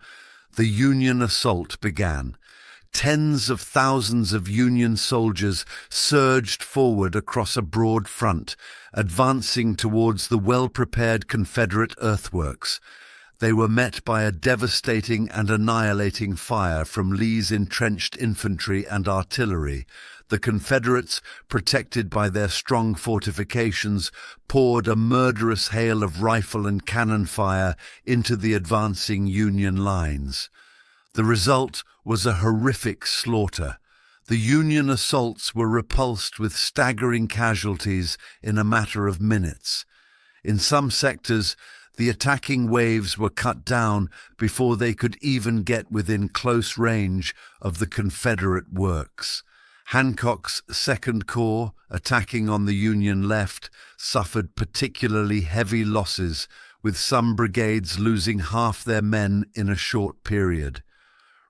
the Union assault began. Tens of thousands of Union soldiers surged forward across a broad front, advancing towards the well-prepared Confederate earthworks. They were met by a devastating and annihilating fire from Lee's entrenched infantry and artillery. The Confederates, protected by their strong fortifications, poured a murderous hail of rifle and cannon fire into the advancing Union lines. The result was a horrific slaughter. The Union assaults were repulsed with staggering casualties in a matter of minutes. In some sectors, the attacking waves were cut down before they could even get within close range of the Confederate works. Hancock's Second Corps, attacking on the Union left, suffered particularly heavy losses, with some brigades losing half their men in a short period.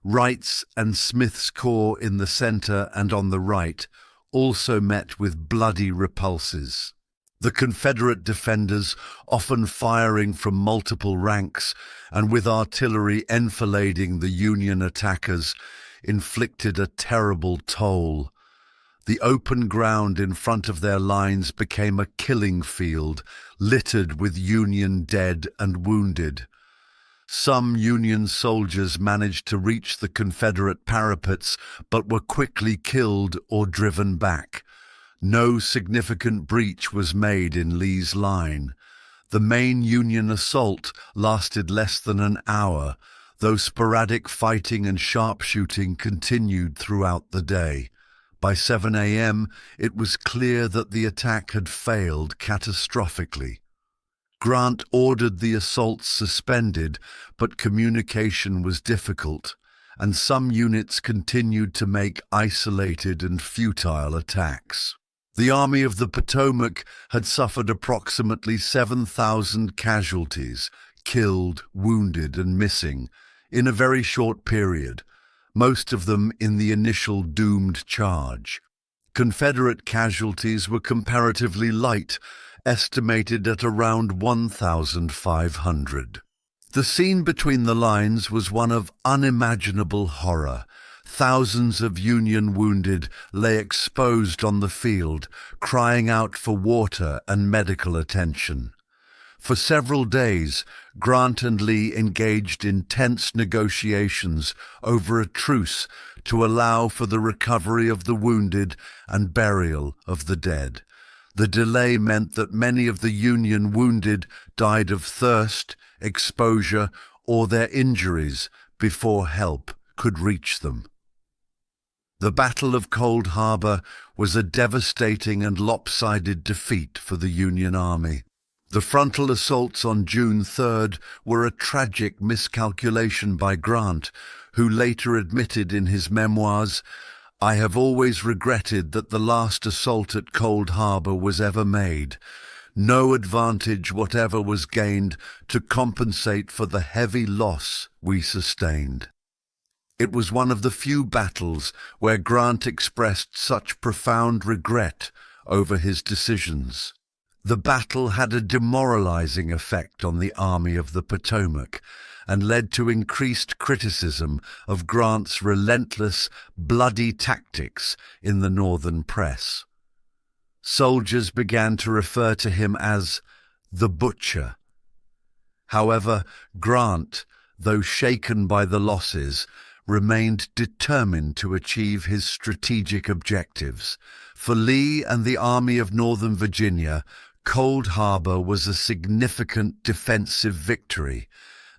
Wright's and Smith's Corps in the center and on the right also met with bloody repulses. The Confederate defenders, often firing from multiple ranks and with artillery enfilading the Union attackers, inflicted a terrible toll. The open ground in front of their lines became a killing field, littered with Union dead and wounded. Some Union soldiers managed to reach the Confederate parapets, but were quickly killed or driven back. No significant breach was made in Lee's line. The main Union assault lasted less than an hour, though sporadic fighting and sharpshooting continued throughout the day. By 7 a.m., it was clear that the attack had failed catastrophically. Grant ordered the assaults suspended, but communication was difficult, and some units continued to make isolated and futile attacks. The Army of the Potomac had suffered approximately 7,000 casualties, killed, wounded, and missing, in a very short period, most of them in the initial doomed charge. Confederate casualties were comparatively light, estimated at around 1,500. The scene between the lines was one of unimaginable horror. Thousands of Union wounded lay exposed on the field, crying out for water and medical attention. For several days, Grant and Lee engaged in tense negotiations over a truce to allow for the recovery of the wounded and burial of the dead. The delay meant that many of the Union wounded died of thirst, exposure, or their injuries before help could reach them. The Battle of Cold Harbor was a devastating and lopsided defeat for the Union Army. The frontal assaults on June 3rd were a tragic miscalculation by Grant, who later admitted in his memoirs, "I have always regretted that the last assault at Cold Harbor was ever made. No advantage whatever was gained to compensate for the heavy loss we sustained." It was one of the few battles where Grant expressed such profound regret over his decisions. The battle had a demoralizing effect on the Army of the Potomac and led to increased criticism of Grant's relentless, bloody tactics in the Northern press. Soldiers began to refer to him as the Butcher. However, Grant, though shaken by the losses, remained determined to achieve his strategic objectives. For Lee and the Army of Northern Virginia, Cold Harbor was a significant defensive victory.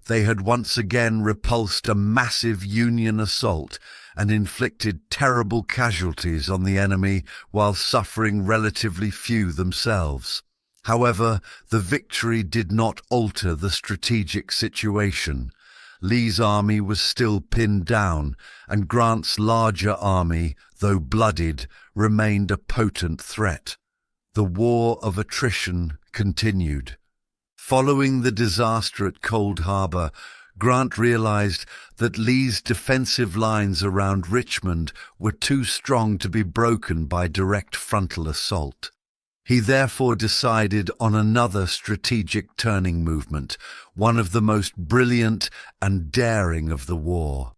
They had once again repulsed a massive Union assault and inflicted terrible casualties on the enemy while suffering relatively few themselves. However, the victory did not alter the strategic situation. Lee's army was still pinned down, and Grant's larger army, though bloodied, remained a potent threat. The war of attrition continued. Following the disaster at Cold Harbor, Grant realized that Lee's defensive lines around Richmond were too strong to be broken by direct frontal assault. He therefore decided on another strategic turning movement, one of the most brilliant and daring of the war.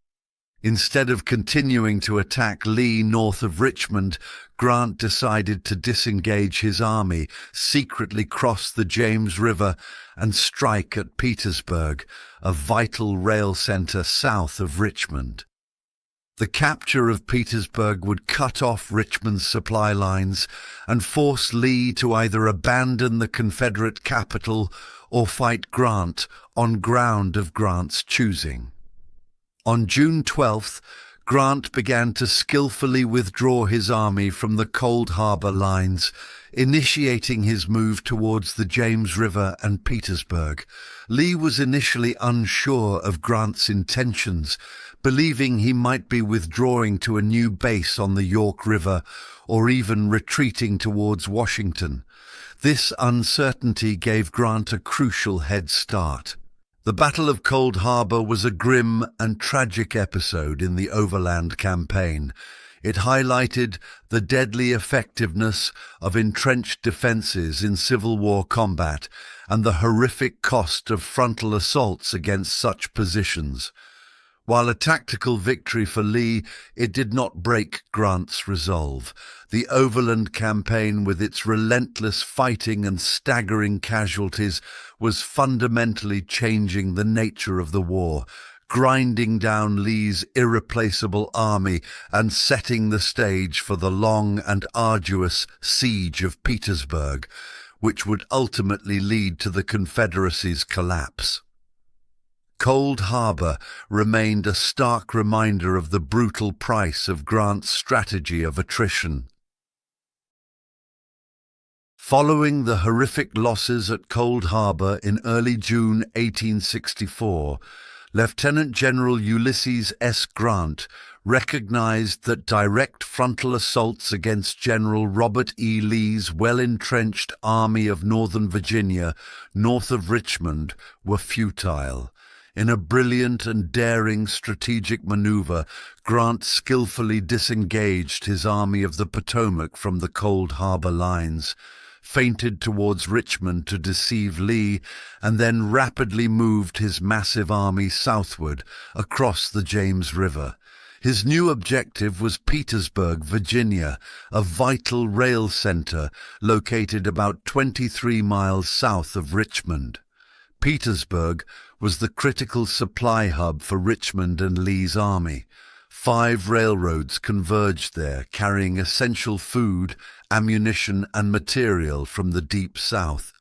Instead of continuing to attack Lee north of Richmond, Grant decided to disengage his army, secretly cross the James River, and strike at Petersburg, a vital rail center south of Richmond. The capture of Petersburg would cut off Richmond's supply lines and force Lee to either abandon the Confederate capital or fight Grant on ground of Grant's choosing. On June 12th, Grant began to skillfully withdraw his army from the Cold Harbor lines, initiating his move towards the James River and Petersburg. Lee was initially unsure of Grant's intentions, believing he might be withdrawing to a new base on the York River or even retreating towards Washington. This uncertainty gave Grant a crucial head start. The Battle of Cold Harbor was a grim and tragic episode in the Overland Campaign. It highlighted the deadly effectiveness of entrenched defenses in Civil War combat and the horrific cost of frontal assaults against such positions. While a tactical victory for Lee, it did not break Grant's resolve. The Overland Campaign, with its relentless fighting and staggering casualties, was fundamentally changing the nature of the war, grinding down Lee's irreplaceable army and setting the stage for the long and arduous siege of Petersburg, which would ultimately lead to the Confederacy's collapse. Cold Harbor remained a stark reminder of the brutal price of Grant's strategy of attrition. Following the horrific losses at Cold Harbor in early June 1864, Lieutenant General Ulysses S. Grant recognized that direct frontal assaults against General Robert E. Lee's well-entrenched Army of Northern Virginia north of Richmond were futile. In a brilliant and daring strategic maneuver, Grant skillfully disengaged his Army of the Potomac from the Cold Harbor lines, feinted towards Richmond to deceive Lee, and then rapidly moved his massive army southward across the James River. His new objective was Petersburg, Virginia, a vital rail center located about 23 miles south of Richmond. Petersburg was the critical supply hub for Richmond and Lee's army. 5 railroads converged there, carrying essential food, ammunition, and material from the Deep South.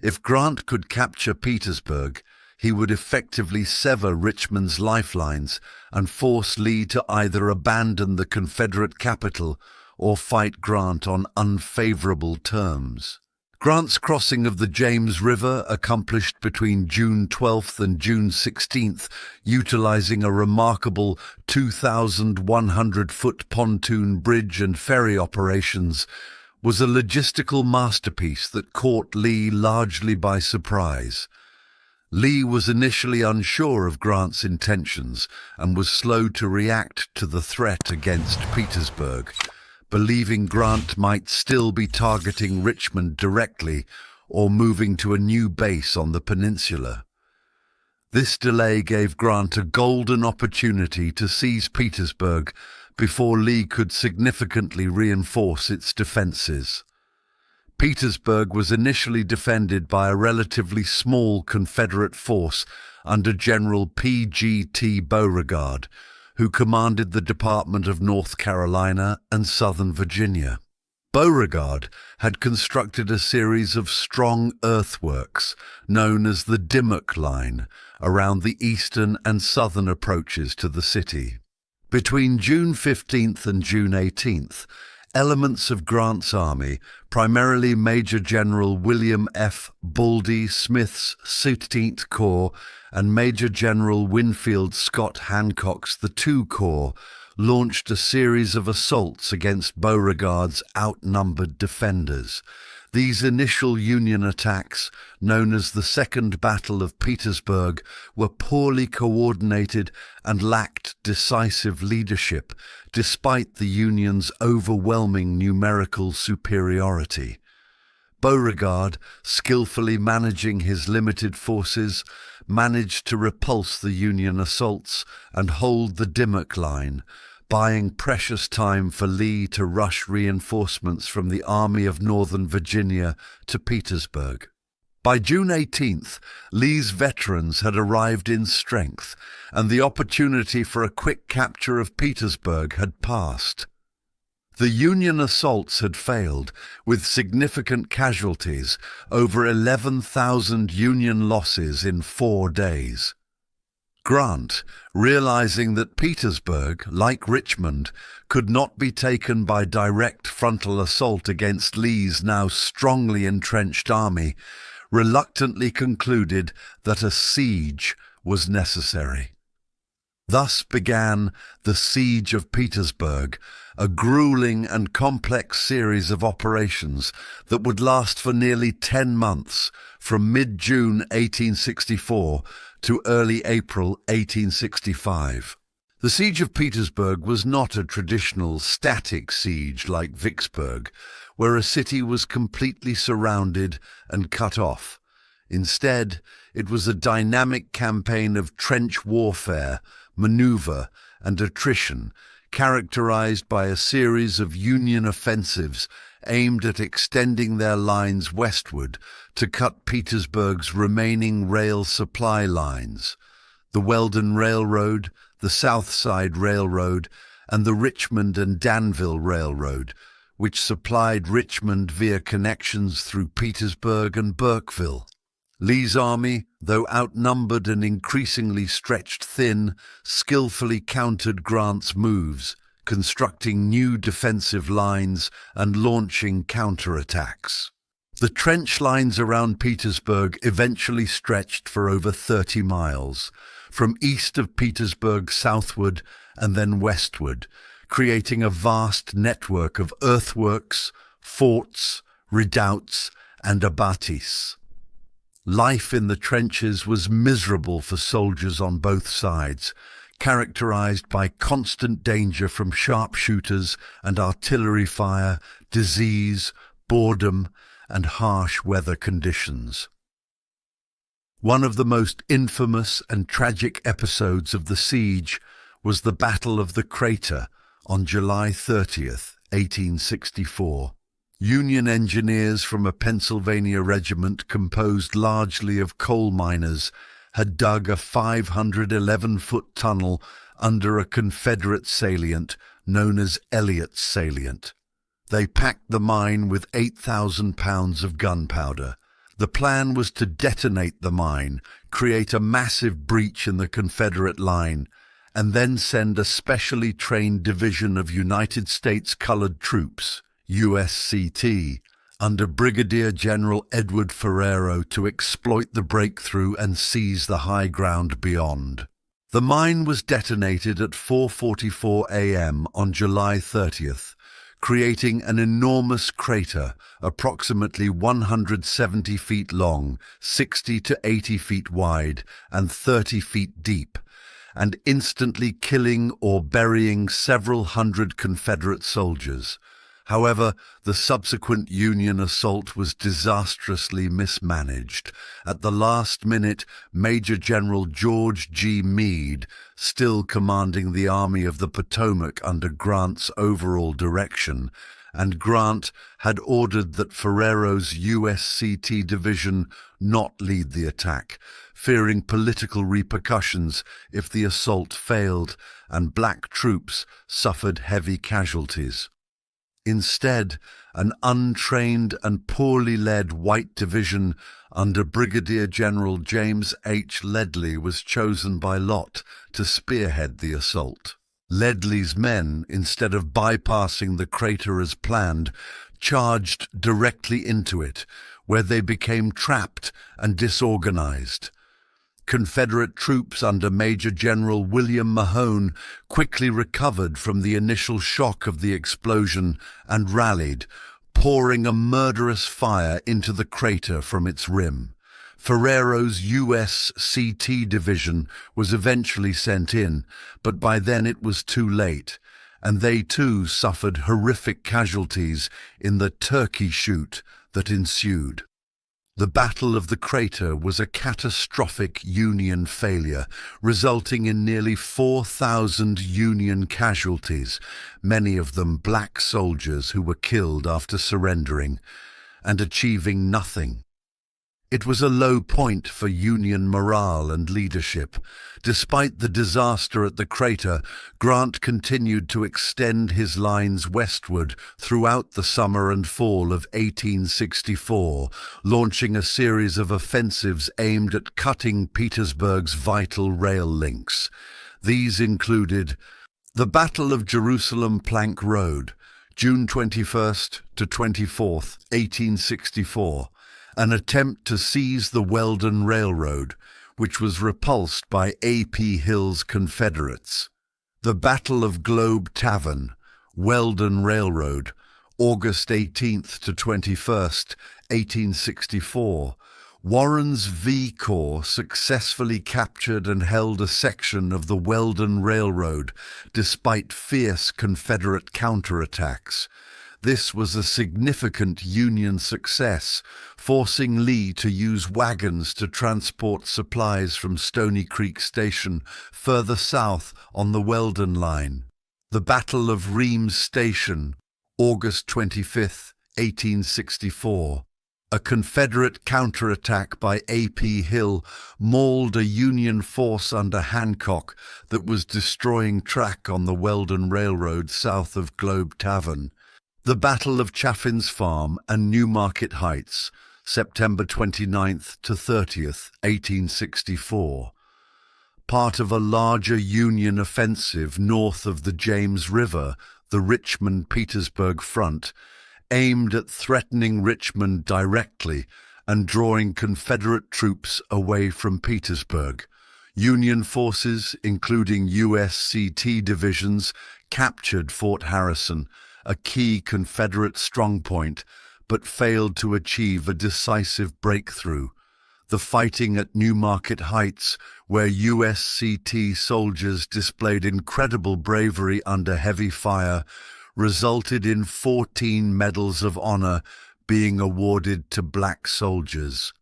If Grant could capture Petersburg, he would effectively sever Richmond's lifelines and force Lee to either abandon the Confederate capital or fight Grant on unfavorable terms. Grant's crossing of the James River, accomplished between June 12th and June 16th, utilizing a remarkable 2,100-foot pontoon bridge and ferry operations, was a logistical masterpiece that caught Lee largely by surprise. Lee was initially unsure of Grant's intentions and was slow to react to the threat against Petersburg, believing Grant might still be targeting Richmond directly or moving to a new base on the peninsula. This delay gave Grant a golden opportunity to seize Petersburg before Lee could significantly reinforce its defenses. Petersburg was initially defended by a relatively small Confederate force under General P.G.T. Beauregard, who commanded the Department of North Carolina and Southern Virginia. Beauregard had constructed a series of strong earthworks known as the Dimmock Line around the eastern and southern approaches to the city. Between June 15th and June 18th, elements of Grant's army, primarily Major General William F. Baldy Smith's 16th Corps and Major General Winfield Scott Hancock's the 2 Corps, launched a series of assaults against Beauregard's outnumbered defenders. These initial Union attacks, known as the Second Battle of Petersburg, were poorly coordinated and lacked decisive leadership, despite the Union's overwhelming numerical superiority. Beauregard, skillfully managing his limited forces, managed to repulse the Union assaults and hold the Dimmock Line, buying precious time for Lee to rush reinforcements from the Army of Northern Virginia to Petersburg. By June 18th, Lee's veterans had arrived in strength, and the opportunity for a quick capture of Petersburg had passed. The Union assaults had failed, with significant casualties, over 11,000 Union losses in 4 days. Grant, realizing that Petersburg, like Richmond, could not be taken by direct frontal assault against Lee's now strongly entrenched army, reluctantly concluded that a siege was necessary. Thus began the Siege of Petersburg, a grueling and complex series of operations that would last for nearly 10 months, from mid-June 1864 to early April 1865. The Siege of Petersburg was not a traditional static siege like Vicksburg, where a city was completely surrounded and cut off. Instead, it was a dynamic campaign of trench warfare, maneuver, and attrition, characterized by a series of Union offensives aimed at extending their lines westward to cut Petersburg's remaining rail supply lines, the Weldon Railroad, the South Side Railroad, and the Richmond and Danville Railroad, which supplied Richmond via connections through Petersburg and Burkeville. Lee's army, though outnumbered and increasingly stretched thin, skillfully countered Grant's moves, constructing new defensive lines and launching counterattacks. The trench lines around Petersburg eventually stretched for over 30 miles, from east of Petersburg southward and then westward, creating a vast network of earthworks, forts, redoubts, and abatis. Life in the trenches was miserable for soldiers on both sides, characterized by constant danger from sharpshooters and artillery fire, disease, boredom, and harsh weather conditions. One of the most infamous and tragic episodes of the siege was the Battle of the Crater on July 30th, 1864. Union engineers from a Pennsylvania regiment composed largely of coal miners had dug a 511-foot tunnel under a Confederate salient known as Elliott's Salient. They packed the mine with 8,000 pounds of gunpowder. The plan was to detonate the mine, create a massive breach in the Confederate line, and then send a specially trained division of United States Colored Troops, USCT, under Brigadier General Edward Ferrero to exploit the breakthrough and seize the high ground beyond. The mine was detonated at 4:44 a.m. on July 30th, creating an enormous crater approximately 170 feet long, 60 to 80 feet wide, and 30 feet deep, and instantly killing or burying several hundred Confederate soldiers. However, the subsequent Union assault was disastrously mismanaged. At the last minute, Major General George G. Meade, still commanding the Army of the Potomac under Grant's overall direction, and Grant had ordered that Ferrero's USCT division not lead the attack, fearing political repercussions if the assault failed and black troops suffered heavy casualties. Instead, an untrained and poorly led white division under Brigadier General James H. Ledlie was chosen by lot to spearhead the assault. Ledlie's men, instead of bypassing the crater as planned, charged directly into it, where they became trapped and disorganized. Confederate troops under Major General William Mahone quickly recovered from the initial shock of the explosion and rallied, pouring a murderous fire into the crater from its rim. Ferrero's USCT division was eventually sent in, but by then it was too late, and they too suffered horrific casualties in the turkey shoot that ensued. The Battle of the Crater was a catastrophic Union failure, resulting in nearly 4,000 Union casualties, many of them black soldiers who were killed after surrendering and achieving nothing. It was a low point for Union morale and leadership. Despite the disaster at the crater, Grant continued to extend his lines westward throughout the summer and fall of 1864, launching a series of offensives aimed at cutting Petersburg's vital rail links. These included the Battle of Jerusalem Plank Road, June 21st to 24th, 1864, an attempt to seize the Weldon Railroad, which was repulsed by A.P. Hill's Confederates. The Battle of Globe Tavern, Weldon Railroad, August 18th to 21st, 1864. Warren's V Corps successfully captured and held a section of the Weldon Railroad despite fierce Confederate counterattacks. This was a significant Union success, forcing Lee to use wagons to transport supplies from Stony Creek Station further south on the Weldon Line. The Battle of Reams Station, August 25, 1864. A Confederate counterattack by A.P. Hill mauled a Union force under Hancock that was destroying track on the Weldon Railroad south of Globe Tavern. The Battle of Chaffin's Farm and Newmarket Heights, September 29th to 30th, 1864. Part of a larger Union offensive north of the James River, the Richmond-Petersburg front, aimed at threatening Richmond directly and drawing Confederate troops away from Petersburg. Union forces, including USCT divisions, captured Fort Harrison, a key Confederate strongpoint, but failed to achieve a decisive breakthrough. The fighting at Newmarket Heights, where USCT soldiers displayed incredible bravery under heavy fire, resulted in 14 Medals of Honor being awarded to black soldiers.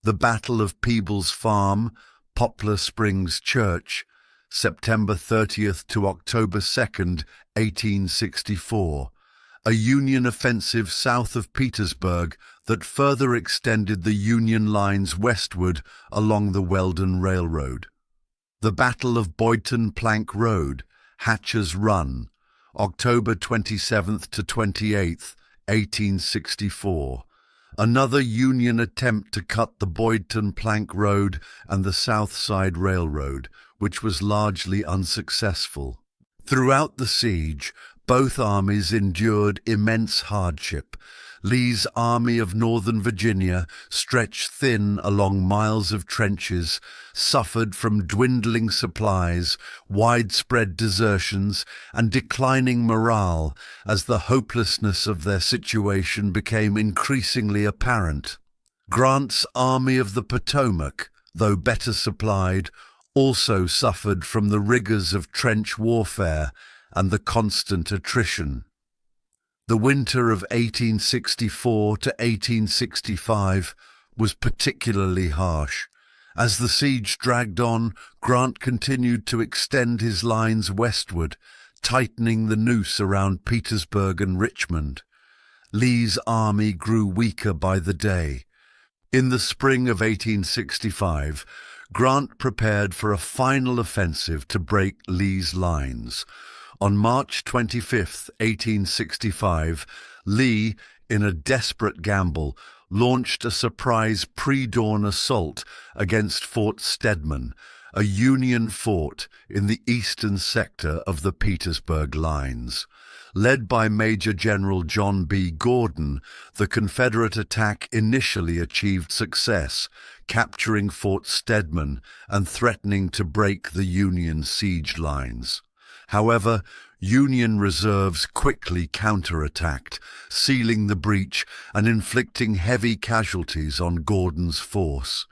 The Battle of Peebles Farm, Poplar Springs Church, September 30th to October 2nd, 1864, a Union offensive south of Petersburg that further extended the Union lines westward along the Weldon Railroad. The Battle of Boydton Plank Road, Hatcher's Run, October 27th to 28th, 1864. Another Union attempt to cut the Boydton Plank Road and the South Side Railroad, which was largely unsuccessful. Throughout the siege, both armies endured immense hardship. Lee's Army of Northern Virginia, stretched thin along miles of trenches, suffered from dwindling supplies, widespread desertions, and declining morale as the hopelessness of their situation became increasingly apparent. Grant's Army of the Potomac, though better supplied, also suffered from the rigors of trench warfare and the constant attrition. The winter of 1864 to 1865 was particularly harsh. As the siege dragged on, Grant continued to extend his lines westward, tightening the noose around Petersburg and Richmond. Lee's army grew weaker by the day. In the spring of 1865, Grant prepared for a final offensive to break Lee's lines. On March 25, 1865, Lee, in a desperate gamble, launched a surprise pre-dawn assault against Fort Stedman, a Union fort in the eastern sector of the Petersburg lines. Led by Major General John B. Gordon, the Confederate attack initially achieved success, capturing Fort Stedman and threatening to break the Union siege lines. However, Union reserves quickly counterattacked, sealing the breach and inflicting heavy casualties on Gordon's force.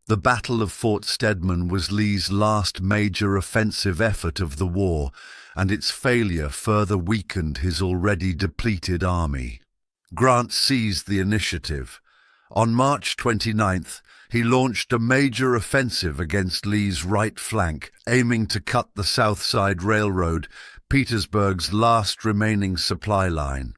The Battle of Fort Stedman was Lee's last major offensive effort of the war, and its failure further weakened his already depleted army. Grant seized the initiative. On March 29th, he launched a major offensive against Lee's right flank, aiming to cut the South Side Railroad, Petersburg's last remaining supply line.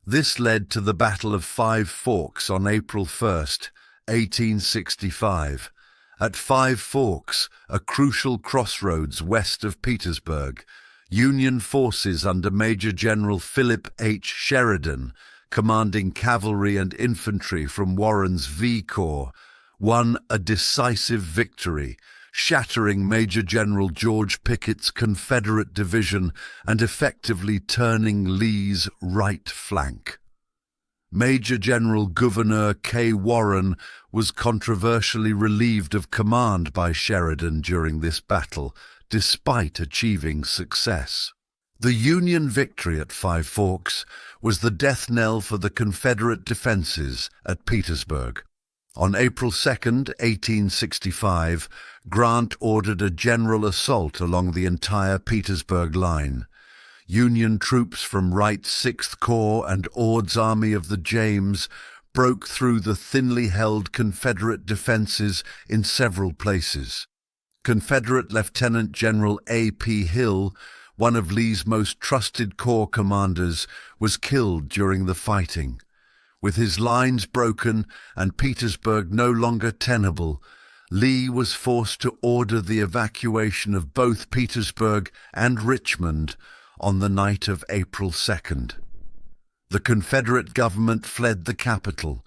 This led to the Battle of Five Forks on April 1st, 1865. At Five Forks, a crucial crossroads west of Petersburg, Union forces under Major General Philip H. Sheridan, commanding cavalry and infantry from Warren's V Corps, won a decisive victory, shattering Major General George Pickett's Confederate division and effectively turning Lee's right flank. Major General Gouverneur K. Warren was controversially relieved of command by Sheridan during this battle, despite achieving success. The Union victory at Five Forks was the death knell for the Confederate defenses at Petersburg. On April 2, 1865, Grant ordered a general assault along the entire Petersburg line. Union troops from Wright's 6th Corps and Ord's Army of the James broke through the thinly held Confederate defenses in several places. Confederate Lieutenant General A.P. Hill, one of Lee's most trusted corps commanders, was killed during the fighting. With his lines broken and Petersburg no longer tenable, Lee was forced to order the evacuation of both Petersburg and Richmond on the night of April 2nd. The Confederate government fled the capital.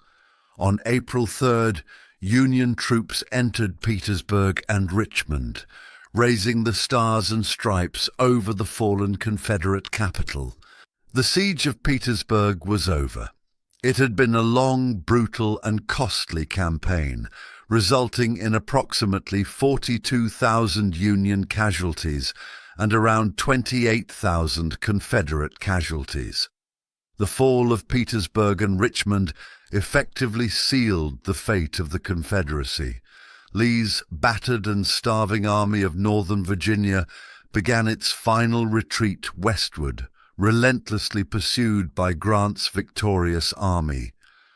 On April 3rd, Union troops entered Petersburg and Richmond, raising the stars and stripes over the fallen Confederate capital. The siege of Petersburg was over. It had been a long, brutal and costly campaign, resulting in approximately 42,000 Union casualties and around 28,000 Confederate casualties. The fall of Petersburg and Richmond effectively sealed the fate of the Confederacy. Lee's battered and starving Army of Northern Virginia began its final retreat westward, relentlessly pursued by Grant's victorious army.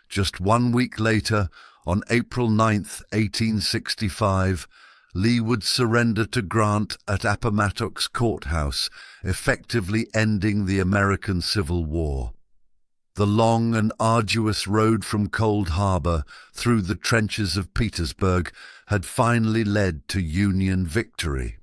Just 1 week later, on April 9, 1865, Lee would surrender to Grant at Appomattox Courthouse, effectively ending the American Civil War. The long and arduous road from Cold Harbor through the trenches of Petersburg had finally led to Union victory.